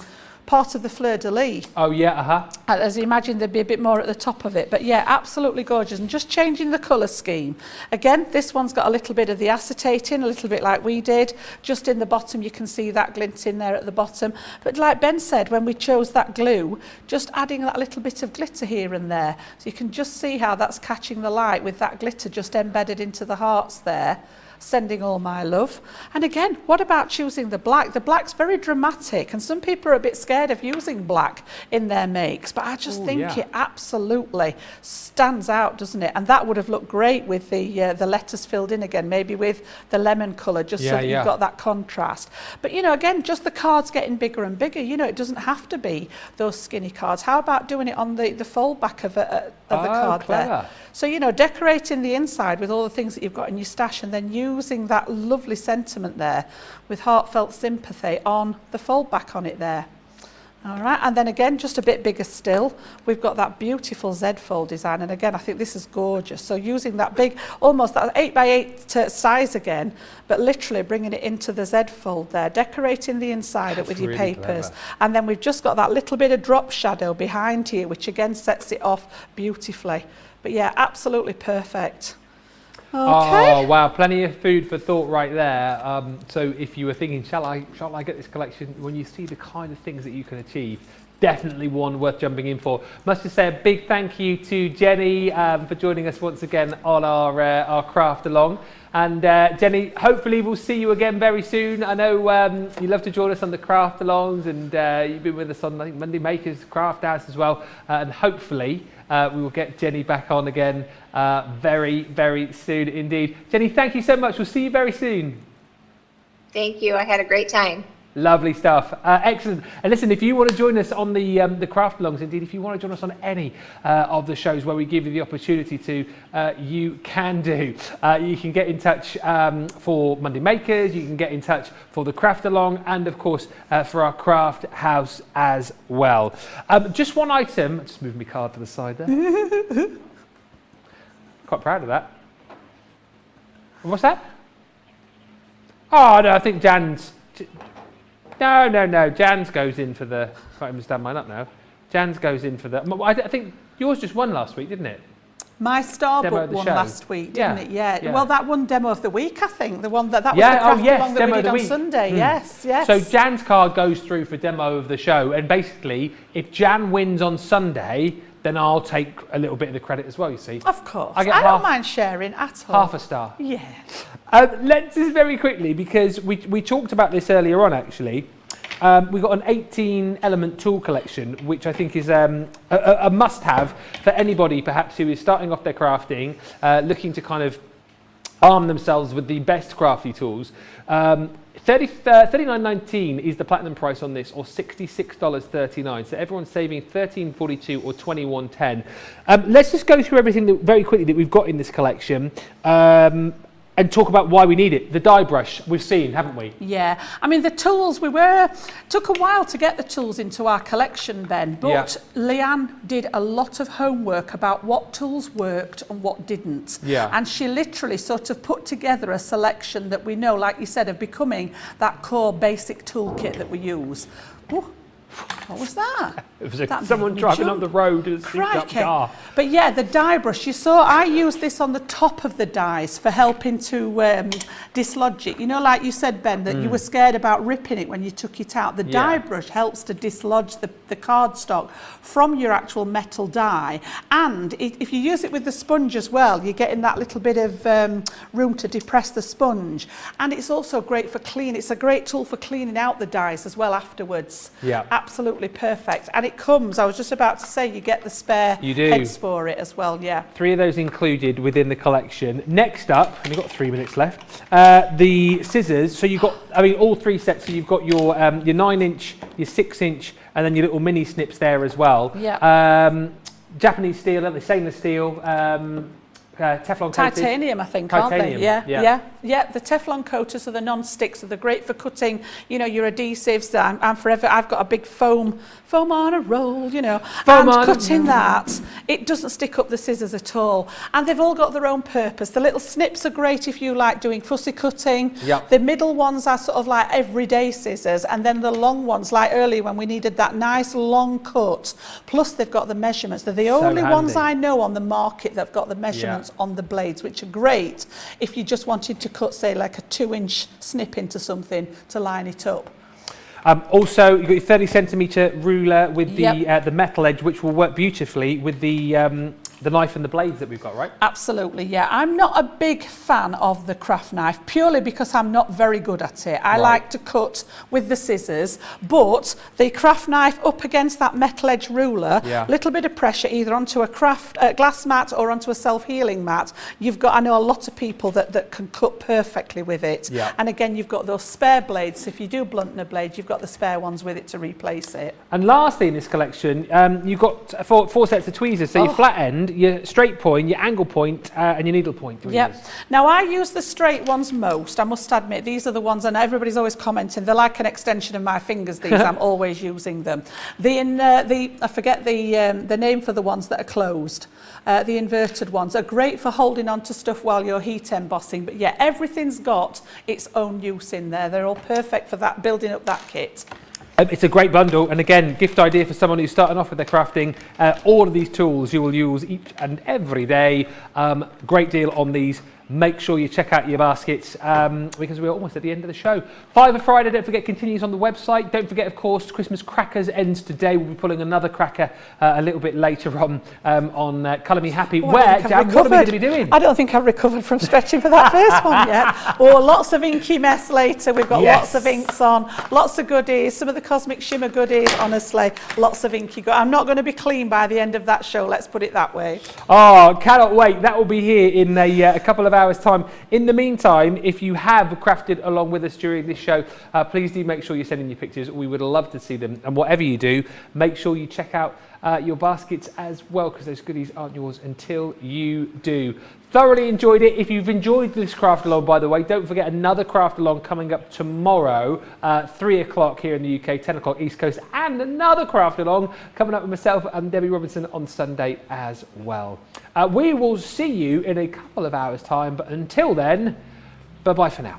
part of the fleur-de-lis. Oh yeah, As you imagine, there'd be a bit more at the top of it. But yeah, absolutely gorgeous. And just changing the colour scheme. Again, this one's got a little bit of the acetate in, a little bit like we did. Just in the bottom, you can see that glint in there at the bottom. But like Ben said, when we chose that glue, just adding that little bit of glitter here and there. So you can just see how that's catching the light with that glitter just embedded into the hearts there. Sending all my love. And again, what about choosing the black? The black's very dramatic, and some people are a bit scared of using black in their makes, but I just think it absolutely stands out, doesn't it? And that would have looked great with the letters filled in again, maybe with the lemon colour, just so that you've got that contrast. But you know, again, just the cards getting bigger and bigger. You know, it doesn't have to be those skinny cards. How about doing it on the fold back of the card there? So, you know, decorating the inside with all the things that you've got in your stash, and then using that lovely sentiment there with heartfelt sympathy on the fold back on it there. All right, and then again, just a bit bigger still, we've got that beautiful Z fold design. And again, I think this is gorgeous. So using that big, almost that 8x8 size again, but literally bringing it into the Z fold there, decorating the inside up with your really papers. clever. And then we've just got that little bit of drop shadow behind here, which again sets it off beautifully. But yeah, absolutely perfect. Okay. Oh wow, plenty of food for thought right there. So if you were thinking, shall I get this collection? When you see the kind of things that you can achieve, definitely one worth jumping in for. Must just say a big thank you to Jenny for joining us once again on our craft along. And Jenny, hopefully we'll see you again very soon. I know you love to join us on the craft alongs, and you've been with us on, I think, Monday Makers Craft House as well. And hopefully we will get Jenny back on again very, very soon indeed. Jenny, thank you so much. We'll see you very soon. Thank you. I had a great time. Lovely stuff. Excellent. And listen, if you want to join us on the craft alongs, indeed, if you want to join us on any of the shows where we give you the opportunity to, you can do. You can get in touch for Monday Makers, you can get in touch for the craft along, and of course for our craft house as well. Just one item, just move my card to the side there. Quite proud of that. What's that? Oh no, I think Jan's. No. Jan's goes in for the. Can't even stand mine up now. Jan's goes in for the. I think yours just won last week, didn't it? My Starbuck won last week, didn't it? Yeah. Well, that won Demo of the Week, I think. The one that was the crafty one that we did on Sunday. Yes. So Jan's card goes through for Demo of the show, and basically, if Jan wins on Sunday, then I'll take a little bit of the credit as well, you see. Of course. I don't mind sharing at all. Half a star. Yeah. Let's just very quickly, because we talked about this earlier on, actually. We've got an 18 element tool collection, which I think is a must-have for anybody perhaps who is starting off their crafting, looking to kind of arm themselves with the best crafty tools. $39.19 is the platinum price on this, or $66.39. So everyone's saving $13.42 or $21.10. Let's just go through everything very quickly that we've got in this collection. And talk about why we need it. The die brush we've seen, haven't we? Yeah, I mean the tools, took a while to get the tools into our collection, Ben, but Leanne did a lot of homework about what tools worked and what didn't. Yeah. And she literally sort of put together a selection that we know, like you said, of becoming that core basic toolkit that we use. Ooh. What was that? It was someone driving up the road in a souped-up car. But yeah, the die brush, you saw, I used this on the top of the dies for helping to dislodge it. You know, like you said, Ben, that you were scared about ripping it when you took it out. The die brush helps to dislodge the cardstock from your actual metal die. And if you use it with the sponge as well, you're getting that little bit of room to depress the sponge. And it's also great for cleaning. It's a great tool for cleaning out the dies as well afterwards. Yeah. absolutely perfect. And it comes, I was just about to say, you get the spare heads for it as well, yeah. 3 of those included within the collection. Next up, and we've got 3 minutes left, the scissors. So you've got, I mean, all 3 sets. So you've got your 9-inch, your 6-inch, and then your little mini snips there as well. Yeah. Japanese steel, aren't they? Stainless steel. Teflon coated. Titanium, I think, aren't they? Yeah. The Teflon coaters are the non-sticks, so they're great for cutting, you know, your adhesives. I'm forever, I've got a big foam on a roll, you know, and cutting that, it doesn't stick up the scissors at all. And they've all got their own purpose. The little snips are great if you like doing fussy cutting. Yep. The middle ones are sort of like everyday scissors, and then the long ones, like earlier when we needed that nice long cut. Plus they've got the measurements. They're the only ones I know on the market that've got the measurements on the blades, which are great if you just wanted to cut, say, like a 2-inch snip into something to line it up. Also, you've got your 30-centimetre ruler with the metal edge, which will work beautifully with the knife and the blades that we've got, right? Absolutely, yeah. I'm not a big fan of the craft knife, purely because I'm not very good at it. I like to cut with the scissors, but the craft knife up against that metal edge ruler, little bit of pressure either onto a glass mat or onto a self-healing mat. You've got, I know a lot of people that can cut perfectly with it. Yeah. And again, you've got those spare blades. So if you do blunt a blade, you've got the spare ones with it to replace it. And lastly in this collection, you've got four sets of tweezers. So your flat end, your straight point, your angle point, and your needle point. Now I use the straight ones most. I must admit, these are the ones, and everybody's always commenting, they're like an extension of my fingers, these. I'm always using them. I forget the name for the ones that are closed. The inverted ones are great for holding on to stuff while you're heat embossing, but yeah, everything's got its own use in there. They're all perfect for that, building up that kit. It's a great bundle, and again, gift idea for someone who's starting off with their crafting. All of these tools you will use each and every day. Great deal on these. Make sure you check out your baskets because we're almost at the end of the show. Fiver Friday, don't forget, continues on the website. Don't forget, of course, Christmas crackers ends today. We'll be pulling another cracker a little bit later on Colour Me Happy. Jan, what are we going to be doing? I don't think I've recovered from stretching for that first one yet. Or lots of inky mess later. We've got lots of inks on, lots of goodies, some of the Cosmic Shimmer goodies, honestly, lots of inky. I'm not going to be clean by the end of that show, let's put it that way. Oh, cannot wait. That will be here in a couple of hours time. In the meantime, if you have crafted along with us during this show, please do make sure you're sending your pictures. We would love to see them, and whatever you do, make sure you check out your baskets as well, because those goodies aren't yours until you do. Thoroughly enjoyed it. If you've enjoyed this craft along, by the way, don't forget another craft along coming up tomorrow, 3 o'clock here in the UK, 10 o'clock East Coast, and another craft along coming up with myself and Debbie Robinson on Sunday as well. We will see you in a couple of hours time, but until then, bye-bye for now.